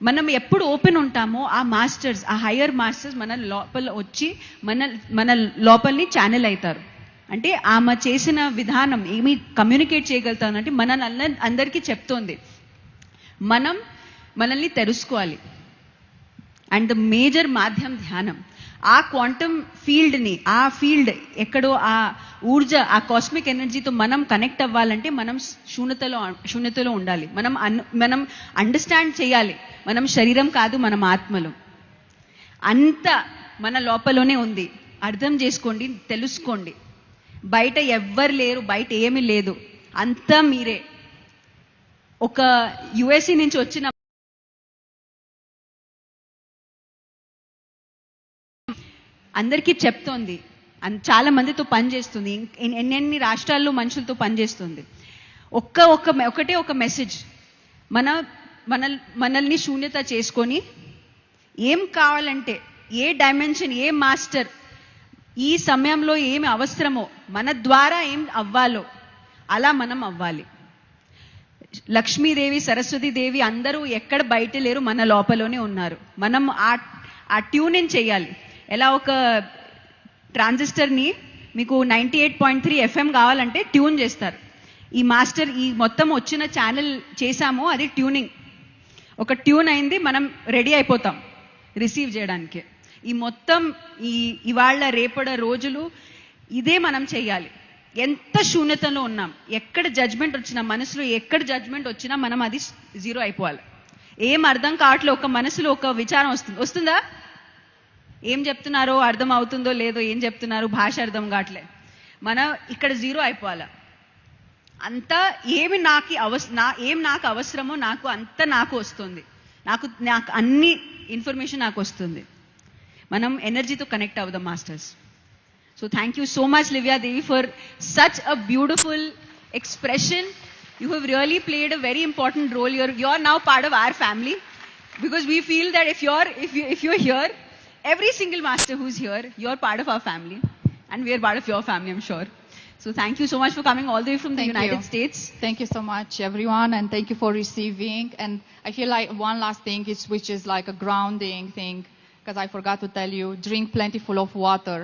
మనం ఎప్పుడు ఓపెన్ ఉంటామో ఆ మాస్టర్స్, ఆ హయ్యర్ మాస్టర్స్ మన లోపల వచ్చి మన లోపలిని ఛానల్ అవుతారు. అంటే ఆమె చేసిన విధానం ఏమి కమ్యూనికేట్ చేయగలుగుతానంటే మనల్ని అందరికీ చెప్తోంది, మనల్ని తెలుసుకోవాలి. అండ్ ద మేజర్ మాధ్యం ధ్యానం. ఆ క్వాంటమ్ ఫీల్డ్ని, ఆ ఫీల్డ్ ఎక్కడో ఆ ఊర్జ, ఆ కాస్మిక్ ఎనర్జీతో మనం కనెక్ట్ అవ్వాలంటే మనం శూన్యతలో ఉండాలి. మనం అండర్స్టాండ్ చేయాలి, మనం శరీరం కాదు, మనం ఆత్మలు. అంత మన లోపలనే ఉంది. అర్థం చేసుకోండి, తెలుసుకోండి. బయట ఎవ్వరు లేరు, బయట ఏమీ లేదు, అంతా మీరే. ఒక యుఎస్ఏ నుంచి వచ్చిన అందరికీ చెప్తోంది, చాలా మందితో పనిచేస్తుంది, ఎన్నెన్ని రాష్ట్రాల్లో మనుషులతో పనిచేస్తుంది. ఒకటే ఒక మెసేజ్, మనల్ని శూన్యత చేసుకొని ఏం కావాలంటే, ఏ డైమెన్షన్, ఏ మాస్టర్ ఈ సమయంలో ఏమి అవసరమో, మన ద్వారా ఏం అవ్వాలో అలా మనం అవ్వాలి. లక్ష్మీదేవి, సరస్వతీదేవి అందరూ ఎక్కడ బయట లేరు, మన లోపలనే ఉన్నారు. మనం ఆ ట్యూన్ ఇన్ చేయాలి. ఎలా ఒక ట్రాన్సిస్టర్ని మీకు 98.3 FM కావాలంటే ట్యూన్ చేస్తారు. ఈ మాస్టర్ ఈ మొత్తం వచ్చిన ఛానల్ చేశామో అది ట్యూనింగ్. ఒక ట్యూన్ అయింది, మనం రెడీ అయిపోతాం రిసీవ్ చేయడానికి. ఈ మొత్తం ఇవాళ రేపడ రోజులు ఇదే మనం చేయాలి. ఎంత శూన్యతలో ఉన్నాం, ఎక్కడ జడ్జ్మెంట్ వచ్చినా, మనసులో ఎక్కడ జడ్జ్మెంట్ వచ్చినా మనం అది జీరో అయిపోవాలి. ఏం అర్థం కావట్లేదు, ఒక మనసులో ఒక విచారం వస్తుందా, ఏం చెప్తున్నారో అర్థం అవుతుందో లేదో, ఏం చెప్తున్నారు భాష అర్థం కావట్లే, మనం ఇక్కడ జీరో అయిపోవాలి. అంతా ఏమి నాకు అవసరమో నాకు వస్తుంది, నాకు అన్ని ఇన్ఫర్మేషన్ నాకు వస్తుంది. మనం ఎనర్జీతో కనెక్ట్ అవుదాం masters. So thank you so much, Livya Devi, for such a beautiful expression. You have really played a very important role. You're now part of our family, because we feel that if you're here, every single master who's here, you're part of our family, and we're part of your family, I'm sure. So thank you so much for coming all the way from the United States. Thank you so much, everyone, and thank you for receiving. And I feel like one last thing which is like a grounding thing, because I forgot to tell you, drink plentiful of water.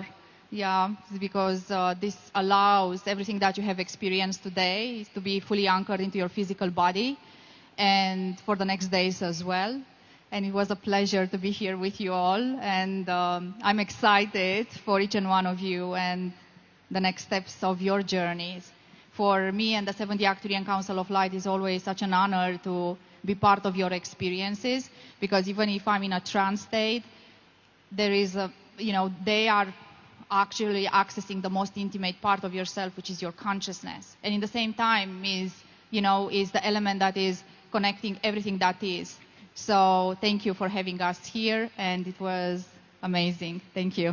Yeah, because this allows everything that you have experienced today to be fully anchored into your physical body and for the next days as well. And it was a pleasure to be here with you all. And I'm excited for each and one of you and the next steps of your journeys. For me and the 70 Actuarian Council of Light is always such an honor to be part of your experiences, because even if I'm in a trance state, there is they are actually accessing the most intimate part of yourself, which is your consciousness. And in the same time is the element that is connecting everything that is. So thank you for having us here, and it was amazing. Thank you.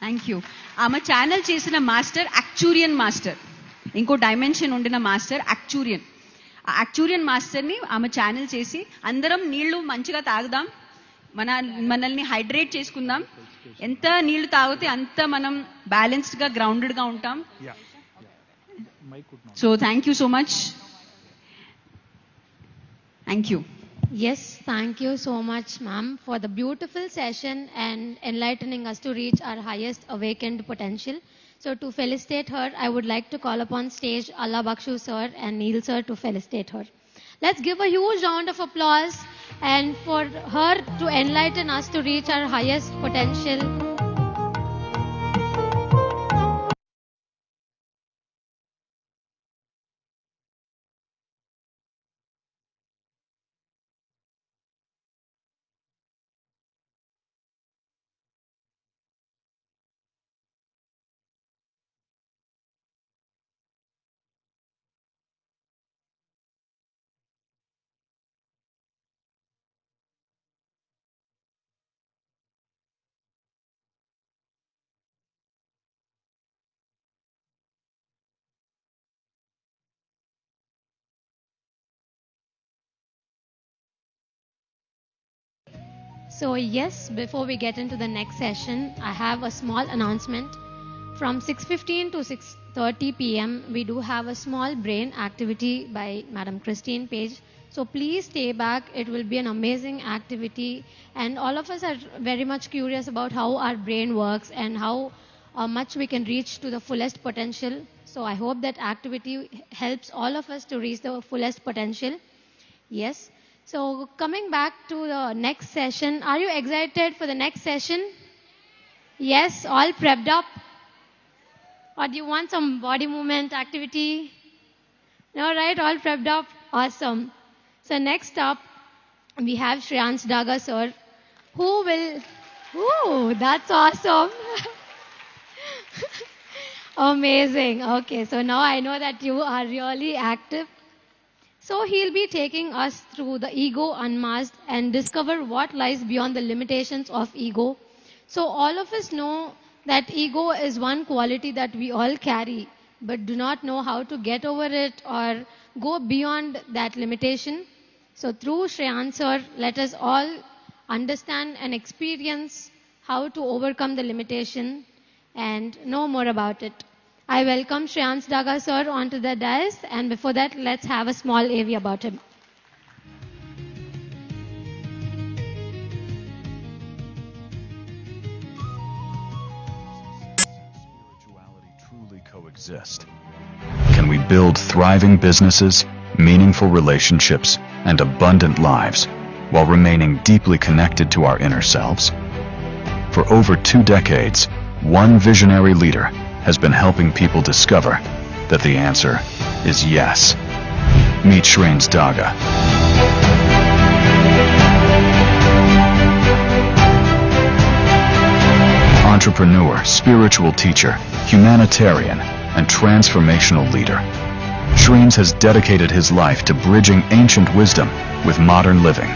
Thank you. ఆమె channel చేసిన master యాక్చురియన్ master, ఇంకో dimension ఉండిన master యాక్చురియన్. ఆ యాక్చురియన్ మాస్టర్ని ఆమె channel చేసి అందరం నీళ్లు మంచిగా తాగుదాం, మనల్ని హైడ్రేట్ చేసుకుందాం. ఎంత నీళ్లు తాగితే అంత మనం బ్యాలెన్స్డ్ గా, గ్రౌండెడ్ గా ఉంటాం. So thank you so much. Thank you. Yes, thank you so much, ma'am, for the beautiful session and enlightening us to reach our highest awakened potential. So to felicitate her, I would like to call upon stage Allah Bakshu sir and Neil sir to felicitate her. Let's give a huge round of applause and for her to enlighten us to reach our highest potential. So yes, before we get into the next session, I have a small announcement. From 6:15 to 6:30 p.m. we do have a small brain activity by Madam Christine Page. So please stay back. It will be an amazing activity, and all of us are very much curious about how our brain works and how much we can reach to the fullest potential. So I hope that activity helps all of us to reach the fullest potential. Yes. So coming back to the next session, are you excited for the next session? Yes, all prepped up? Or do you want some body movement activity? No, right? All prepped up? Awesome. So next up, we have Shreyans Daga sir, who will... Ooh, that's awesome. Amazing. Okay, so now I know that you are really active. So he'll be taking us through the ego unmasked and discover what lies beyond the limitations of ego. So all of us know that ego is one quality that we all carry, but do not know how to get over it or go beyond that limitation. So through Shreyan sir, let us all understand and experience how to overcome the limitation and know more about it. I welcome Shreyans Daga sir onto the dais, and before that, let's have a small AV about him. Truly coexist? Can we build thriving businesses, meaningful relationships, and abundant lives while remaining deeply connected to our inner selves? For over 2 decades, one visionary leader has been helping people discover that the answer is yes. Meet Shreyans Daga. Entrepreneur, spiritual teacher, humanitarian, and transformational leader, Shreyans has dedicated his life to bridging ancient wisdom with modern living,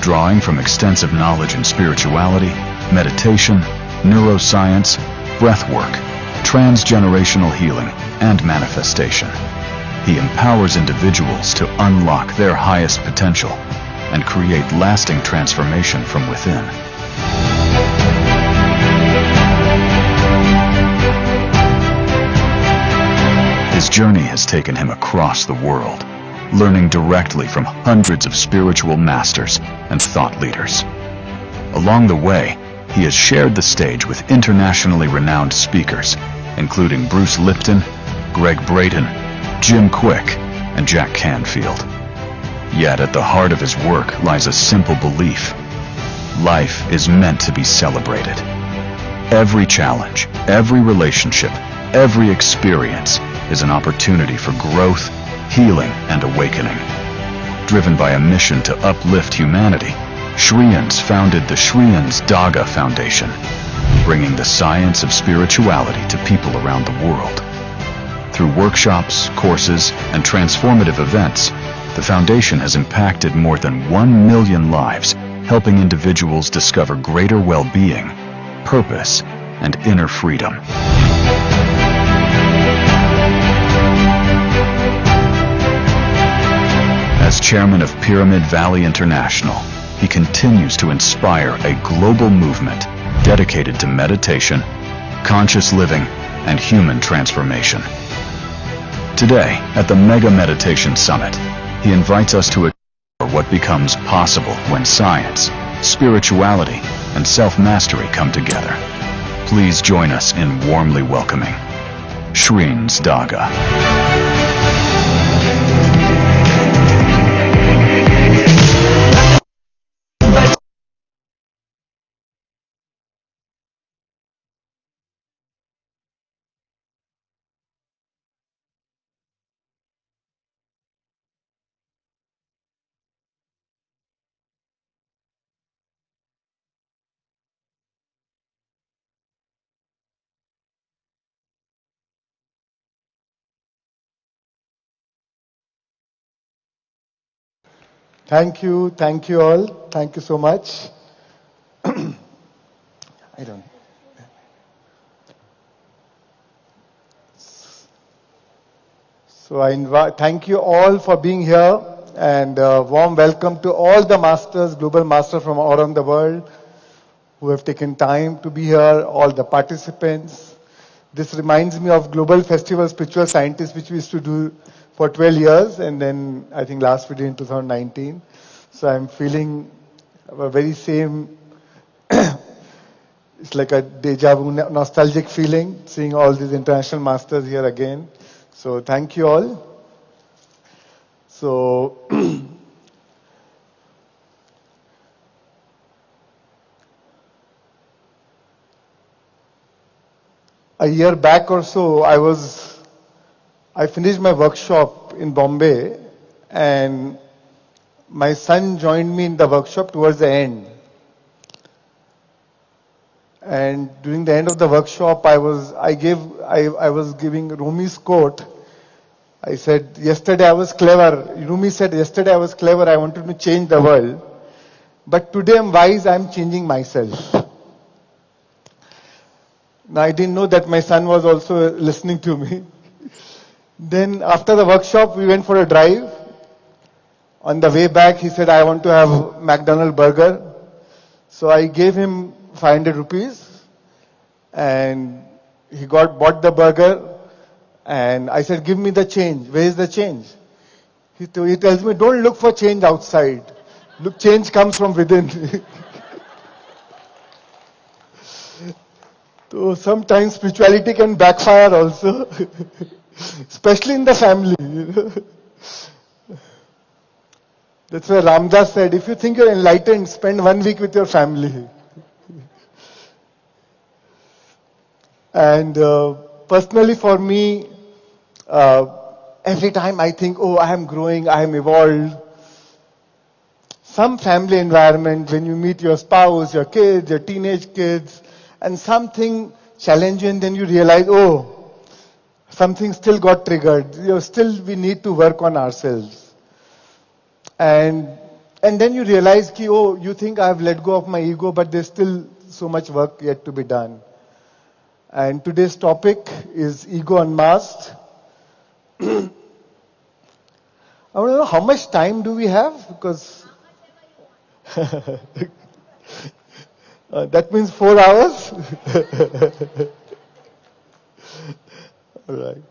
drawing from extensive knowledge in spirituality, meditation, neuroscience, breathwork, transgenerational healing, and manifestation. He empowers individuals to unlock their highest potential and create lasting transformation from within. His journey has taken him across the world, learning directly from hundreds of spiritual masters and thought leaders. Along the way, he has shared the stage with internationally renowned speakers, including Bruce Lipton, Greg Brayton, Jim Quick, and Jack Canfield. Yet at the heart of his work lies a simple belief: life is meant to be celebrated. Every challenge, every relationship, every experience is an opportunity for growth, healing, and awakening. Driven by a mission to uplift humanity, Shreyans founded the Shreyans Daga Foundation, bringing the science of spirituality to people around the world. Through workshops, courses, and transformative events, the foundation has impacted more than 1 million lives, helping individuals discover greater well-being, purpose, and inner freedom. As chairman of Pyramid Valley International, he continues to inspire a global movement dedicated to meditation, conscious living, and human transformation. Today, at the Mega Meditation Summit, he invites us to explore what becomes possible when science, spirituality, and self-mastery come together. Please join us in warmly welcoming Shreyans Daga. Thank you all. Thank you so much. I don't. So thank you all for being here, and warm welcome to all the masters, global masters from all around the world who have taken time to be here, all the participants. This reminds me of Global Festival Spiritual Scientists, which we used to do for 12 years, and then I think last we did in 2019. So I'm feeling a very same, it's like a deja vu, nostalgic feeling, seeing all these international masters here again. So thank you all. So a year back or so, I finished my workshop in Bombay, and my son joined me in the workshop towards the end. And during the end of the workshop, I was giving Rumi's quote. I said, yesterday I was clever. Rumi said, yesterday I was clever. I wanted to change the world. But today I'm wise. I'm changing myself. Now, I didn't know that my son was also listening to me. Then after the workshop, we went for a drive. On the way back, he said, I want to have McDonald's burger. So I gave him 500 rupees. And he bought the burger. And I said, give me the change. Where is the change? He tells me, don't look for change outside. Look, change comes from within. So sometimes spirituality can backfire also, especially in the family. That's why Ramdas said, if you think you're enlightened, spend 1 week with your family. And personally for me, every time I think, oh, I am growing, I am evolved. Some family environment, when you meet your spouse, your kids, your teenage kids, and something challenges you, and then you realize, oh, something still got triggered. We need to work on ourselves. And then you realize, oh, you think I've let go of my ego, but there's still so much work yet to be done. And today's topic is Ego Unmasked. I want to know how much time do we have? Because that means 4 hours. All right.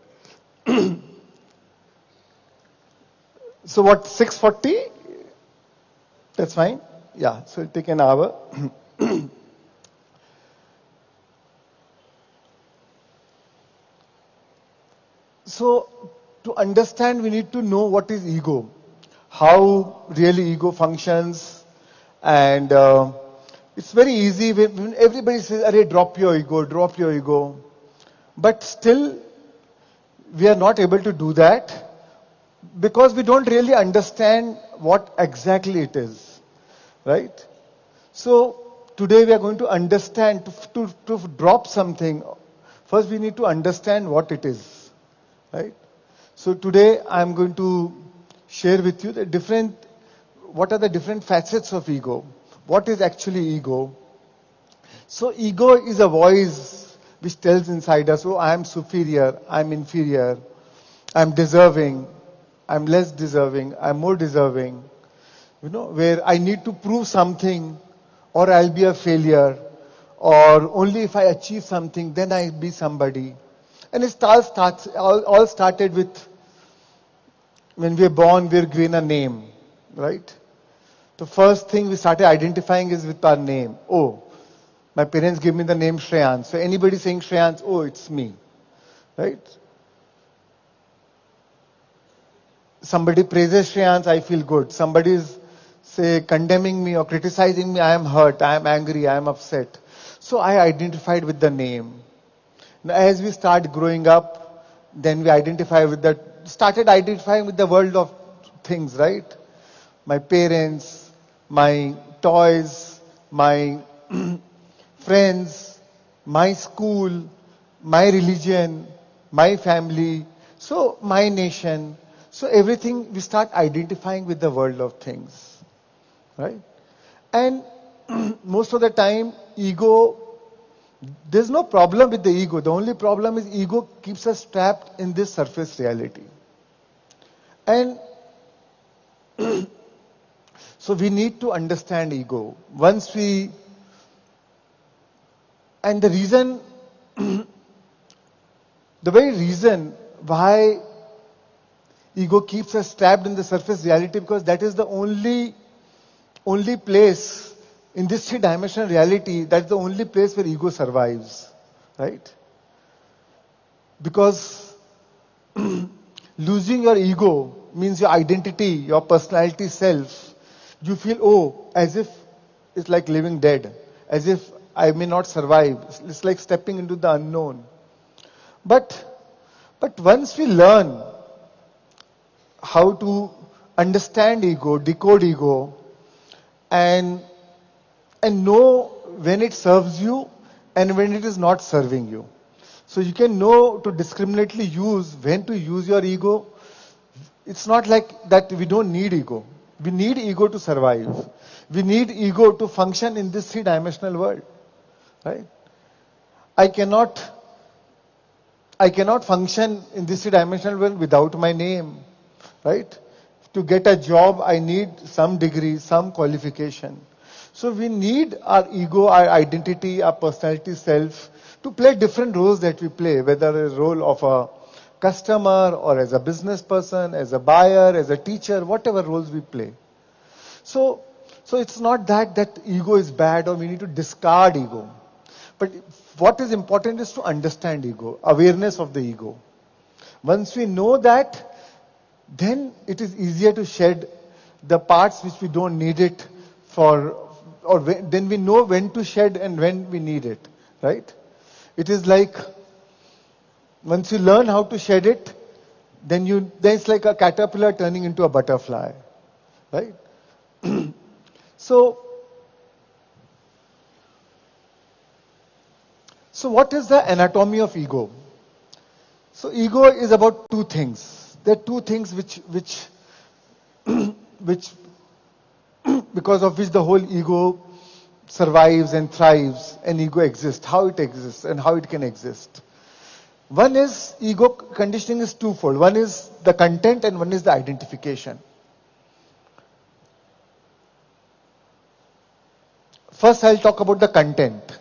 So what, 6:40? That's fine. Yeah, so it'll take an hour. So to understand, we need to know what is ego, how really ego functions, and it's very easy when everybody says, "Arey, drop your ego," but still we are not able to do that because we don't really understand what exactly it is, right? So today we are going to understand, to drop something, first we need to understand what it is. Right? So today I am going to share with you what are the different facets of ego. What is actually ego? So ego is a voice which tells inside us, oh, I am superior, I am inferior, I am deserving, I am less deserving, I am more deserving. Where I need to prove something, or I'll be a failure, or only if I achieve something, then I'll be somebody. And it all started with when we are born, we are given a name, right? The first thing we started identifying is with our name. Oh, my parents gave me the name Shreyans. So anybody saying Shreyans, oh, it's me, right? Somebody praises Shreyans, I feel good. Somebody is, say, condemning me or criticizing me, I am hurt, I am angry, I am upset. So I identified with the name. Now, as we start growing up, then we started identifying with the world of things, right? My parents, my toys, my friends, my school, my religion, my family, so my nation. So everything, we start identifying with the world of things, right? And most of the time, ego, there's no problem with the ego. The only problem is ego keeps us trapped in this surface reality. And so we need to understand ego. And the reason, the very reason why ego keeps us trapped in the surface reality, because that is the only place in this three-dimensional reality, that's the only place where ego survives, right? Because losing your ego means your identity, your personality self. You feel, oh, as if it's like living dead, as if I may not survive. It's like stepping into the unknown. But once we learn how to understand ego, decode ego, and know when it serves you and when it is not serving you. So you can know to discriminately use when to use your ego. It's not like that we don't need ego. We need ego to survive. We need ego to function in this three-dimensional world. Right? I cannot function in this three-dimensional world without my name. Right? To get a job, I need some degree, some qualification. So we need our ego, our identity, our personality self to play different roles that we play, whether a role of a customer or as a business person, as a buyer, as a teacher, whatever roles we play. So it's not that ego is bad or we need to discard ego. But what is important is to understand ego, awareness of the ego. Once we know that, then it is easier to shed the parts which we don't need it for, then we know when to shed and when we need it, right? It is like, once you learn how to shed it, then it's like a caterpillar turning into a butterfly, right? So what is the anatomy of ego? So ego is about two things. There are two things which because of which the whole ego survives and thrives and ego exists, how it exists and how it can exist. One is, ego conditioning is twofold. One is the content and one is the identification. First, I'll talk about the content.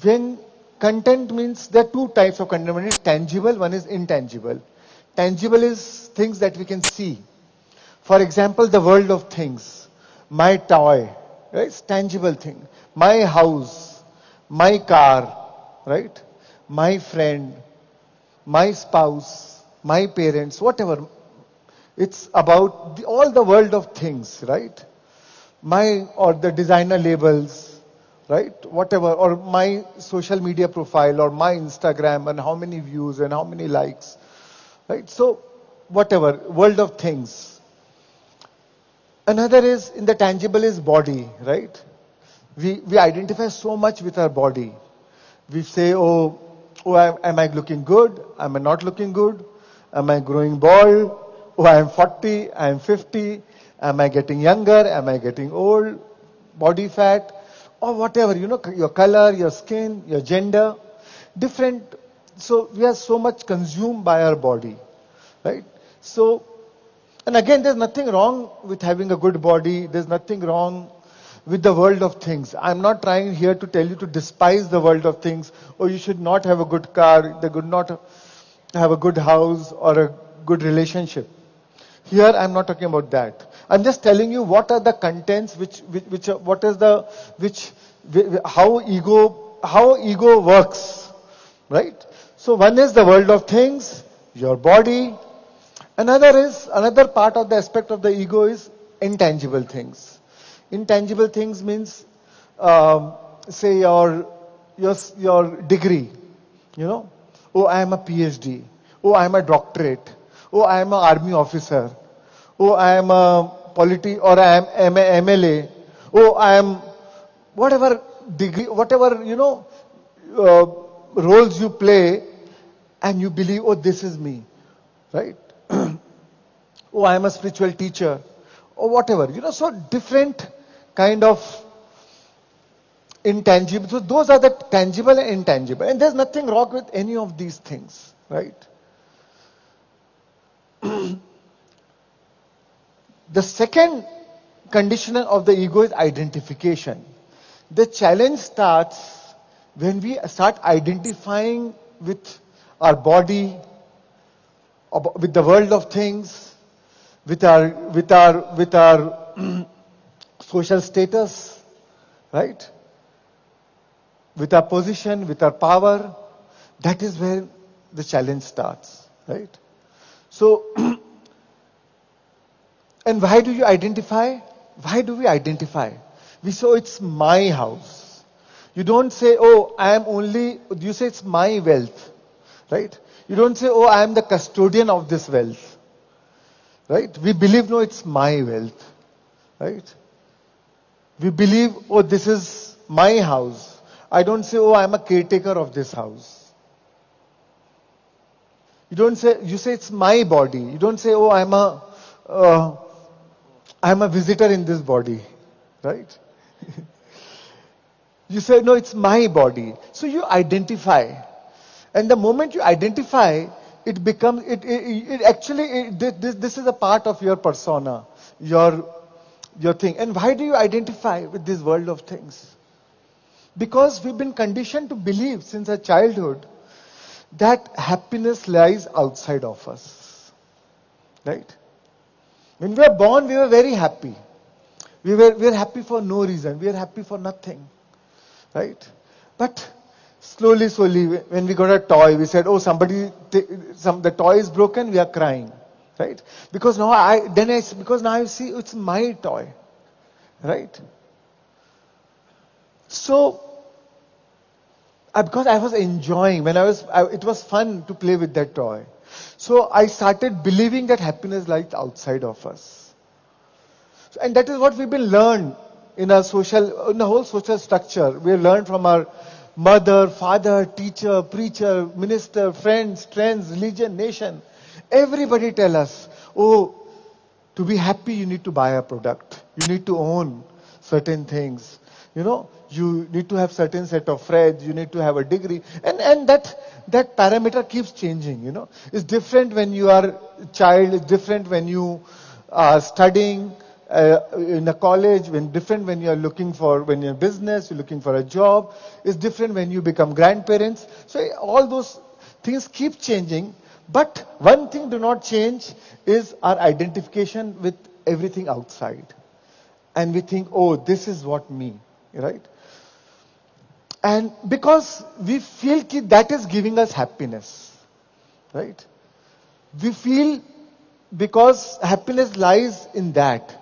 When content means there are two types of content. One is tangible, one is intangible. Tangible is things that we can see. For example, the world of things. My toy, right? It's tangible thing. My house, my car, right? My friend, my spouse, my parents, whatever. It's about all the world of things, right? Or the designer labels, right? Whatever, or my social media profile or my Instagram and how many views and how many likes, right? So whatever, world of things. Another is, in the tangible, is body, right? We identify so much with our body. We say, am I looking good? Am I not looking good? Am I growing bald? I am 40, I am 50. Am I getting younger? Am I getting old? Body fat? Or whatever, your color, your skin, your gender. Different. So we are so much consumed by our body, right? So, and again, there's nothing wrong with having a good body. There's nothing wrong with the world of things. I'm not trying here to tell you to despise the world of things, or you should not have a good car, they could not have a good house or a good relationship. Here, I'm not talking about that. I'm just telling you what are the contents how ego works, right? So one is the world of things, your body. Another part of the aspect of the ego is intangible things. Intangible things means, say your degree, I am a PhD. I am a doctorate. I am an army officer. I am a or I am an MLA. I am whatever degree, whatever, roles you play, and you believe, this is me, right? I am a spiritual teacher, or whatever. So different kind of intangible. So those are the tangible and intangible. And there's nothing wrong with any of these things, right? The second condition of the ego is identification. The challenge starts when we start identifying with our body, with the world of things, with our social status, right? With our position, with our power. That is where the challenge starts, right? So, and why do you identify? Why do we identify? We say, it's my house. You don't say, oh, I am only, you say it's my wealth, right? You don't say, oh, I am the custodian of this wealth, right? We believe, no, it's my wealth, right? We believe, oh, this is my house. I don't say, oh, I am a caretaker of this house. You don't say, you say it's my body. You don't say, oh, I'm a visitor in this body, right? You say, no, it's my body. So you identify. And the moment you identify, it becomes, this is a part of your persona, your thing. And why do you identify with this world of things? Because we've been conditioned to believe since our childhood that happiness lies outside of us. Right? When we were born, we were very happy. We were happy for no reason. We were happy for nothing. Right? But slowly, when we got a toy, we said, oh, the toy is broken, we are crying. Right? Because now I see it's my toy. Right? So, because I was enjoying, it was fun to play with that toy. So I started believing that happiness lies outside of us. And that is what we've been learned in the whole social structure. We learned from our mother, father, teacher, preacher, minister, friends, religion, nation. Everybody tell us, oh, to be happy you need to buy a product. You need to own certain things. You need to have certain set of friends, you need to have a degree. And that parameter keeps changing, It's different when you are a child, it's different when you are studying in a college, different when you are when you're in business, you're looking for a job. It's different when you become grandparents. So all those things keep changing. But one thing do not change is our identification with everything outside. And we think, oh, this is what me, right? And because we feel that is giving us happiness, right? We feel because happiness lies in that.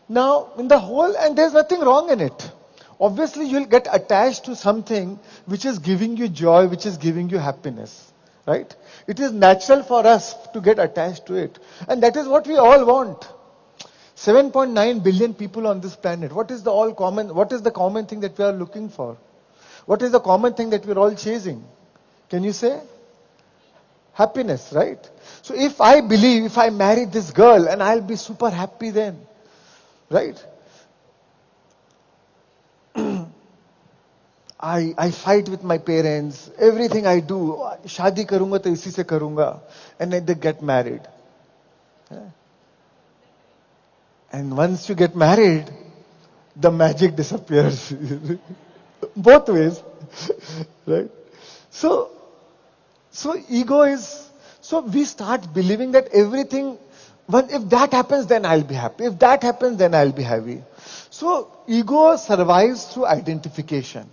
Now, in the whole, and there's nothing wrong in it. Obviously, you'll get attached to something which is giving you joy, which is giving you happiness, right? It is natural for us to get attached to it. And that is what we all want. 7.9 billion people on this planet. What is the common thing that we are looking for? What is the common thing that we're all chasing? Can you say? Happiness, right? So if I believe, if I marry this girl and I'll be super happy then, right? I fight with my parents, everything I do, shadi karunga to isi se karunga, and then they get married. And once you get married, the magic disappears. Both ways. Right? So ego is, so we start believing that everything, if that happens, then I'll be happy. If that happens, then I'll be happy. So ego survives through identification.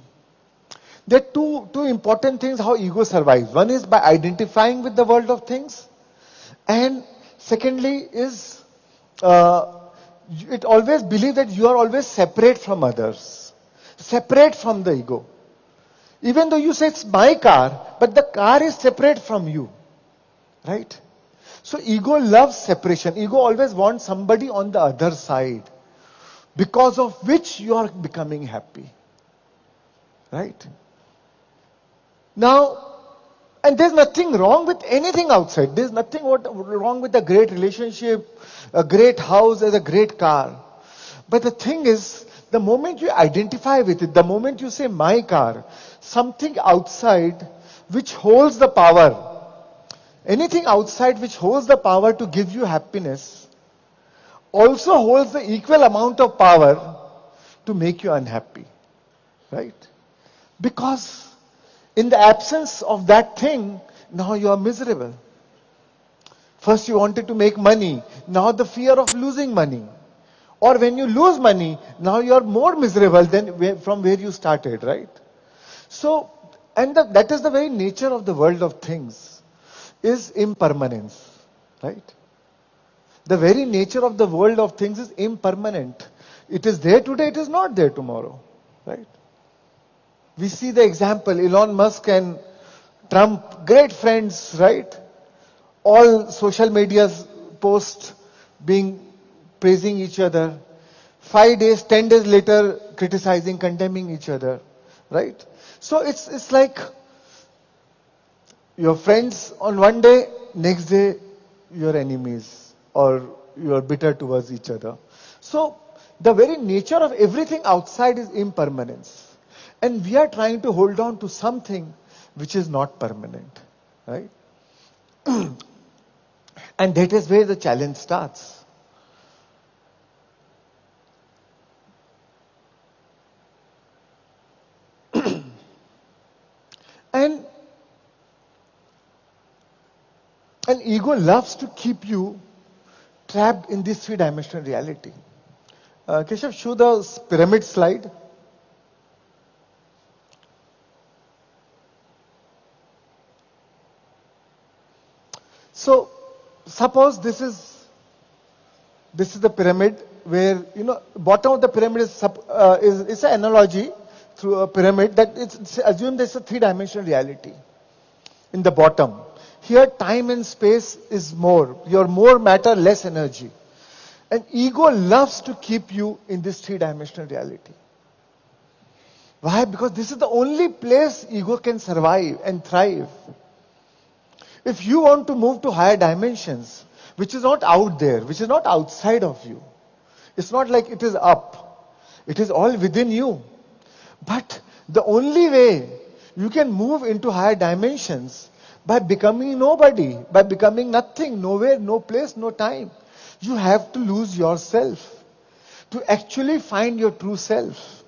There are two important things how ego survives. One is by identifying with the world of things. And secondly is, it always believes that you are always separate from others. Separate from the ego. Even though you say it's my car, but the car is separate from you. Right? So ego loves separation. Ego always wants somebody on the other side, because of which you are becoming happy. Right? Now, and there's nothing wrong with anything outside. There's nothing wrong with a great relationship, a great house, and a great car. But the thing is, the moment you identify with it, the moment you say my car, something outside which holds the power, anything outside which holds the power to give you happiness, also holds the equal amount of power to make you unhappy. Right? Because in the absence of that thing, now you are miserable. First you wanted to make money, now the fear of losing money. Or when you lose money, now you are more miserable than from where you started, right? So, and that is the very nature of the world of things, is impermanence, right? The very nature of the world of things is impermanent. It is there today, it is not there tomorrow, right? We see the example, Elon Musk and Trump, great friends, right? All social media's posts being praising each other. 5 days, 10 days later, criticizing, condemning each other, right? So it's like your friends on one day, next day, your enemies, or you are bitter towards each other. So the very nature of everything outside is impermanence. And we are trying to hold on to something which is not permanent, right? And that is where the challenge starts. And an ego loves to keep you trapped in this three-dimensional reality. Keshav, show the pyramid slide. So, suppose this is the pyramid where, bottom of the pyramid is an analogy through a pyramid that it's assumed there's a three-dimensional reality in the bottom. Here, time and space is more. You're more matter, less energy. And ego loves to keep you in this three-dimensional reality. Why? Because this is the only place ego can survive and thrive. If you want to move to higher dimensions, which is not out there, which is not outside of you, it's not like it is up. It is all within you. But the only way you can move into higher dimensions by becoming nobody, by becoming nothing, nowhere, no place, no time. You have to lose yourself to actually find your true self,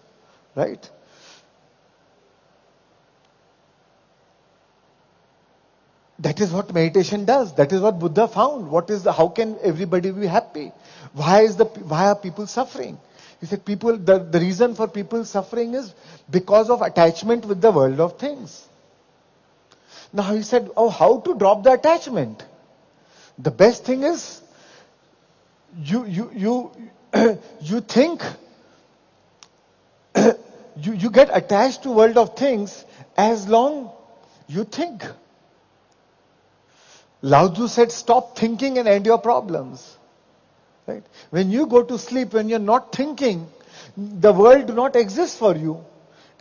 right? That is what meditation does. That is what Buddha found. How can everybody be happy? Why are people suffering? He said the reason for people suffering is because of attachment with the world of things. Now he said, how to drop the attachment? The best thing is you think you get attached to world of things as long you think. Lao Tzu said, stop thinking and end your problems. Right? When you go to sleep, when you're not thinking, the world do not exist for you.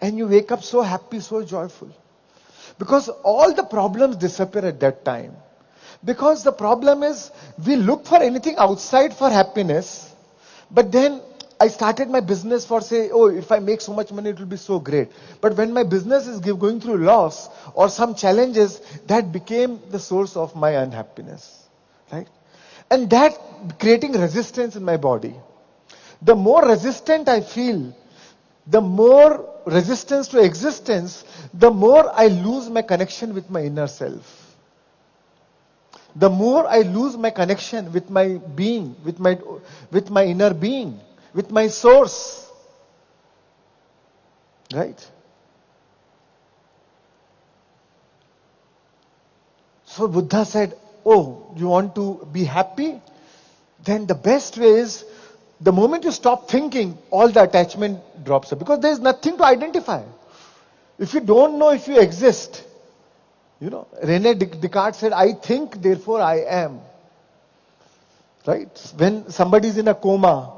And you wake up so happy, so joyful. Because all the problems disappear at that time. Because the problem is, we look for anything outside for happiness. But then, I started my business for if I make so much money, it will be so great. But when my business is going through loss or some challenges, that became the source of my unhappiness. Right? And that creating resistance in my body. The more resistant I feel, the more resistance to existence, the more I lose my connection with my inner self. The more I lose my connection with my being, with my inner being, with my source. Right? So Buddha said, you want to be happy? Then the best way is, the moment you stop thinking, all the attachment drops up. Because there is nothing to identify. If you don't know if you exist, René Descartes said, I think, therefore I am. Right? When somebody is in a coma,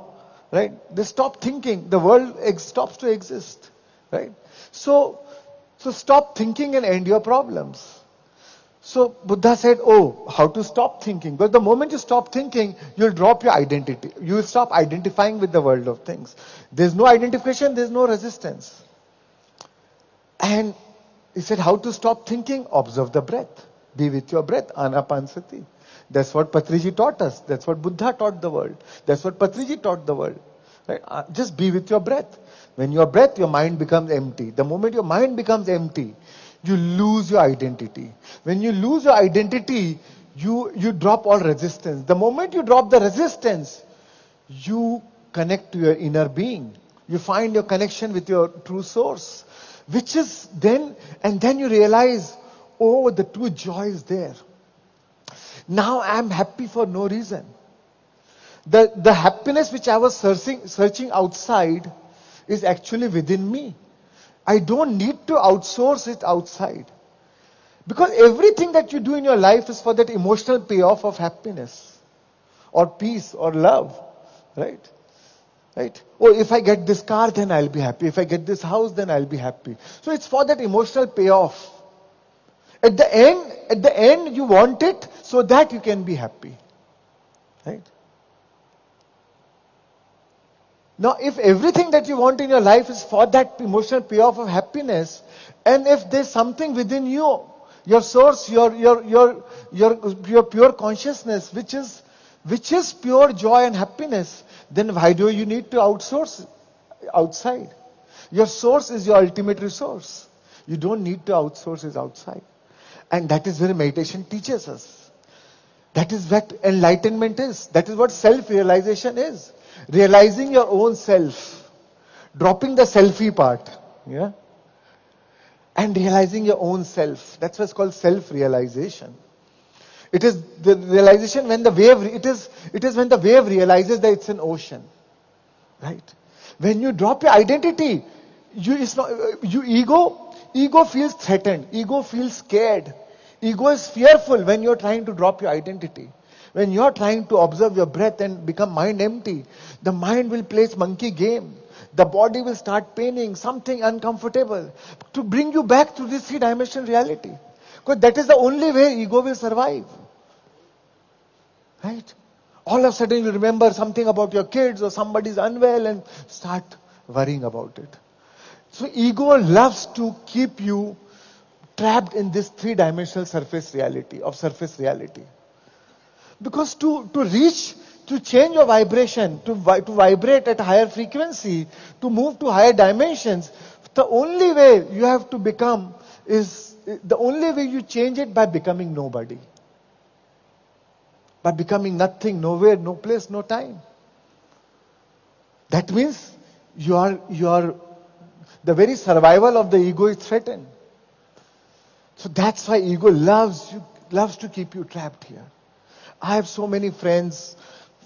right? They stop thinking. The world stops to exist. Right? So stop thinking and end your problems. So Buddha said, how to stop thinking? Because the moment you stop thinking, you'll drop your identity. You will stop identifying with the world of things. There's no identification, there's no resistance. And he said, how to stop thinking? Observe the breath. Be with your breath. Anapansati. That's what Patriji taught us. That's what Buddha taught the world. That's what Patriji taught the world. Right? Just be with your breath. When your breath, your mind becomes empty. The moment your mind becomes empty, you lose your identity. When you lose your identity, you drop all resistance. The moment you drop the resistance, you connect to your inner being. You find your connection with your true source. Which is then you realize, the true joy is there. Now I am happy for no reason. The happiness which I was searching outside is actually within me. I don't need to outsource it outside. Because everything that you do in your life is for that emotional payoff of happiness or peace or love. Right? Right? Oh, if I get this car, then I'll be happy. If I get this house, then I'll be happy. So it's for that emotional payoff. At the end, you want it so that you can be happy. Right? Now, if everything that you want in your life is for that emotional payoff of happiness, and if there's something within you, your source, your pure consciousness, which is pure joy and happiness, then why do you need to outsource outside? Your source is your ultimate resource. You don't need to outsource it outside. And that is where meditation teaches us. That is what enlightenment is. That is what self-realization is. Realizing your own self. Dropping the selfie part. Yeah? And realizing your own self. That's what's called self-realization. It is the realization when the wave, it is when the wave realizes that it's an ocean. Right? When you drop your identity, ego feels threatened. Ego feels scared. Ego is fearful when you're trying to drop your identity. When you're trying to observe your breath and become mind empty, the mind will play its monkey game. The body will start paining, something uncomfortable, to bring you back to this three-dimensional reality. Because that is the only way ego will survive. Right? All of a sudden you remember something about your kids or somebody's unwell and start worrying about it. So ego loves to keep you trapped in this three-dimensional surface reality. Because to change your vibration, to vibrate at a higher frequency, to move to higher dimensions, the only way you have to become is, the only way you change it by becoming nobody. By becoming nothing, nowhere, no place, no time. That means the very survival of the ego is threatened. So that's why ego loves to keep you trapped here. I have so many friends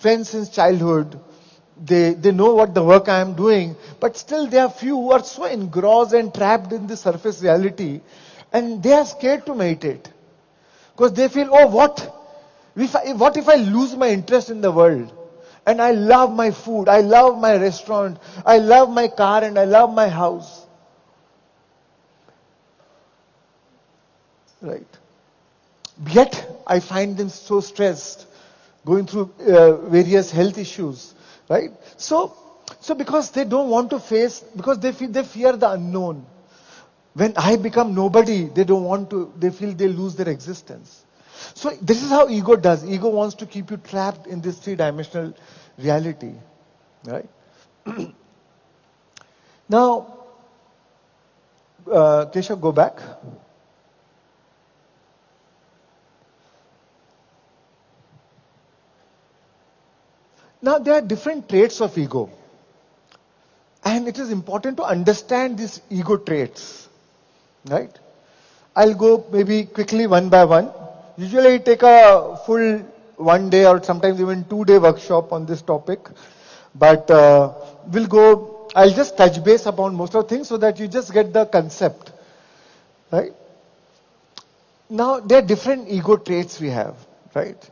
since childhood. They know what the work I am doing, but still there are few who are so engrossed and trapped in the surface reality, and they are scared to meditate. Because they feel, oh, what if I lose my interest in the world? And I love my food, I love my restaurant, I love my car, and I love my house. Right. Yet, I find them so stressed, going through various health issues. Right? So because they don't want to face, because they fear the unknown. When I become nobody, they feel they lose their existence. So this is how ego does. Ego wants to keep you trapped in this three-dimensional reality. Right? Now, Keshav, go back. Now, there are different traits of ego. And it is important to understand these ego traits. Right? I'll go maybe quickly one by one. Usually I take a full 1 day or sometimes even 2 day workshop on this topic. But I'll just touch base upon most of the things so that you just get the concept. Right? Now, there are different ego traits we have. Right?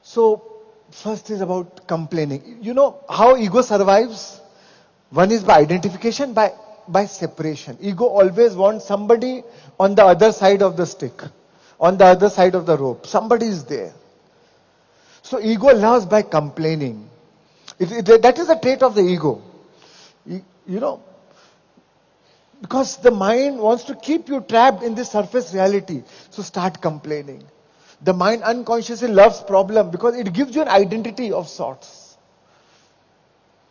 So, first is about complaining. You know how ego survives? One is by identification, by separation. Ego always wants somebody on the other side of the stick, on the other side of the rope. Somebody is there. So ego loves by complaining. That is a trait of the ego. You know, because the mind wants to keep you trapped in this surface reality. So start complaining. The mind unconsciously loves problem because it gives you an identity of sorts.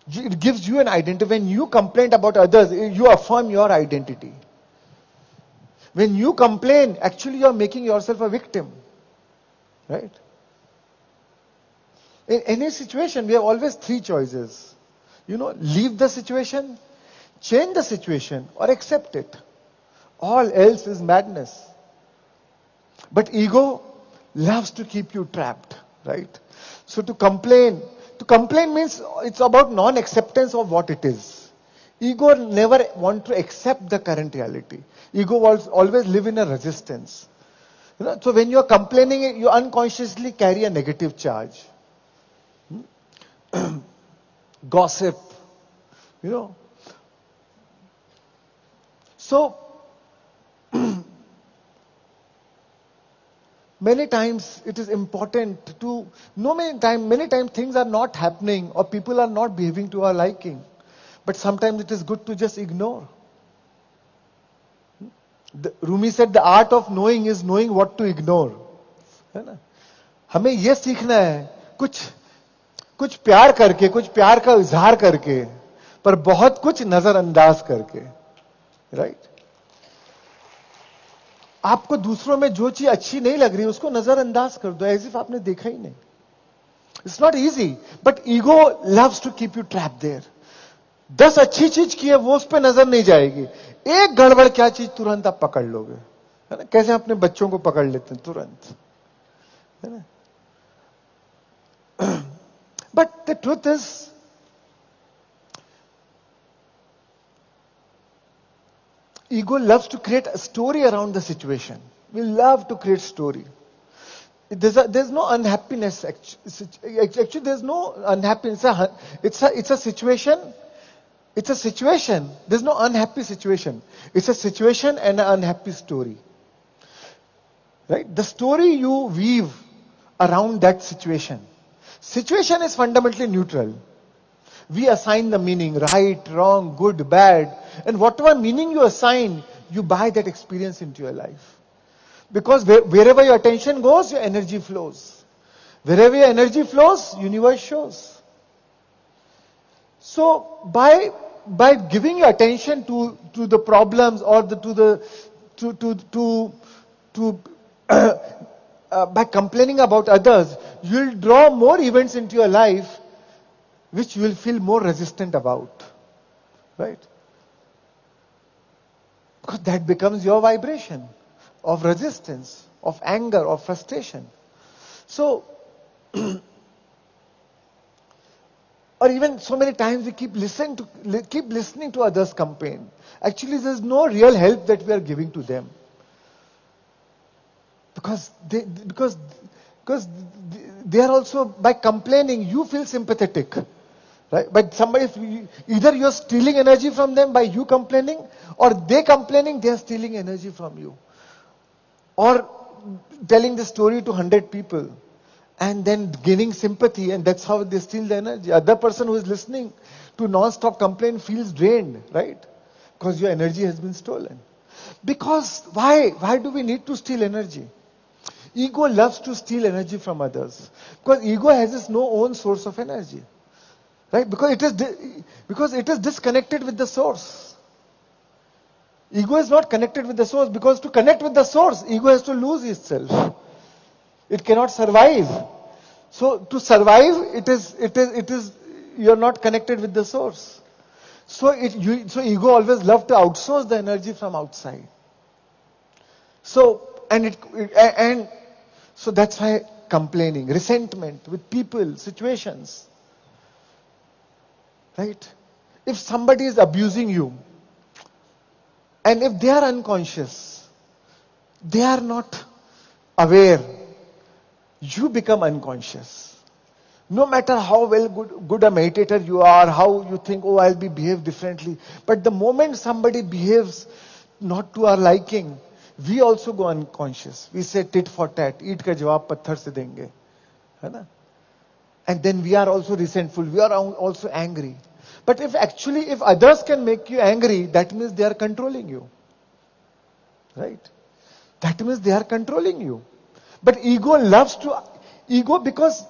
It gives you an identity. When you complain about others, you affirm your identity. When you complain, actually you are making yourself a victim. Right? In any situation, we have always 3 choices. You know, leave the situation, change the situation, or accept it. All else is madness. But ego loves to keep you trapped, right? So to complain means it's about non-acceptance of what it is. Ego never want to accept the current reality. Ego always live in a resistance. So when you are complaining, you unconsciously carry a negative charge. Gossip, So, many times it is important to know many times things are not happening or people are not behaving to our liking. But sometimes it is good to just ignore. Rumi said the art of knowing is knowing what to ignore. है ना? हमें ये सीखना है कुछ प्यार करके, कुछ प्यार का इजहार करके, पर बहुत कुछ नजरअंदाज करके, राइट? आपको दूसरों में जो चीज अच्छी नहीं लग रही उसको नजरअंदाज कर दो, एज इफ आपने देखा ही नहीं. It's not easy, but ego loves to keep you trap there. 10 अच्छी चीज की है वो उस पर नजर नहीं जाएगी. एक गड़बड़ क्या चीज तुरंत आप पकड़ लोगे, है ना? कैसे अपने बच्चों को पकड़ लेते हैं तुरंत, है ना? But the truth is ego loves to create a story around the situation. We love to create story. There's no unhappiness. Actually, there's no unhappiness. It's a situation. It's a situation. There's no unhappy situation. It's a situation and an unhappy story. Right? The story you weave around that situation. Situation is fundamentally neutral. We assign the meaning, right, wrong, good, bad. And whatever meaning you assign, you buy that experience into your life. Because wherever your attention goes, your energy flows. Wherever your energy flows, universe shows. So by giving your attention to the problems or by complaining about others, you'll draw more events into your life which you will feel more resistant about. Right? Because that becomes your vibration of resistance, of anger, of frustration. So, or even so many times we keep listening to others complain. Actually, there's no real help that we are giving to them. Because they are also, by complaining, you feel sympathetic. Right? But either you're stealing energy from them by you complaining, or they complaining, they're stealing energy from you. Or telling the story to 100 people and then gaining sympathy, and that's how they steal the energy. Other person who is listening to non-stop complaint feels drained, right? Because your energy has been stolen. Because why? Why do we need to steal energy? Ego loves to steal energy from others. Because ego has its no own source of energy. Right? Because it is disconnected with the source. Ego is not connected with the source, because to connect with the source, ego has to lose itself. It cannot survive. So to survive, you're not connected with the source. So ego always loves to outsource the energy from outside. So that's why complaining, resentment with people, situations. Right? If somebody is abusing you, and if they are unconscious, they are not aware, you become unconscious. No matter how good a meditator you are, how you think, oh, I'll behave differently. But the moment somebody behaves not to our liking, we also go unconscious. We say tit for tat, eat ka jawab patthar se denge. है ना? And then we are also resentful. We are also angry. But if others can make you angry, that means they are controlling you. Right? That means they are controlling you. But ego because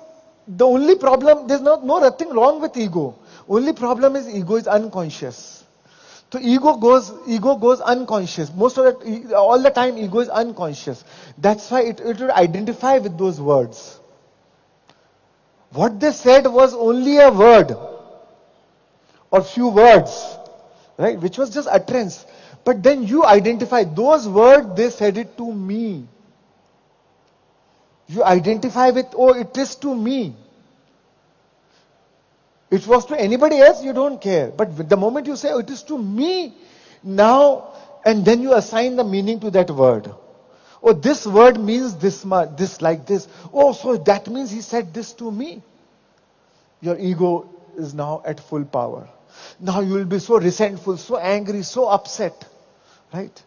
the only problem, there's nothing wrong with ego. Only problem is ego is unconscious. So ego goes unconscious. All the time ego is unconscious. That's why it would identify with those words. What they said was only a word or few words, right? Which was just utterance. But then you identify those words, they said it to me. You identify with, oh, it is to me. If it was to anybody else, you don't care. But the moment you say, oh, it is to me now, and then you assign the meaning to that word. Oh, this word means this much, this like this. Oh, so that means he said this to me. Your ego is now at full power. Now you will be so resentful, so angry, so upset. Right?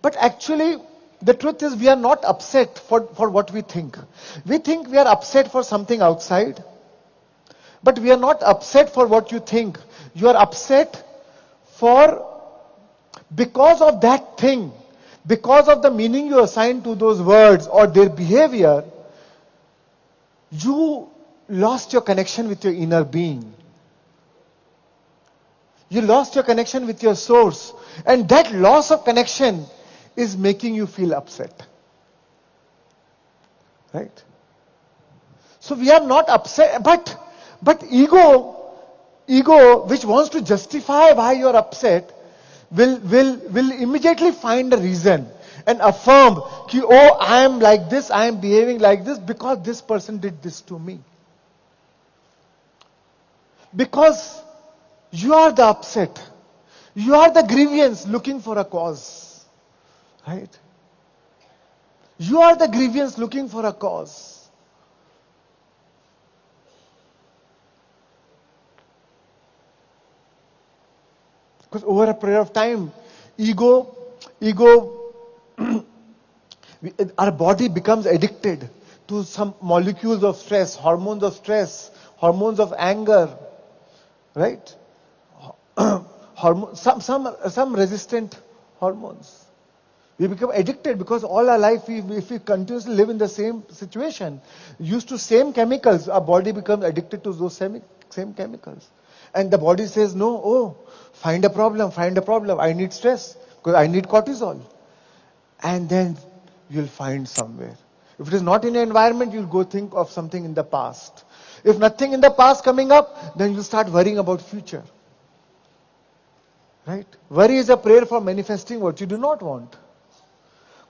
But actually, the truth is we are not upset for what we think. We think we are upset for something outside. But we are not upset for what you think. You are upset because of that thing. Because of the meaning you assign to those words or their behavior, you lost your connection with your inner being. You lost your connection with your source. And that loss of connection is making you feel upset. Right? So we are not upset, but ego, which wants to justify why you are upset, will immediately find a reason and affirm, oh, I am like this, I am behaving like this because this person did this to me. Because you are the upset. You are the grievance looking for a cause. Right? You are the grievance looking for a cause. Because over a period of time, ego, our body becomes addicted to some molecules of stress, hormones of anger, right? Some resistant hormones. We become addicted because all our life, if we continuously live in the same situation, used to same chemicals, our body becomes addicted to those same chemicals. And the body says, no, find a problem, I need stress, because I need cortisol. And then you'll find somewhere. If it is not in your environment, you'll go think of something in the past. If nothing in the past coming up, then you'll start worrying about future. Right? Worry is a prayer for manifesting what you do not want.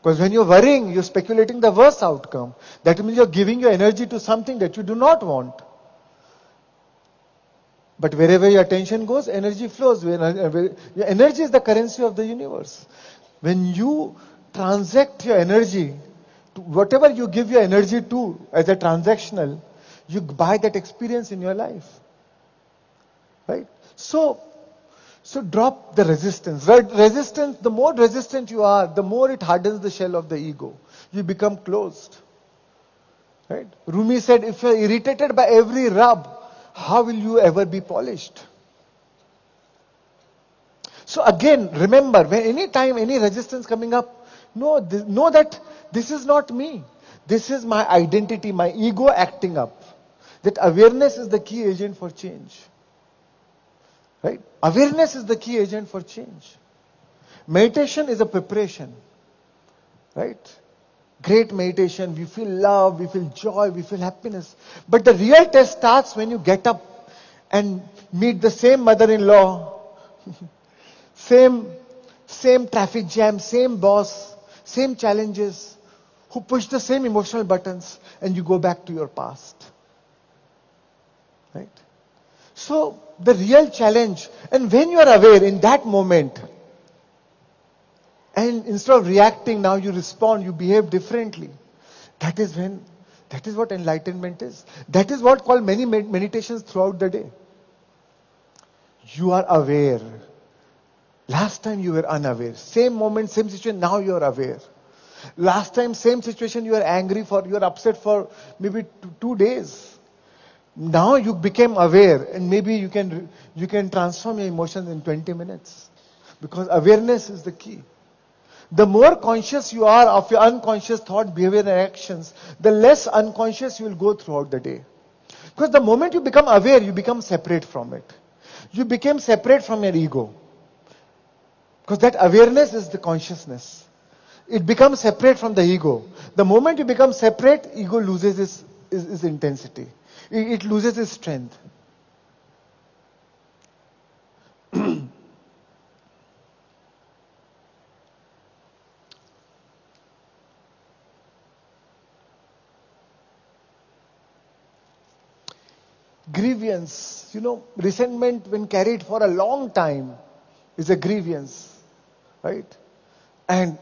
Because when you're worrying, you're speculating the worst outcome. That means you're giving your energy to something that you do not want. But wherever your attention goes, energy flows. Your energy is the currency of the universe. When you transact your energy, to whatever you give your energy to as a transactional, you buy that experience in your life. Right? So drop the resistance. Resistance, the more resistant you are, the more it hardens the shell of the ego. You become closed. Right? Rumi said, if you are irritated by every rub, how will you ever be polished? So again, remember, when any time any resistance coming up, know that this is not me. This is my identity, my ego acting up. That awareness is the key agent for change. Right? Awareness is the key agent for change. Meditation is a preparation. Right? Great meditation, we feel love, we feel joy, we feel happiness. But the real test starts when you get up and meet the same mother-in-law, same traffic jam, same boss, same challenges, who push the same emotional buttons, and you go back to your past. Right? So, the real challenge, and when you are aware in that moment, and instead of reacting, now you respond, you behave differently. That is what enlightenment is. That is what called many meditations throughout the day. You are aware. Last time you were unaware. Same moment, same situation, now you are aware. Last time, same situation, you were angry you are upset for maybe 2 days. Now you became aware, and maybe you can transform your emotions in 20 minutes. Because awareness is the key. The more conscious you are of your unconscious thought, behavior and actions, the less unconscious you will go throughout the day. Because the moment you become aware, you become separate from it. You become separate from your ego. Because that awareness is the consciousness. It becomes separate from the ego. The moment you become separate, ego loses its intensity. It loses its strength. Grievance, resentment when carried for a long time is a grievance, right? And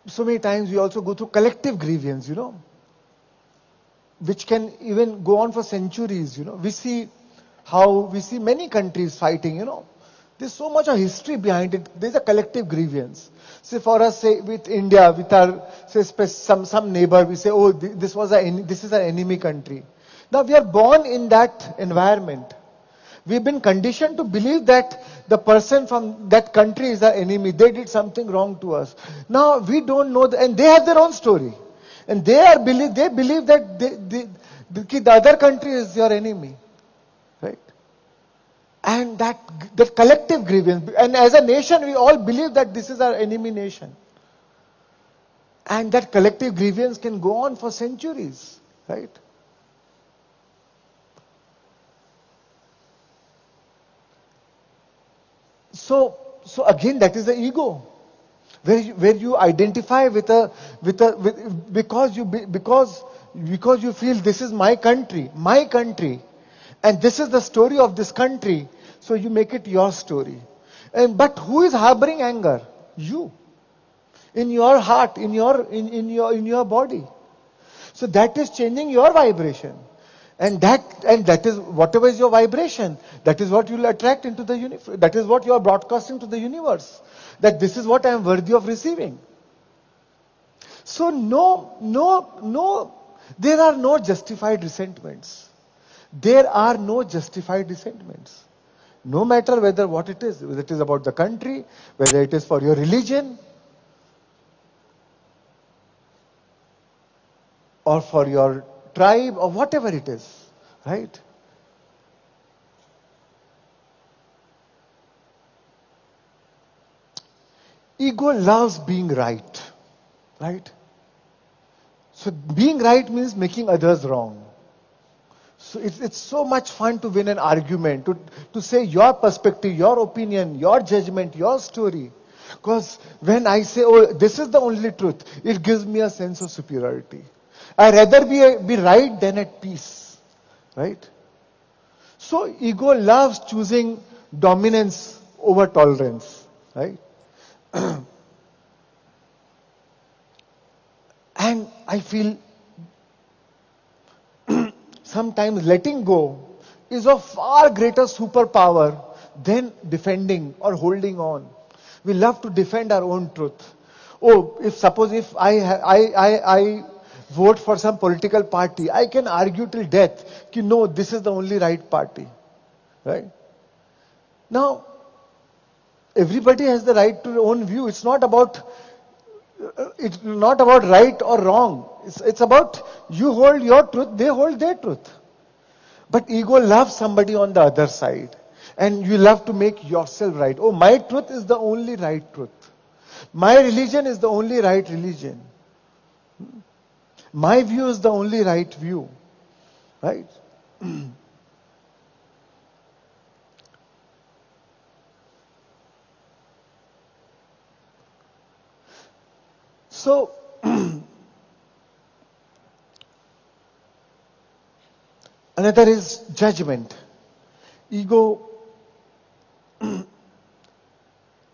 so many times we also go through collective grievance, which can even go on for centuries, We see many countries fighting, There's so much of history behind it. There's a collective grievance. Say for us, say with India, with our, say some neighbor, we say, oh, this is an enemy country. Now we are born in that environment. We've been conditioned to believe that the person from that country is our enemy. They did something wrong to us. Now we don't know, and they have their own story. And they believe that the other country is your enemy. Right? And that collective grievance. And as a nation, we all believe that this is our enemy nation. And that collective grievance can go on for centuries. Right? So again, that is the ego, where you identify because you feel this is my country, and this is the story of this country. So you make it your story. But who is harboring anger? You, in your heart, in your body. So that is changing your vibration. And that is, whatever is your vibration, that is what you will attract into the universe. That is what you are broadcasting to the universe. That this is what I am worthy of receiving. So there are no justified resentments. There are no justified resentments. No matter what it is, whether it is about the country, whether it is for your religion, or for your tribe, or whatever it is, right? Ego loves being right, right? So being right means making others wrong. So it's so much fun to win an argument, to say your perspective, your opinion, your judgment, your story. Because when I say, oh, this is the only truth, it gives me a sense of superiority. I'd rather be right than at peace. Right? So ego loves choosing dominance over tolerance. Right? And I feel sometimes letting go is of far greater superpower than defending or holding on. We love to defend our own truth. Oh, if I vote for some political party, I can argue till death, no, this is the only right party. Right? Now, everybody has the right to their own view. It's not about right or wrong. It's about you hold your truth, they hold their truth. But ego loves somebody on the other side. And you love to make yourself right. Oh, my truth is the only right truth. My religion is the only right religion. My view is the only right view. Right? So, another is judgment. Ego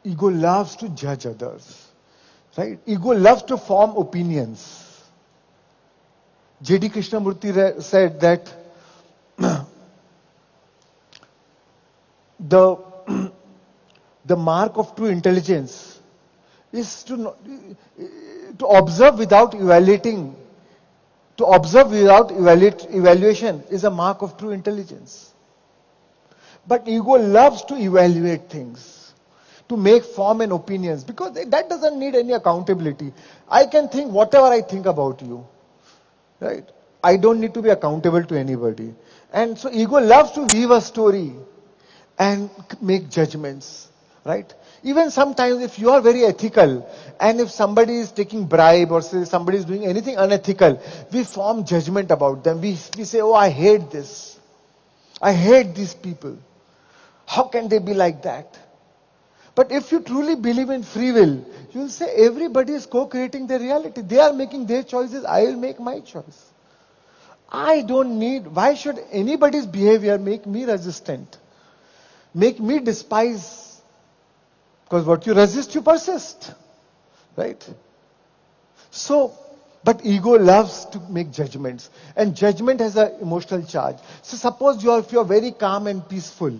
loves to judge others. Right? Ego loves to form opinions. J.D. Krishnamurti said that the mark of true intelligence is to observe without evaluating. To observe without evaluation is a mark of true intelligence. But ego loves to evaluate things, to make form and opinions, because that doesn't need any accountability. I can think whatever I think about you. Right? I don't need to be accountable to anybody. And so ego loves to weave a story and make judgments. Right? Even sometimes if you are very ethical and if somebody is taking bribe or say somebody is doing anything unethical, we form judgment about them. We say, oh, I hate this. I hate these people. How can they be like that? But if you truly believe in free will, you will say everybody is co-creating their reality. They are making their choices. I will make my choice. I don't need, why should anybody's behavior make me resistant? Make me despise? Because what you resist, you persist. Right? So, but ego loves to make judgments. And judgment has an emotional charge. So suppose if you're very calm and peaceful,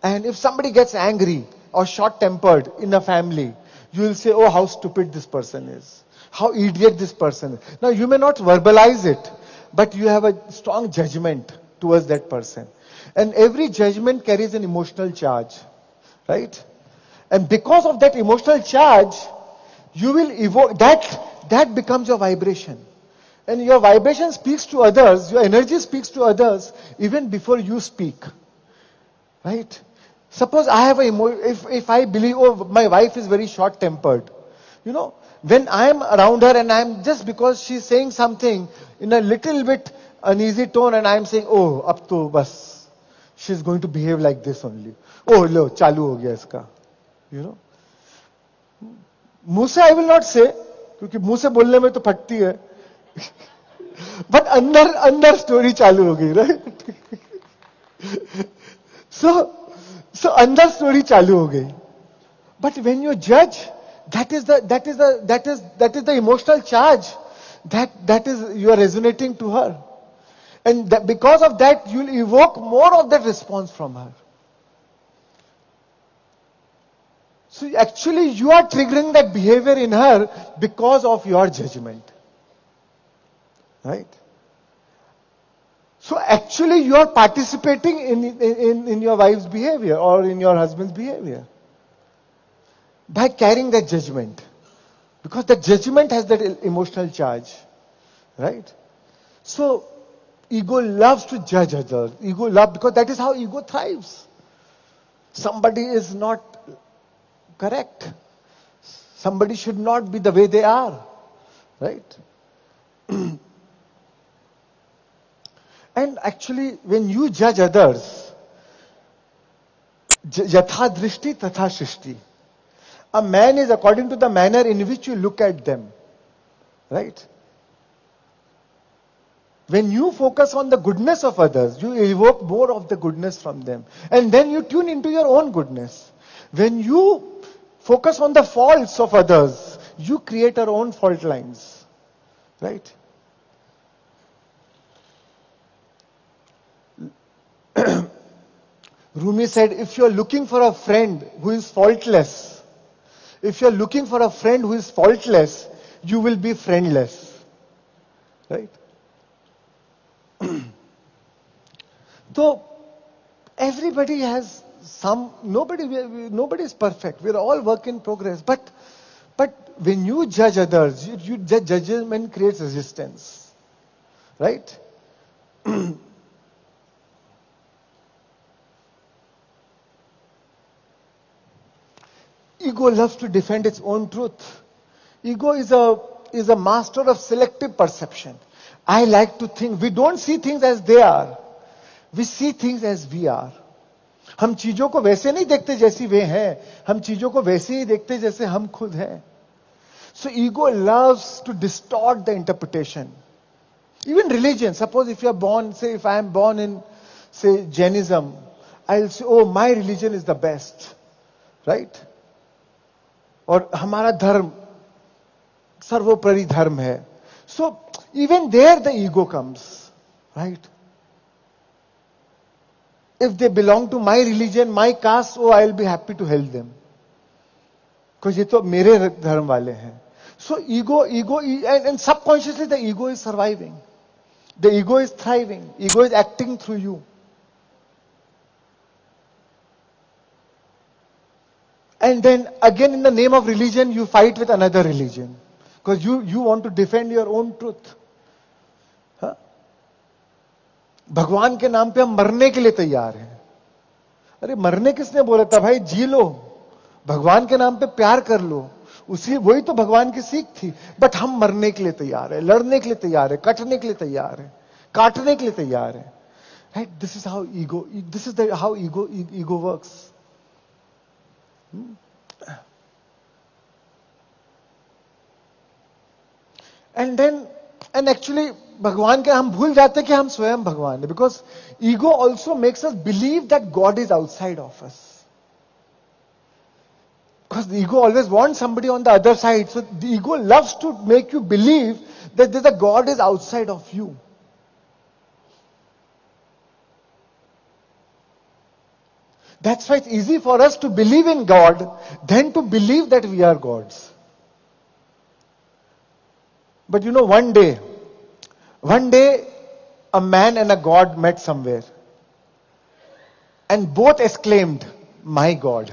and if somebody gets angry or short-tempered in a family, you will say, oh, how stupid this person is. How idiot this person is. Now, you may not verbalize it, but you have a strong judgment towards that person. And every judgment carries an emotional charge. Right? And because of that emotional charge, you will evoke, that becomes your vibration. And your vibration speaks to others, your energy speaks to others even before you speak. Right? Suppose I have if I believe, oh, my wife is very short-tempered. When I am around her and I'm just because she's saying something in a little bit uneasy tone and I'm saying, oh, ab to bas, she's going to behave like this only. Oh, lo, chalu ho gaya iska. मुंह से I will not से, क्योंकि मुंह से बोलने में तो फटती है, बट अंदर स्टोरी चालू हो गई. राइट? सो अंदर स्टोरी चालू हो गई. बट व्हेन यू जज, that is the emotional charge that is you are resonating to her, and because of that you will evoke more of that response from her. So actually you are triggering that behavior in her because of your judgment. Right? So actually you are participating in your wife's behavior or in your husband's behavior by carrying that judgment. Because the judgment has that emotional charge. Right? So ego loves to judge others. Ego loves, because that is how ego thrives. Somebody is not correct. Somebody should not be the way they are. Right? And actually, when you judge others, yatha drishti tatha shrishti. A man is according to the manner in which you look at them. Right? When you focus on the goodness of others, you evoke more of the goodness from them. And then you tune into your own goodness. When you focus on the faults of others, you create your own fault lines. Right? Rumi said, if you're looking for a friend who is faultless, you will be friendless. Right? So, everybody has nobody is perfect. We're all work in progress. But when you judge others, judgment creates resistance. Right? Ego loves to defend its own truth. Ego is a master of selective perception. I like to think, we don't see things as they are. We see things as we are. हम चीजों को वैसे नहीं देखते जैसी वे हैं, हम चीजों को वैसे ही देखते जैसे हम खुद हैं. So ego loves to distort the interpretation. Even religion, suppose if you are born, say if I am born in, say, Jainism, I'll say, oh, my religion is the best. Right? और हमारा धर्म सर्वोपरि धर्म है. So even there the ego comes. Right? If they belong to my religion, my caste, oh, I'll be happy to help them. Because ये तो मेरे धर्म वाले हैं. So ego, and subconsciously the ego is surviving. The ego is thriving. Ego is acting through you. And then again in the name of religion, you fight with another religion. Because you want to defend your own truth. भगवान के नाम पे हम मरने के लिए तैयार हैं. अरे मरने किसने बोला था भाई? जी लो, भगवान के नाम पे प्यार कर लो, वही तो भगवान की सीख थी. बट हम मरने के लिए तैयार है, लड़ने के लिए तैयार है, कटने के लिए तैयार है, काटने के लिए तैयार है. Right? This is how ego, this is how ego works. And actually भगवान के हम भूल जाते हैं कि हम स्वयं भगवान है. Because ego also makes us believe that God is outside of us. Because the ego always wants somebody on the other side. So the ego loves to make you believe that there's a God is outside of you. That's why it's easy for us to believe in God than to believe that we are gods. But you know, one day, a man and a God met somewhere. And both exclaimed, "My God."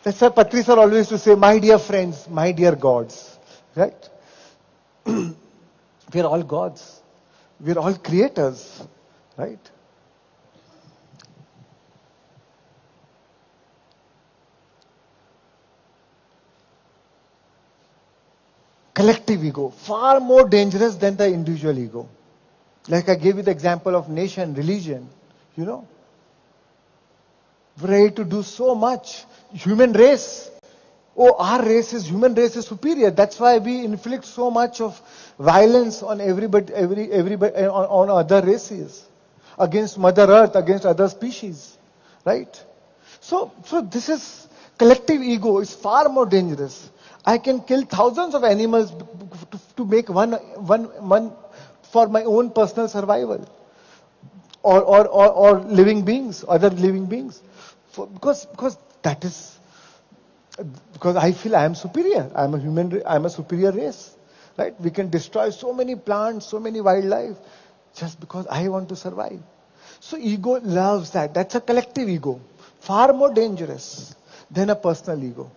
That's why Patri sir always used to say, "My dear friends, my dear gods." Right? We are all gods. We are all creators. Right? Collective ego, far more dangerous than the individual ego. Like I gave you the example of nation, religion, you know. We're ready to do so much. Human race. Oh, human race is superior. That's why we inflict so much of violence on everybody, on other races. Against Mother Earth, against other species. Right? So this is collective ego is far more dangerous. I can kill thousands of animals to make one for my own personal survival. Or living beings, other living beings. Because that is, because I feel I am superior. I am a superior race. Right? We can destroy so many plants, so many wildlife, just because I want to survive. So ego loves that. That's a collective ego. Far more dangerous than a personal ego.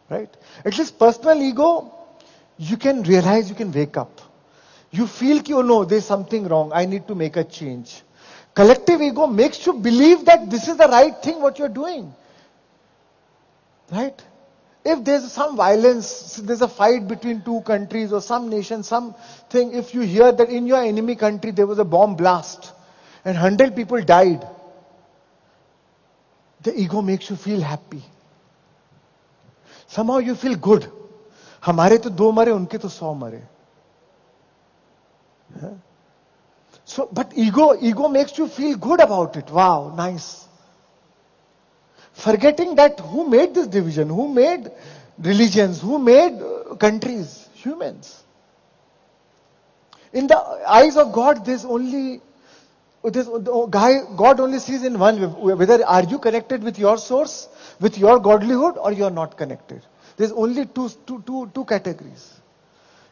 Right? At least personal ego, you can realize, you can wake up. You feel ki, oh no, there's something wrong. I need to make a change. Collective ego makes you believe that this is the right thing what you're doing. Right? If there's some violence, there's a fight between two countries or some nation, something, if you hear that in your enemy country there was a bomb blast and 100 people died, the ego makes you feel happy. Somehow you feel good. हमारे तो 2 मरे, उनके तो 100 मरे. So, but ego makes you feel good about it. Wow, nice. Forgetting that who made this division, who made religions, who made countries, humans. In the eyes of God, God only sees in one way, whether are you connected with your source, with your godlyhood, or you are not connected. There's only two categories.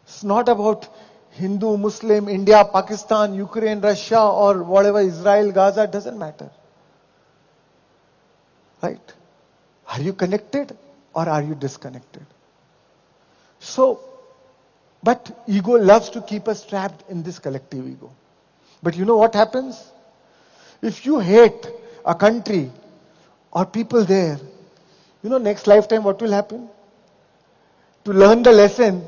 It's not about Hindu, Muslim, India, Pakistan, Ukraine, Russia, or whatever, Israel, Gaza, doesn't matter. Right? Are you connected or are you disconnected? So, but ego loves to keep us trapped in this collective ego. But you know what happens? If you hate a country or people there, you know, next lifetime what will happen? To learn the lesson,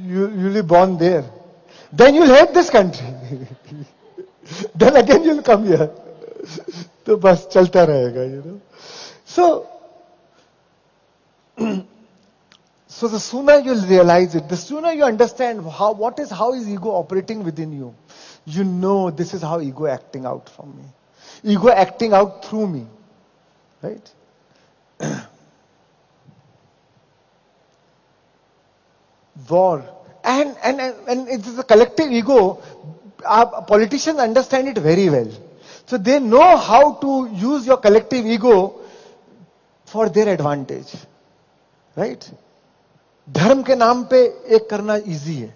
you'll be born there. Then you'll hate this country. Then again you'll come here. So bas chalta rahega, you know. So the sooner you'll realize it, the sooner you understand how is ego operating within you. You know this is how ego acting out from me. Ego acting out through me. Right? War. And it is a collective ego. Our politicians understand it very well. So they know how to use your collective ego for their advantage. Right? धर्म के नाम पे एक करना easy है.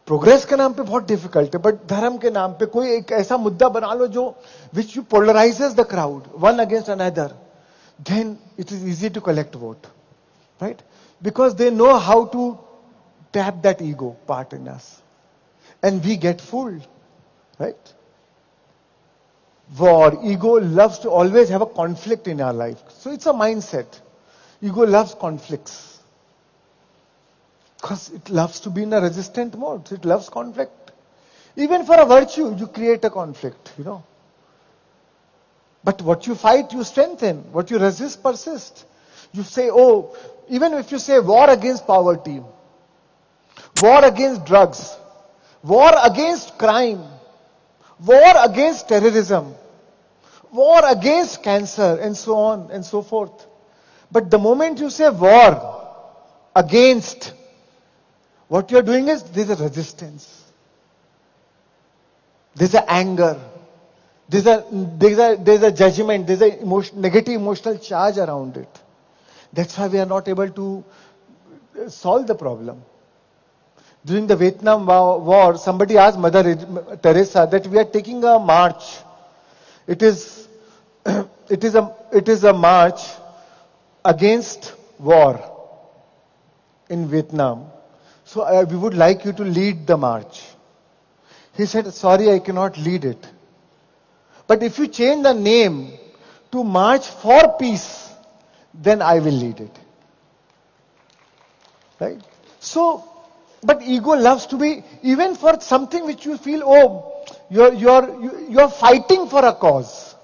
Progress के नाम पे बहुत डिफिकल्ट है, बट धर्म के नाम पे कोई एक ऐसा मुद्दा बना लो जो which you polarises the crowd one against another, then it is easy to collect vote. Right? Because they know how to tap that ego part in us. And we get fooled. Right? War, ego loves to always have a conflict in our life. So it's a mindset. Ego loves conflicts. Because it loves to be in a resistant mode. So it loves conflict. Even for a virtue, you create a conflict, you know. But what you fight, you strengthen. What you resist, persist. You say, oh, even if you say war against poverty, war against drugs, war against crime, war against terrorism, war against cancer, and so on and so forth. But the moment you say war against, what you're doing is there's a resistance. There's an anger. There's a judgment. There's a negative emotional charge around it. That's why we are not able to solve the problem. During the Vietnam War, somebody asked Mother Teresa that we are taking a march. It is a march against war in Vietnam. So we would like you to lead the march. He said, sorry, I cannot lead it. But if you change the name to March for Peace, then I will lead it. Right? So, but ego loves to be, even for something which you feel, oh, you're fighting for a cause.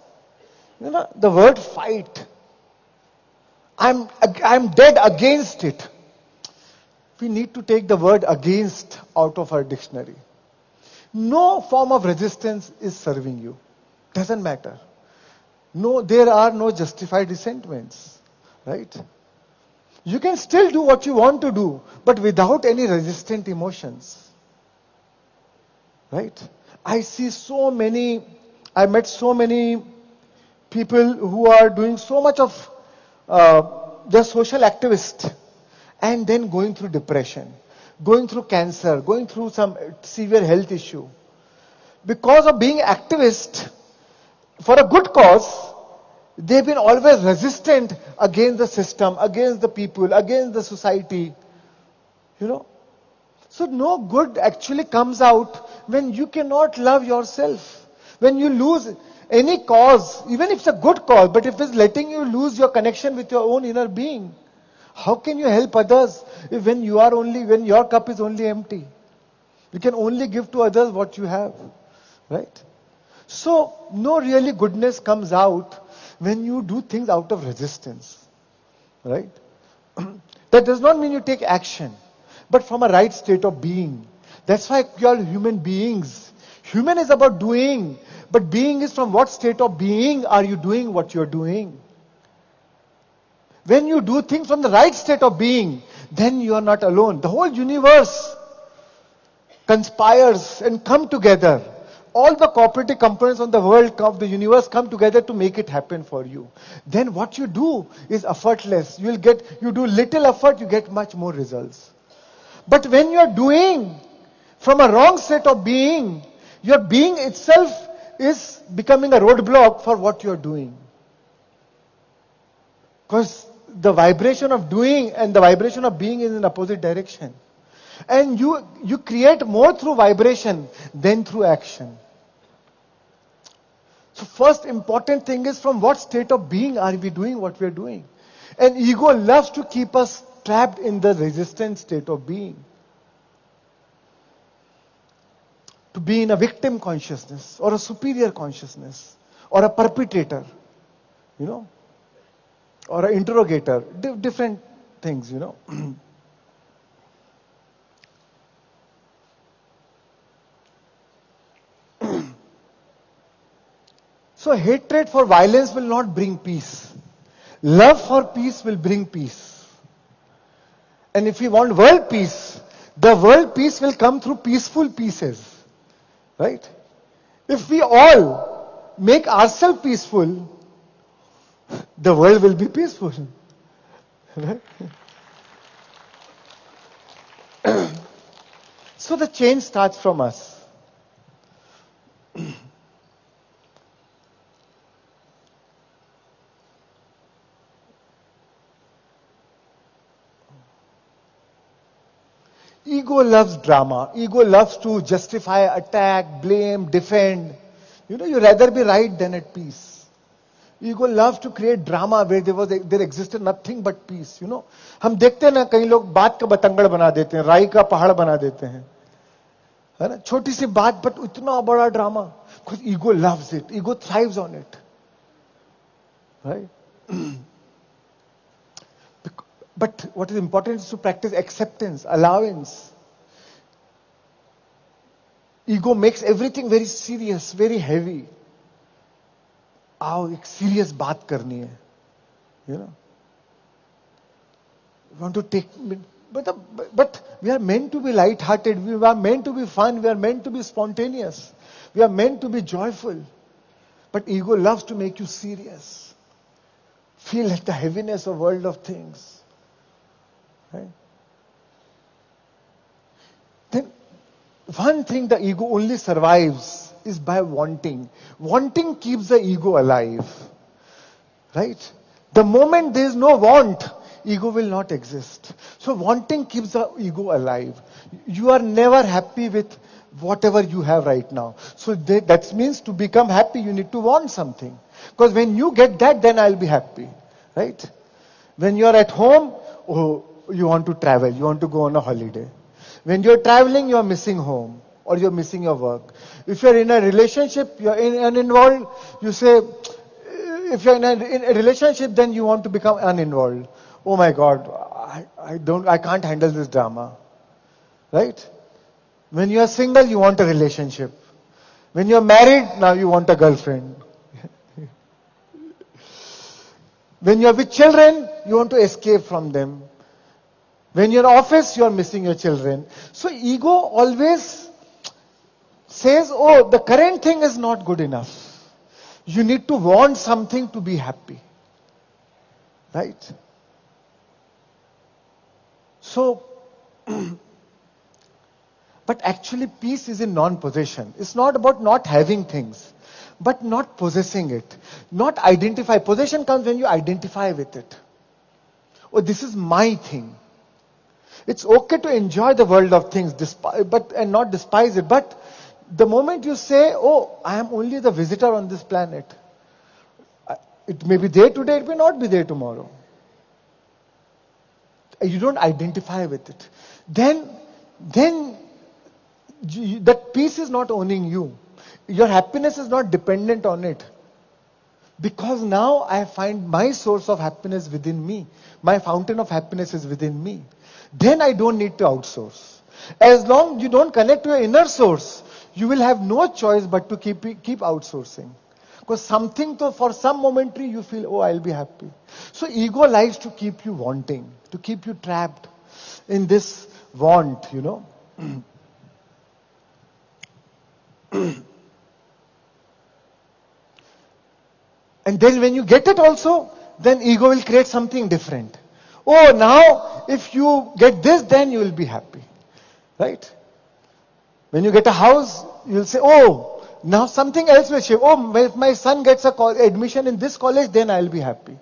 You know, the word fight. I'm dead against it. We need to take the word against out of our dictionary. No form of resistance is serving you. Doesn't matter. No, there are no justified resentments. Right? You can still do what you want to do, but without any resistant emotions. Right? I met so many people who are doing so much of, they're social activists, and then going through depression, going through cancer, going through some severe health issue. Because of being activist for a good cause, they've been always resistant against the system, against the people, against the society. You know? So no good actually comes out when you cannot love yourself. When you lose any cause, even if it's a good cause, but if it's letting you lose your connection with your own inner being, how can you help others when your cup is only empty? You can only give to others what you have. Right? So no really goodness comes out when you do things out of resistance. Right? That does not mean you take action, but from a right state of being. That's why you are human beings. Human is about doing, but being is from what state of being are you doing what you're doing. When you do things from the right state of being, then you are not alone. The whole universe conspires and come together. All the cooperative components of the world, of the universe come together to make it happen for you. Then what you do is effortless. You do little effort, you get much more results. But when you are doing from a wrong state of being, your being itself is becoming a roadblock for what you are doing. Because the vibration of doing and the vibration of being is in opposite direction. And you create more through vibration than through action. So first important thing is from what state of being are we doing what we are doing. And ego loves to keep us trapped in the resistant state of being. To be in a victim consciousness or a superior consciousness or a perpetrator, you know, or an interrogator, different things, you know. So hatred for violence will not bring peace. Love for peace will bring peace. And if we want world peace, the world peace will come through peaceful pieces. Right? If we all make ourselves peaceful, the world will be peaceful. Right? So the change starts from us. Ego loves drama. Ego loves to justify, attack, blame, defend. You know, you rather be right than at peace. Ego loves to create drama where there existed nothing but peace. You know, हम देखते हैं ना कई लोग बात का बतंगड़ बना देते हैं, राई का पहाड़ बना देते हैं, है ना, छोटी सी बात but इतना बड़ा drama. Because ego loves it. Ego thrives on it. Right? But what is important is to practice acceptance, allowance. Ego makes everything very serious, very heavy. आओ एक serious बात करनी है, you know. We want to take, but we are meant to be light-hearted. We are meant to be fun. We are meant to be spontaneous. We are meant to be joyful. But ego loves to make you serious. Feel like the heaviness of world of things. Right? Then one thing the ego only survives is by wanting. Wanting keeps the ego alive. Right? The moment there is no want, ego will not exist. So wanting keeps the ego alive. You are never happy with whatever you have right now. So that means to become happy, you need to want something. Because when you get that, then I'll be happy. Right? When you are at home, oh, you want to travel, you want to go on a holiday. When you're traveling, you're missing home or you're missing your work. If you're in a relationship, you're uninvolved, you say, if you're in a relationship, then you want to become uninvolved. Oh my God, I can't handle this drama. Right? When you are single, you want a relationship. When you're married, now you want a girlfriend. When you're with children, you want to escape from them. When you're in office, you're missing your children. So ego always says, oh, the current thing is not good enough. You need to want something to be happy. Right? So, but actually peace is in non-possession. It's not about not having things, but not possessing it. Not identify. Possession comes when you identify with it. Oh, this is my thing. It's okay to enjoy the world of things, and not despise it. But the moment you say, oh, I am only the visitor on this planet. It may be there today, it may not be there tomorrow. You don't identify with it. Then that peace is not owning you. Your happiness is not dependent on it. Because now I find my source of happiness within me. My fountain of happiness is within me. Then I don't need to outsource. As long as you don't connect to your inner source, you will have no choice but to keep outsourcing. Because for some momentary you feel, oh, I'll be happy. So ego likes to keep you wanting, to keep you trapped in this want, you know. And then when you get it also, then ego will create something different. Oh, now if you get this, then you will be happy. Right? When you get a house, you will say, oh, now something else will shift. Oh, if my son gets admission in this college, then I will be happy.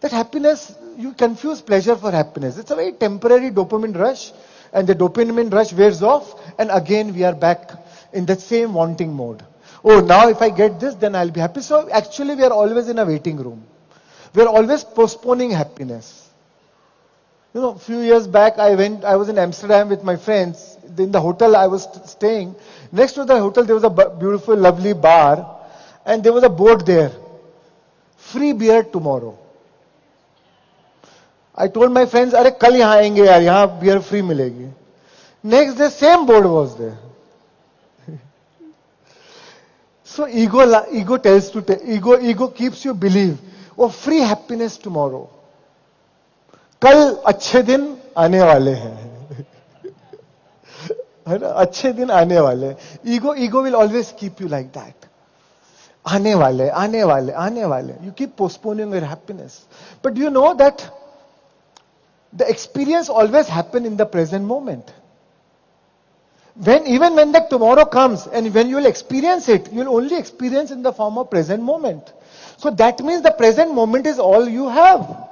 That happiness, you confuse pleasure for happiness. It's a very temporary dopamine rush, and the dopamine rush wears off, and again we are back in that same wanting mode. Oh, now if I get this, then I'll be happy. So actually we are always in a waiting room. We are always postponing happiness. You know, a few years back I was in Amsterdam with my friends. In the hotel I was staying, next to the hotel there was a beautiful, lovely bar, and there was a board there. Free beer tomorrow. I told my friends, अरे कल यहाँ आएंगे यार, यहाँ beer free मिलेगी. Next day same board was there. So ego keeps you believe, oh, free happiness tomorrow. कल अच्छे दिन आने वाले हैं. है ना, अच्छे दिन आने वाले. Ego will always keep you like that. आने वाले, आने वाले, आने वाले. You keep postponing your happiness. But do you know that the experience always happens in the present moment? Even when that tomorrow comes and when you will experience it, you will only experience in the form of present moment. So that means the present moment is all you have.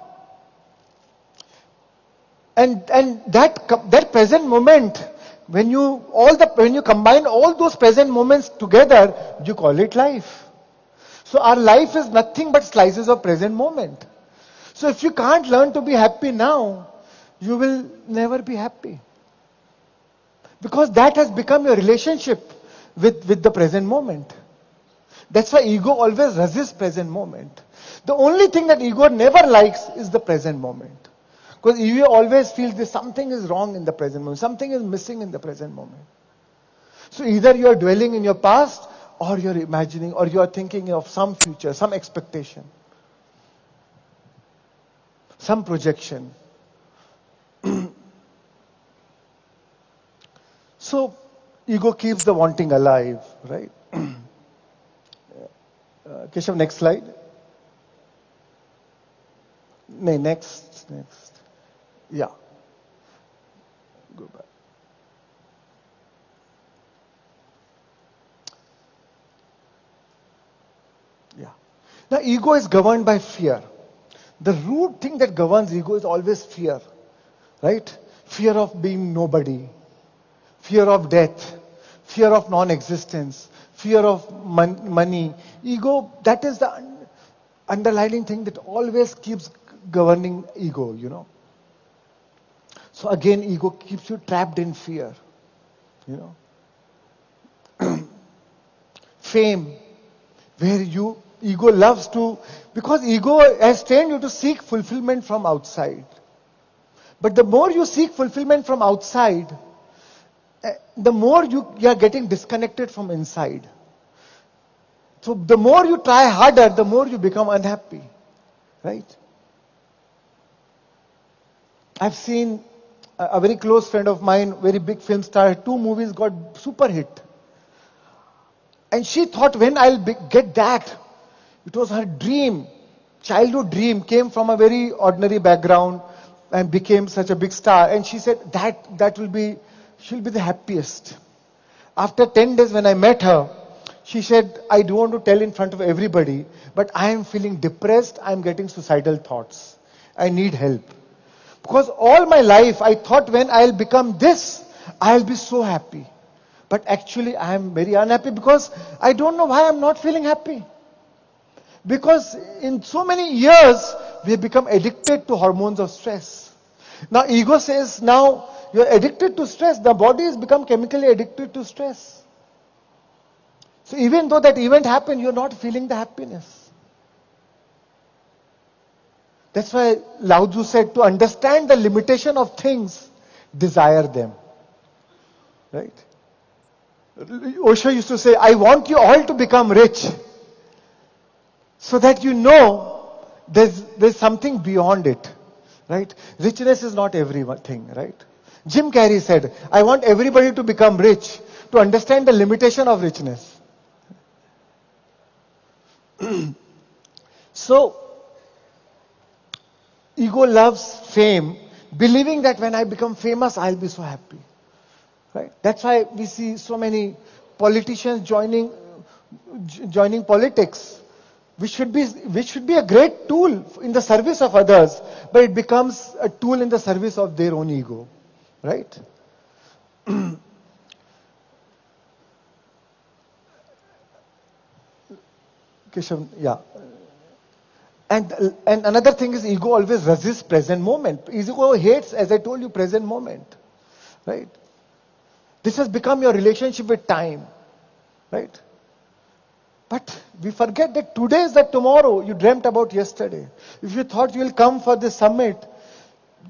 And that present moment, when you combine all those present moments together, you call it life. So our life is nothing but slices of present moment. So if you can't learn to be happy now, you will never be happy. Because that has become your relationship with the present moment. That's why ego always resists present moment. The only thing that ego never likes is the present moment. Because ego always feels that something is wrong in the present moment. Something is missing in the present moment. So either you are dwelling in your past, or you're imagining, or you are thinking of some future, some expectation, some projection. So ego keeps the wanting alive, right? Keshav, next slide. No, next. Yeah. Go back. Yeah. Now, ego is governed by fear. The root thing that governs ego is always fear, right? Fear of being nobody, fear of death, fear of non-existence, fear of money. Ego, that is the underlying thing that always keeps governing ego, you know. So again, ego keeps you trapped in fear, you know. Fame, where ego loves to, because ego has trained you to seek fulfillment from outside. But the more you seek fulfillment from outside, the more you are getting disconnected from inside. So the more you try harder, the more you become unhappy, right? I've seen a very close friend of mine, very big film star, 2 movies got super hit. And she thought, when I'll get that, it was her dream, childhood dream, came from a very ordinary background and became such a big star. And she said she'll be the happiest. After 10 days when I met her, she said, I don't want to tell in front of everybody, but I am feeling depressed, I am getting suicidal thoughts. I need help. Because all my life I thought when I'll become this, I'll be so happy. But actually I am very unhappy because I don't know why I'm not feeling happy. Because in so many years, we have become addicted to hormones of stress. Now ego says, now you're addicted to stress. The body has become chemically addicted to stress. So even though that event happened, you're not feeling the happiness. That's why Lao Tzu said, to understand the limitation of things, desire them. Right? Osho used to say, I want you all to become rich. So that you know there's something beyond it. Right? Richness is not everything, right? Jim Carrey said, I want everybody to become rich, to understand the limitation of richness. So, ego loves fame, believing that when I become famous, I'll be so happy. Right? That's why we see so many politicians joining politics, which should be a great tool in the service of others, but it becomes a tool in the service of their own ego. Right? Keshav, yeah. And another thing is ego always resists present moment. Ego hates, as I told you, present moment. Right? This has become your relationship with time. Right? But we forget that today is the tomorrow you dreamt about yesterday. If you thought you will come for this summit,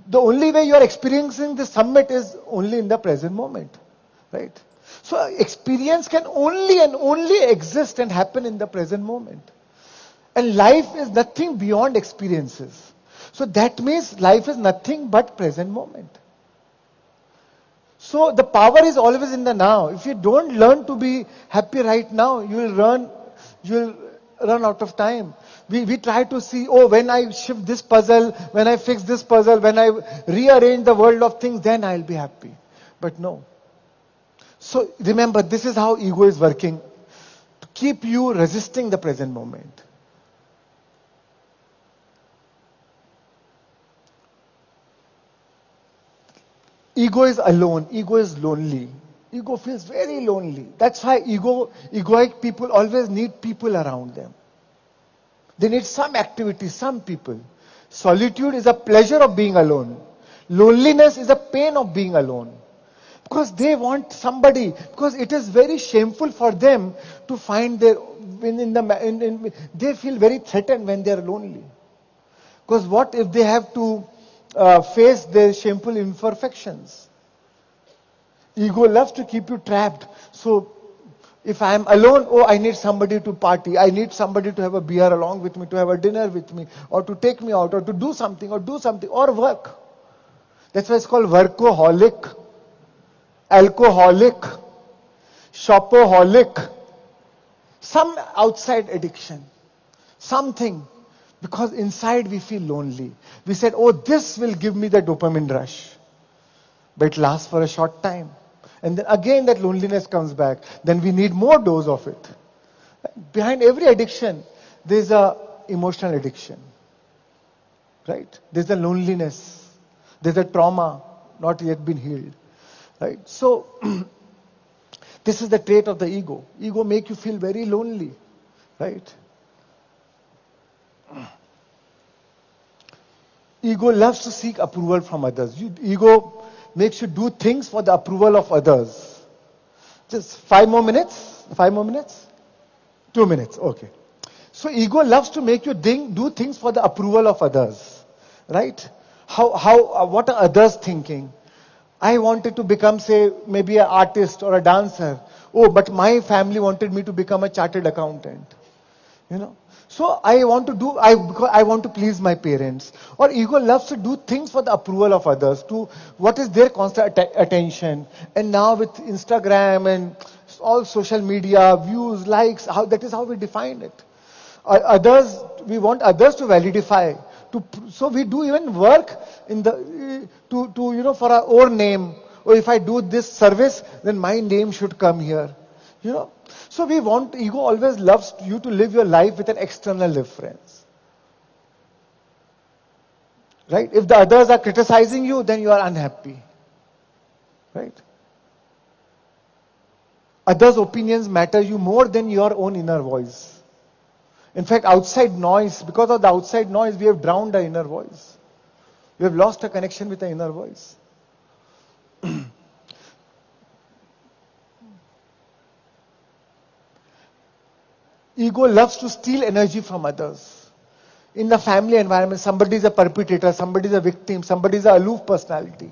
the only way you are experiencing this summit is only in the present moment. Right? So experience can only and only exist and happen in the present moment. And life is nothing beyond experiences. So that means life is nothing but present moment. So the power is always in the now. If you don't learn to be happy right now, you will run out of time. We try to see, when I shift this puzzle, when I fix this puzzle, when I rearrange the world of things, then I'll be happy. But no. So remember, this is how ego is working, to keep you resisting the present moment. Ego is alone. Ego is lonely. Ego feels very lonely. That's why egoic people always need people around them. They need some activity, some people. Solitude is a pleasure of being alone. Loneliness is a pain of being alone. Because they want somebody, because it is very shameful for them to find their, they feel very threatened when they are lonely. Because what if they have to face their shameful imperfections? Ego loves to keep you trapped. So if I am alone, oh, I need somebody to party. I need somebody to have a beer along with me, to have a dinner with me, or to take me out, or to do something, or work. That's why it's called workaholic, alcoholic, shopaholic. Some outside addiction. Something. Because inside we feel lonely. We said, oh, this will give me the dopamine rush. But it lasts for a short time. And then again that loneliness comes back. Then we need more dose of it. Behind every addiction, there's a emotional addiction. Right? There's a loneliness. There's a trauma not yet been healed. Right? So, this is the trait of the ego. Ego make you feel very lonely. Right? Ego loves to seek approval from others. Ego makes you do things for the approval of others. Just 5 more minutes? 5 more minutes? 2 minutes, okay. So ego loves to make you do things for the approval of others. Right? What are others thinking? I wanted to become, say, maybe an artist or a dancer. Oh, but my family wanted me to become a chartered accountant. You know? So I want to because I want to please my parents. Or ego loves to do things for the approval of others, to what is their constant attention. And now with Instagram and all social media, views, likes, that is how we define it. We want others to validify. So we do even work for our own name. Or if I do this service, then my name should come here. You know. So ego always loves you to live your life with an external reference. Right? If the others are criticizing you, then you are unhappy. Right? Others' opinions matter you more than your own inner voice. In fact, outside noise, because of the outside noise, we have drowned our inner voice. We have lost a connection with the inner voice. Ego loves to steal energy from others. In the family environment, somebody is a perpetrator, somebody is a victim, somebody is an aloof personality.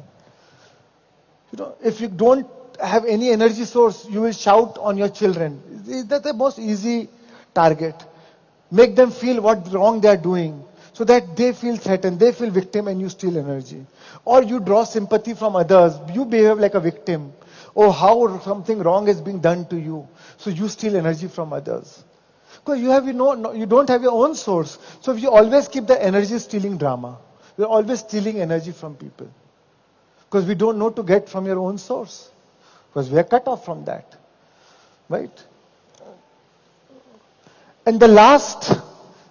You know, if you don't have any energy source, you will shout on your children. That's the most easy target. Make them feel what wrong they are doing, so that they feel threatened, they feel victim, and you steal energy. Or you draw sympathy from others. You behave like a victim. Oh, how something wrong is being done to you. So you steal energy from others. Because you don't have your own source. So you always keep the energy stealing drama. You're always stealing energy from people. Because we don't know to get from your own source. Because we are cut off from that. Right? And the last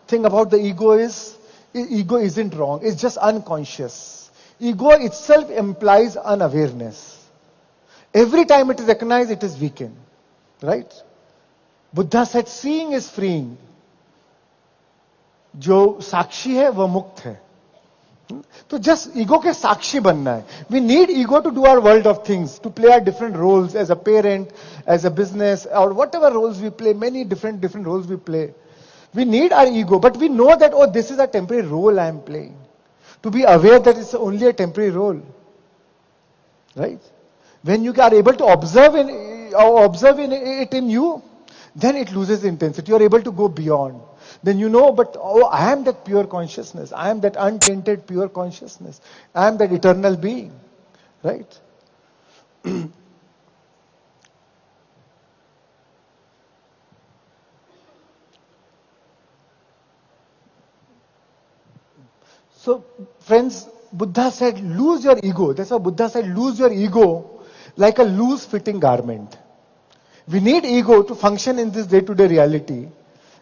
thing about the ego isn't wrong. It's just unconscious. Ego itself implies unawareness. Every time it is recognized, it is weakened. Right? Buddha said, seeing is freeing. जो साक्षी है वह मुक्त है. तो just ego के साक्षी बनना है. We need ego to do our world of things, to play our different roles as a parent, as a business, or whatever roles we play, many different roles we play. We need our ego, but we know that, oh, this is a temporary role I am playing. To be aware that it's only a temporary role. Right? When you are able to observe it in you, then it loses intensity. You are able to go beyond. Then you know, but oh, I am that pure consciousness. I am that untainted pure consciousness. I am that eternal being. Right? So, friends, Buddha said, lose your ego. That's why Buddha said, lose your ego like a loose fitting garment. We need ego to function in this day-to-day reality,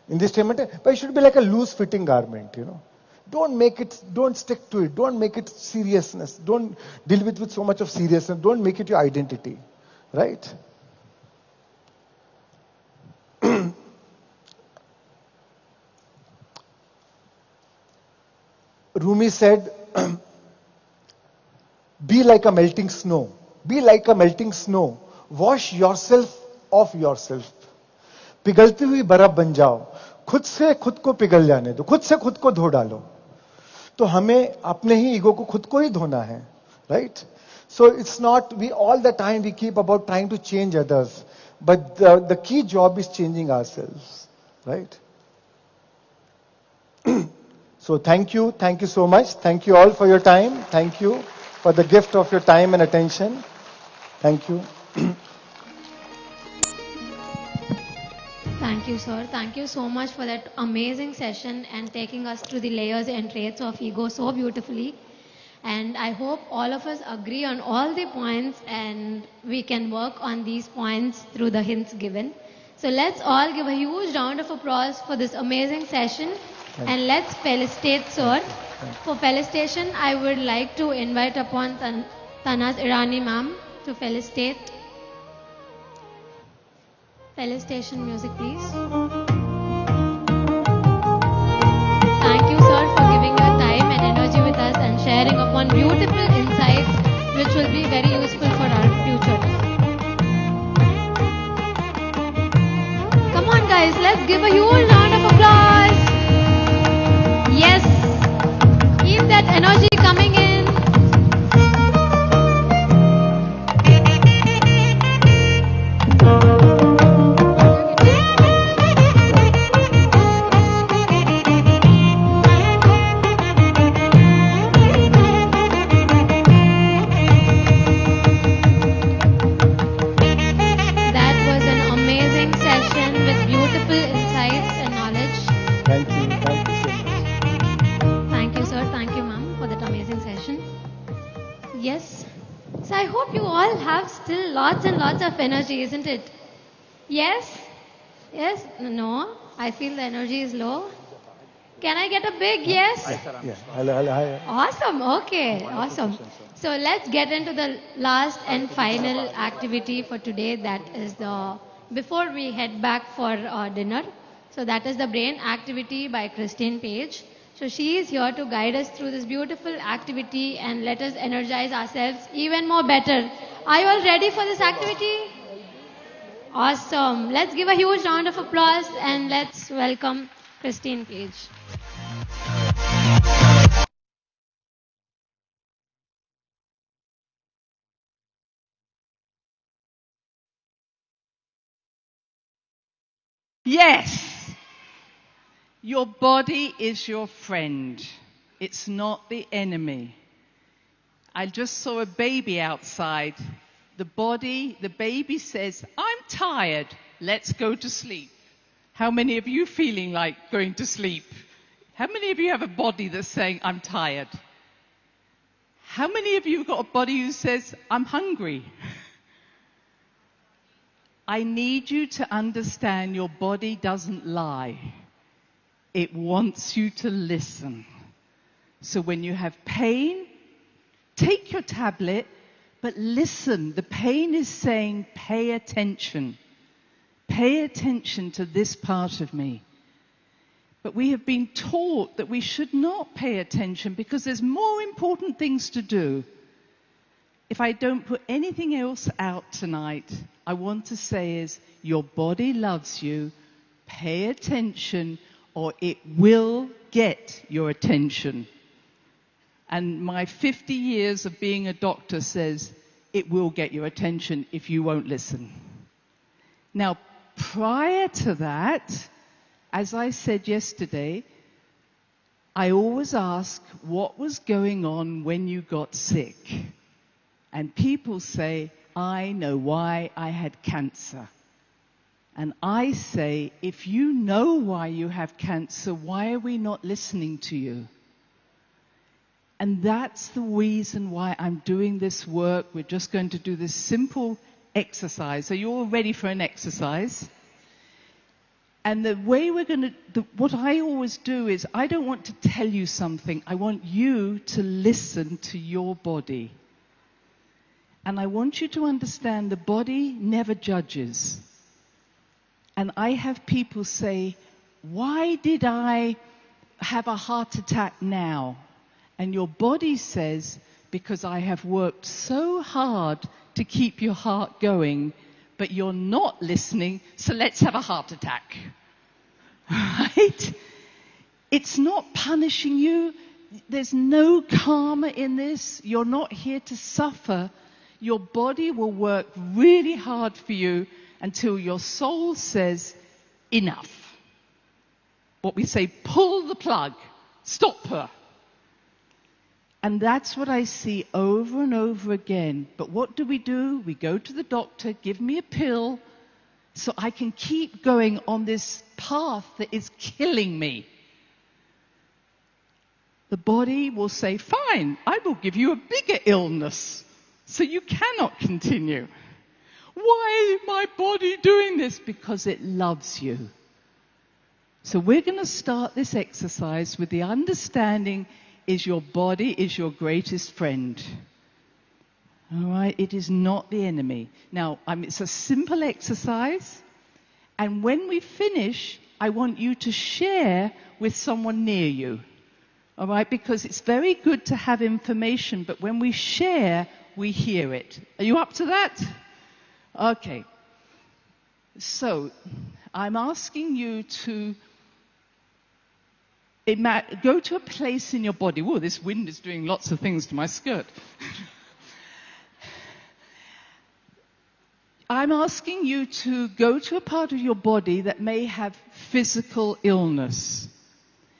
in this statement, but it should be like a loose-fitting garment, you know. Don't stick to it. Don't make it seriousness. Don't deal with so much of seriousness. Don't make it your identity, right? Rumi said, be like a melting snow. Be like a melting snow. Wash yourself of yourself. पिघलती हुई बर्फ बन जाओ. खुद से खुद को पिघल जाने दो. खुद से खुद को धो डालो. तो हमें अपने ही ईगो को खुद को ही धोना है. Right? So it's not, we all the time we keep about trying to change others. But the key job is changing ourselves. Right? So thank you so much. Thank you all for your time. Thank you for the gift of your time and attention. Thank you. Thank you, sir. Thank you so much for that amazing session and taking us through the layers and traits of ego so beautifully. And I hope all of us agree on all the points and we can work on these points through the hints given. So let's all give a huge round of applause for this amazing session. And let's felicitate sir. For felicitation, I would like to invite upon Tanas Irani ma'am to felicitate. Felicitation music, please. Thank you, sir, for giving your time and energy with us and sharing upon beautiful insights which will be very useful for our future. Come on, guys, let's give a huge round of applause. Yes, keep that energy coming in. Lots and lots of energy, isn't it? Yes? Yes? No? I feel the energy is low. Can I get a big yes? Yeah. Hello. Awesome. Okay. Awesome. So let's get into the last and final activity for today. That is before we head back for dinner. So that is the brain activity by Christine Page. So she is here to guide us through this beautiful activity and let us energize ourselves even more better. Are you all ready for this activity? Awesome. Let's give a huge round of applause and let's welcome Christine Page. Yes. Your body is your friend. It's not the enemy. I just saw a baby outside. The baby says, I'm tired. Let's go to sleep. How many of you feeling like going to sleep? How many of you have a body that's saying, I'm tired? How many of you have got a body who says, I'm hungry? I need you to understand your body doesn't lie. It wants you to listen. So when you have pain, take your tablet, but listen. The pain is saying, pay attention. Pay attention to this part of me. But we have been taught that we should not pay attention because there's more important things to do. If I don't put anything else out tonight, I want to say is, your body loves you. Pay attention or it will get your attention. And my 50 years of being a doctor says it will get your attention if you won't listen. Now, prior to that, as I said yesterday, I always ask what was going on when you got sick. And people say, I know why I had cancer. And I say, if you know why you have cancer, why are we not listening to you? And that's the reason why I'm doing this work. We're just going to do this simple exercise. Are you all ready for an exercise? And the way we're going to, what I always do is, I don't want to tell you something. I want you to listen to your body. And I want you to understand the body never judges. And I have people say, why did I have a heart attack now? And your body says, because I have worked so hard to keep your heart going, but you're not listening, so let's have a heart attack. Right? It's not punishing you. There's no karma in this. You're not here to suffer. Your body will work really hard for you until your soul says, enough. What we say, pull the plug, stop her. And that's what I see over and over again. But what do? We go to the doctor, give me a pill, so I can keep going on this path that is killing me. The body will say, fine, I will give you a bigger illness, so you cannot continue. Why is my body doing this? Because it loves you. So we're going to start this exercise with the understanding is your body is your greatest friend. All right? It is not the enemy. Now, it's a simple exercise. And when we finish, I want you to share with someone near you. All right? Because it's very good to have information, but when we share, we hear it. Are you up to that? Okay. So, I'm asking you to go to a place in your body. Whoa, this wind is doing lots of things to my skirt. I'm asking you to go to a part of your body that may have physical illness.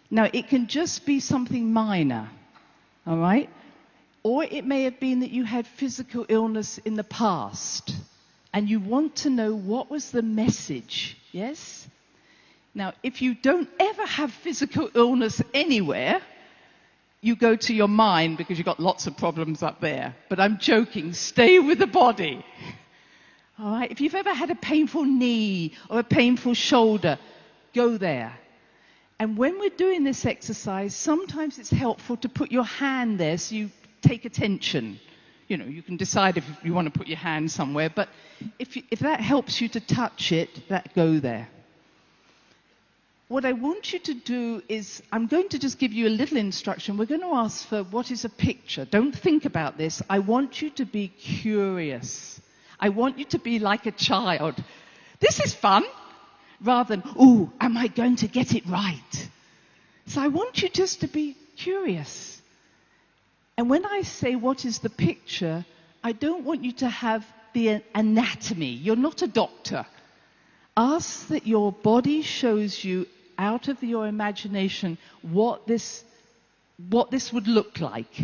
Now, it can just be something minor, all right? Or it may have been that you had physical illness in the past, and you want to know what was the message, yes? Now, if you don't ever have physical illness anywhere, you go to your mind because you've got lots of problems up there. But I'm joking. Stay with the body. All right? If you've ever had a painful knee or a painful shoulder, go there. And when we're doing this exercise, sometimes it's helpful to put your hand there so you take attention. You know, you can decide if you want to put your hand somewhere. But if that helps you to touch it, go there. What I want you to do is, I'm going to just give you a little instruction. We're going to ask for what is a picture. Don't think about this. I want you to be curious. I want you to be like a child. This is fun. Rather than, ooh, am I going to get it right? So I want you just to be curious. And when I say what is the picture, I don't want you to have the anatomy. You're not a doctor. Ask that your body shows you out of your imagination what this would look like.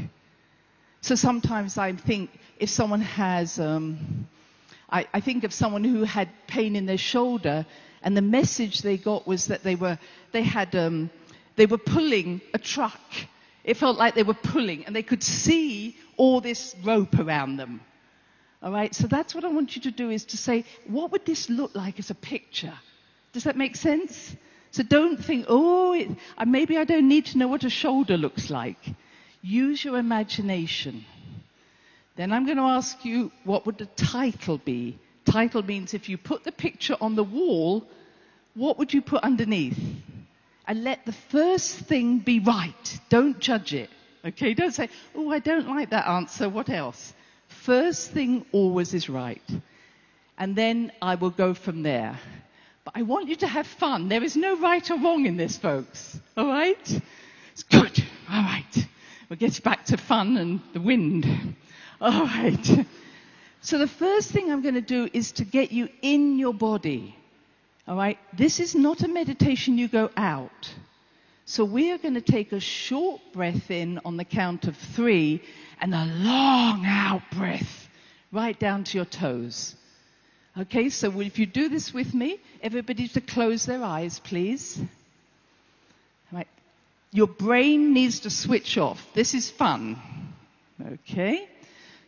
So sometimes I think if someone has, I think of someone who had pain in their shoulder, and the message they got was that they were pulling a truck. It felt like they were pulling, and they could see all this rope around them. All right, so that's what I want you to do, is to say, what would this look like as a picture? Does that make sense? So don't think, maybe I don't need to know what a shoulder looks like. Use your imagination. Then I'm going to ask you, what would the title be? Title means if you put the picture on the wall, what would you put underneath? And let the first thing be right. Don't judge it. Okay, don't say, I don't like that answer, what else? First thing always is right. And then I will go from there. But I want you to have fun. There is no right or wrong in this, folks. All right? It's good. All right. We'll get back to fun and the wind. All right. So the first thing I'm going to do is to get you in your body. All right? This is not a meditation you go out. So we are going to take a short breath in on the count of 3 and a long out breath right down to your toes. Okay, so if you do this with me, everybody to close their eyes, please. All right. Your brain needs to switch off. This is fun. Okay?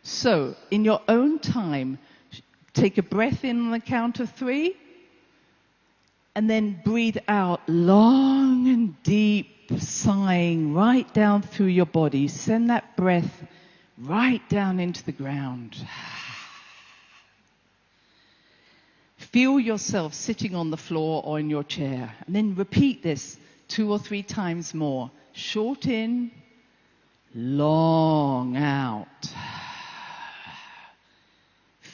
So, in your own time, take a breath in on the count of 3, and then breathe out long and deep, sighing right down through your body. Send that breath right down into the ground. Feel yourself sitting on the floor or in your chair. And then repeat this 2 or 3 times more. Short in, long out.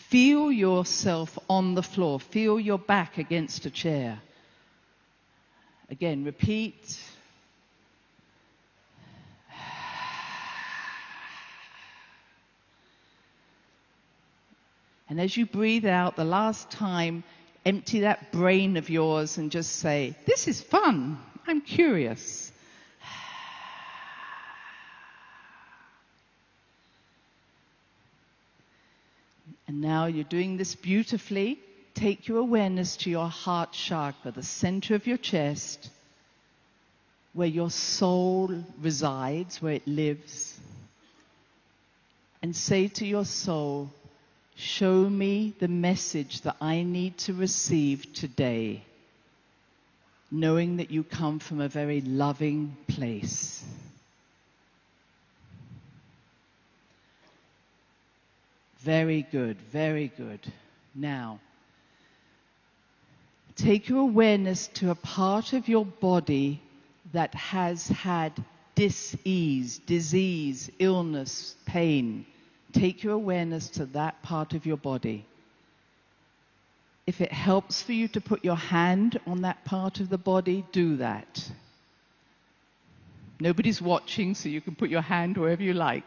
Feel yourself on the floor. Feel your back against a chair. Again, repeat. And as you breathe out, the last time, empty that brain of yours and just say, this is fun. I'm curious. And now you're doing this beautifully. Take your awareness to your heart chakra, the center of your chest, where your soul resides, where it lives. And say to your soul, show me the message that I need to receive today, knowing that you come from a very loving place. Very good, very good. Now, take your awareness to a part of your body that has had dis-ease, disease, illness, pain. Take your awareness to that part of your body. If it helps for you to put your hand on that part of the body, do that. Nobody's watching, so you can put your hand wherever you like.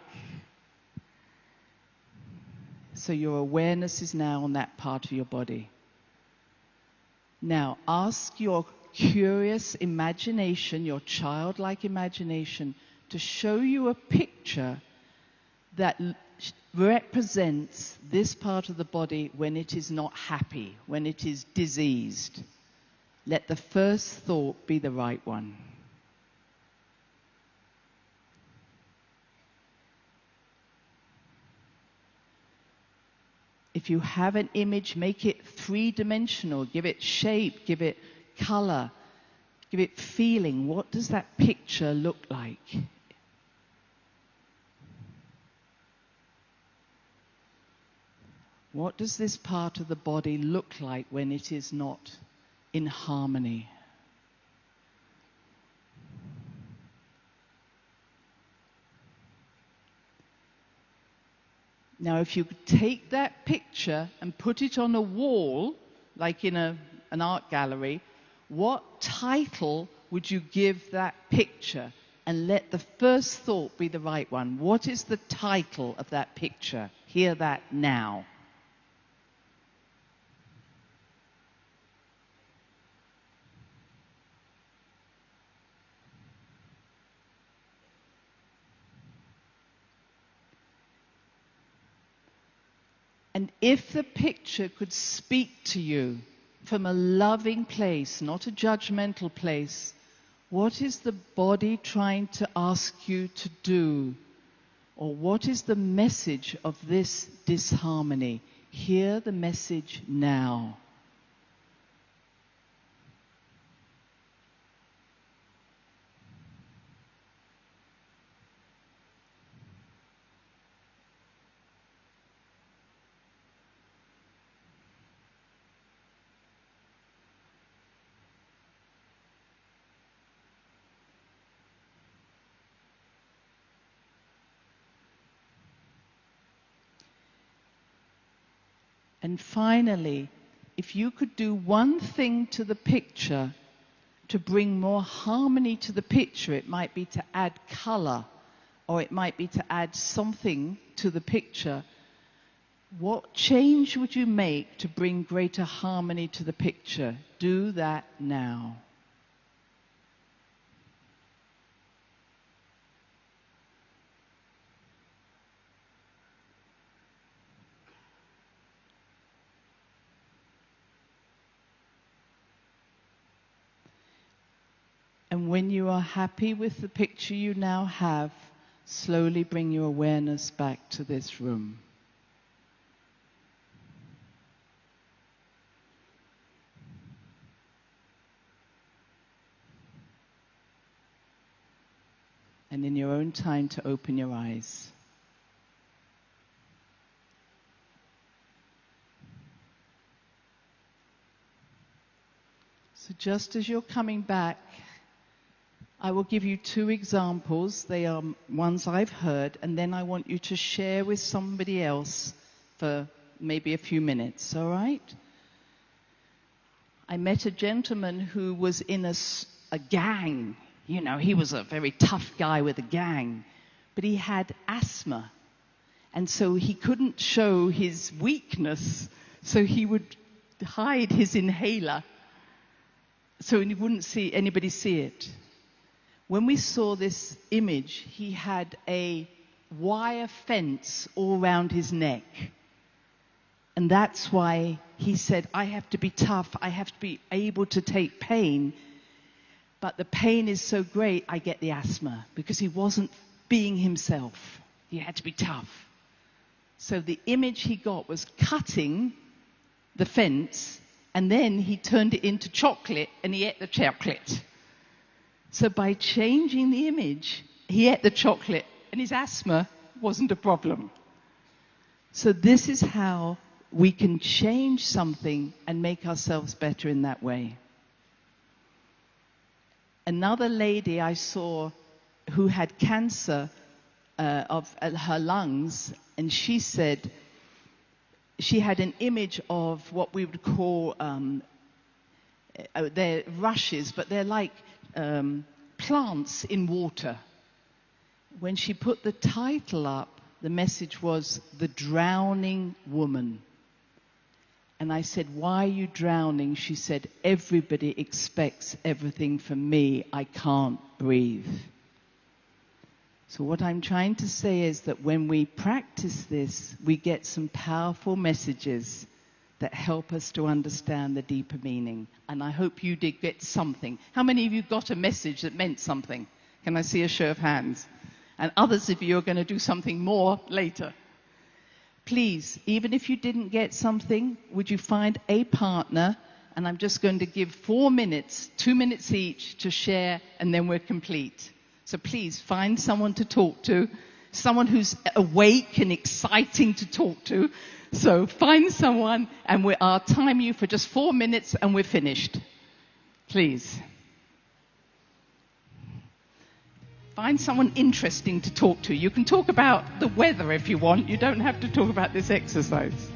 So your awareness is now on that part of your body. Now, ask your curious imagination, your childlike imagination, to show you a picture that represents this part of the body when it is not happy, when it is diseased. Let the first thought be the right one. If you have an image, make it three-dimensional. Give it shape, give it color, give it feeling. What does that picture look like? What does this part of the body look like when it is not in harmony? Now, if you could take that picture and put it on a wall, like in an art gallery, what title would you give that picture? And let the first thought be the right one. What is the title of that picture? Hear that now. And if the picture could speak to you from a loving place, not a judgmental place, what is the body trying to ask you to do? Or what is the message of this disharmony? Hear the message now. And finally, if you could do one thing to the picture to bring more harmony to the picture, it might be to add color, or it might be to add something to the picture. What change would you make to bring greater harmony to the picture? Do that now. And when you are happy with the picture you now have, slowly bring your awareness back to this room. And in your own time to open your eyes. So just as you're coming back, I will give you two examples. They are ones I've heard, and then I want you to share with somebody else for maybe a few minutes, all right? I met a gentleman who was in a gang. You know, he was a very tough guy with a gang, but he had asthma. And so he couldn't show his weakness, so he would hide his inhaler so he wouldn't see anybody see it. When we saw this image, he had a wire fence all around his neck. And that's why he said, I have to be tough, I have to be able to take pain, but the pain is so great, I get the asthma, because he wasn't being himself. He had to be tough. So the image he got was cutting the fence, and then he turned it into chocolate, and he ate the chocolate. So by changing the image, he ate the chocolate, and his asthma wasn't a problem. So this is how we can change something and make ourselves better in that way. Another lady I saw who had cancer of her lungs, and she said she had an image of what we would call, they're rushes, but they're like plants in water. When she put the title up, the message was The Drowning Woman. And I said, why are you drowning? She said, everybody expects everything from me. I can't breathe. So what I'm trying to say is that when we practice this, we get some powerful messages that help us to understand the deeper meaning. And I hope you did get something. How many of you got a message that meant something? Can I see a show of hands? And others of you are going to do something more later. Please, even if you didn't get something, would you find a partner? And I'm just going to give 4 minutes, 2 minutes each to share, and then we're complete. So please find someone to talk to, someone who's awake and exciting to talk to. So find someone, and I'll time you for just 4 minutes, and we're finished. Please. Find someone interesting to talk to. You can talk about the weather if you want. You don't have to talk about this exercise.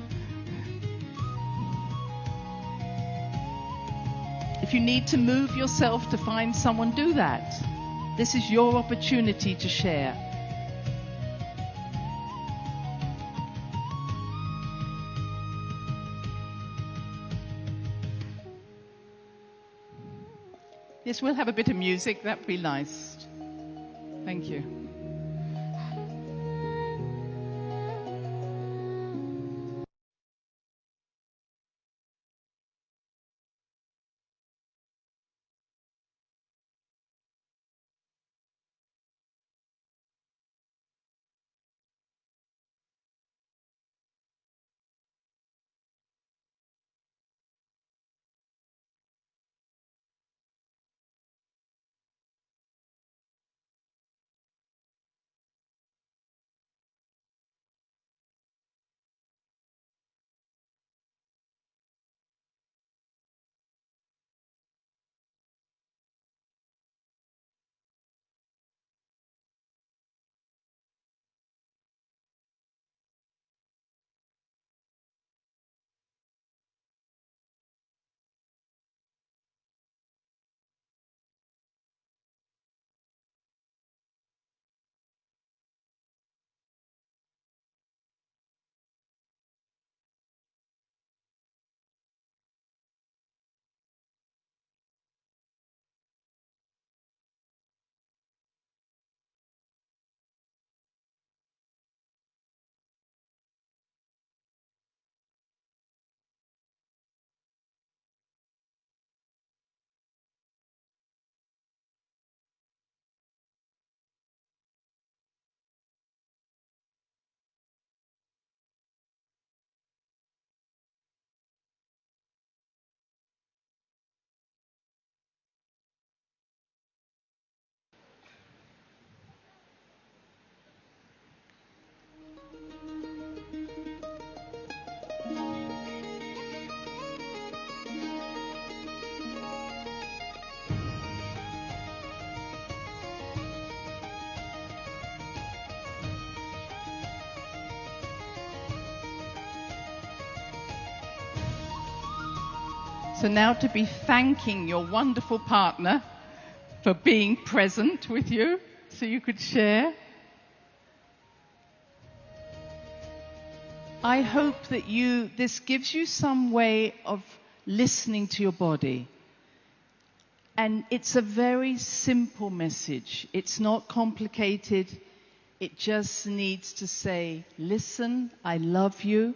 If you need to move yourself to find someone, do that. This is your opportunity to share. Yes, we'll have a bit of music. That'd be nice. Thank you. So now to be thanking your wonderful partner for being present with you, so you could share. I hope that this gives you some way of listening to your body. And it's a very simple message. It's not complicated. It just needs to say, listen, I love you.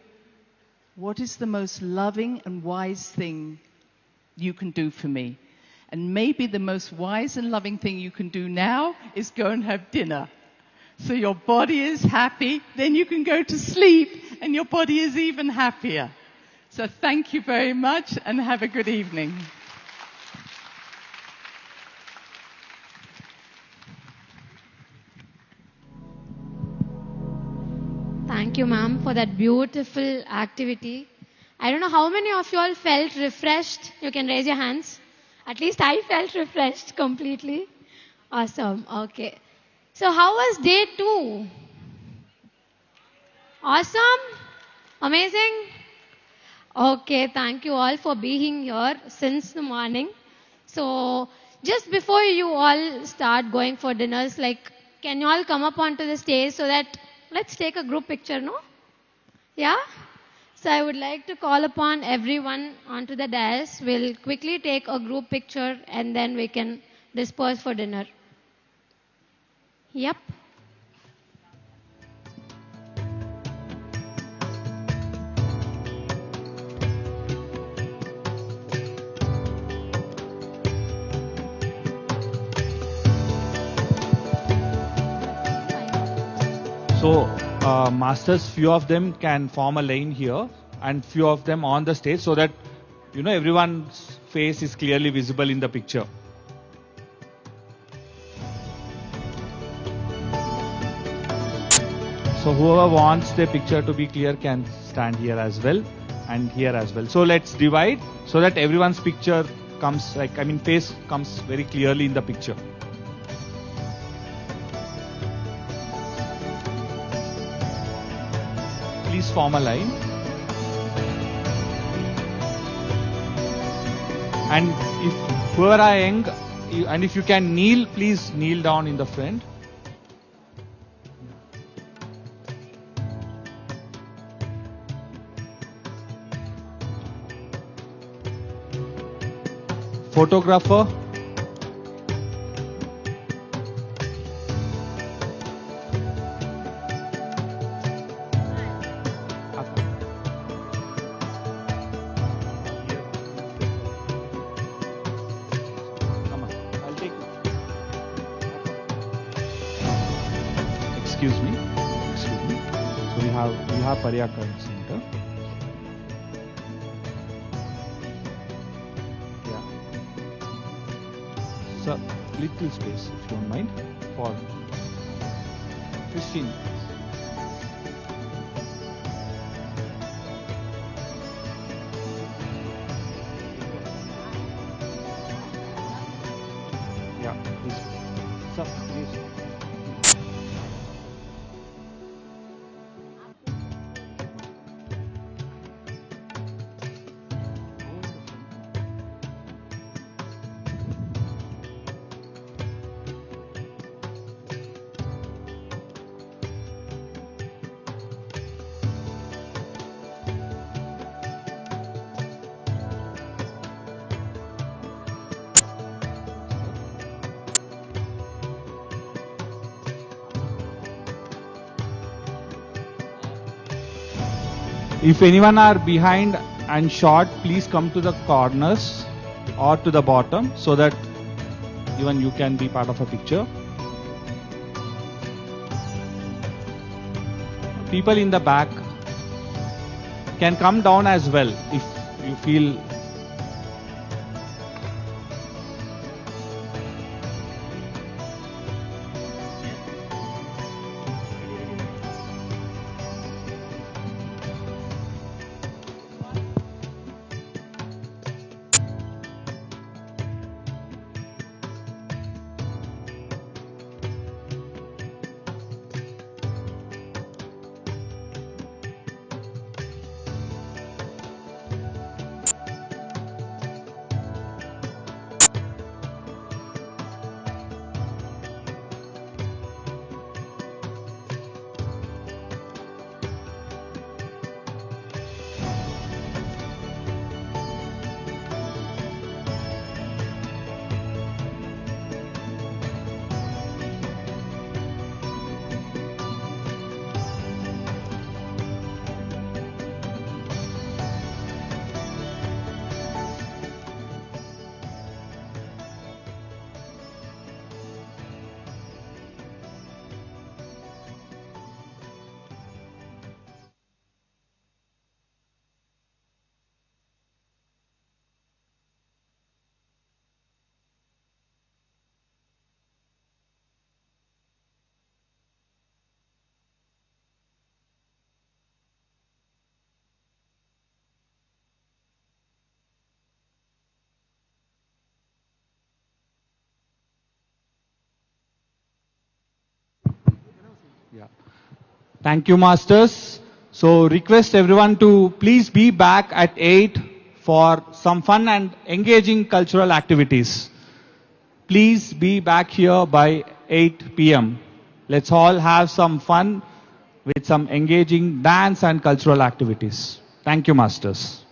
What is the most loving and wise thing you can do for me? And maybe the most wise and loving thing you can do now is go and have dinner. So your body is happy, then you can go to sleep and your body is even happier. So thank you very much and have a good evening. Thank you, ma'am, for that beautiful activity. I don't know how many of you all felt refreshed. You can raise your hands. At least I felt refreshed completely. Awesome. Okay. So how was day 2? Awesome? Amazing? Okay, thank you all for being here since the morning. So just before you all start going for dinners, can you all come up onto the stage so that let's take a group picture, no? Yeah? So I would like to call upon everyone onto the dais. We'll quickly take a group picture and then we can disperse for dinner. Yep. So, masters, few of them can form a lane here and few of them on the stage so that, everyone's face is clearly visible in the picture. So whoever wants their picture to be clear can stand here as well and here as well. So let's divide so that everyone's picture comes, face comes very clearly in the picture. Please form a line. And if whoever are young, and if you can kneel, please kneel down in the front. Photographer. Excuse me. So we have Paryaka in center. Yeah. So little space, if you don't mind, for Christine. Yeah, please. So please. If anyone are behind and short, please come to the corners or to the bottom so that even you can be part of a picture. People in the back can come down as well if you feel. Yeah. Thank you, Masters. So request everyone to please be back at 8 for some fun and engaging cultural activities. Please be back here by 8 p.m. Let's all have some fun with some engaging dance and cultural activities. Thank you, Masters.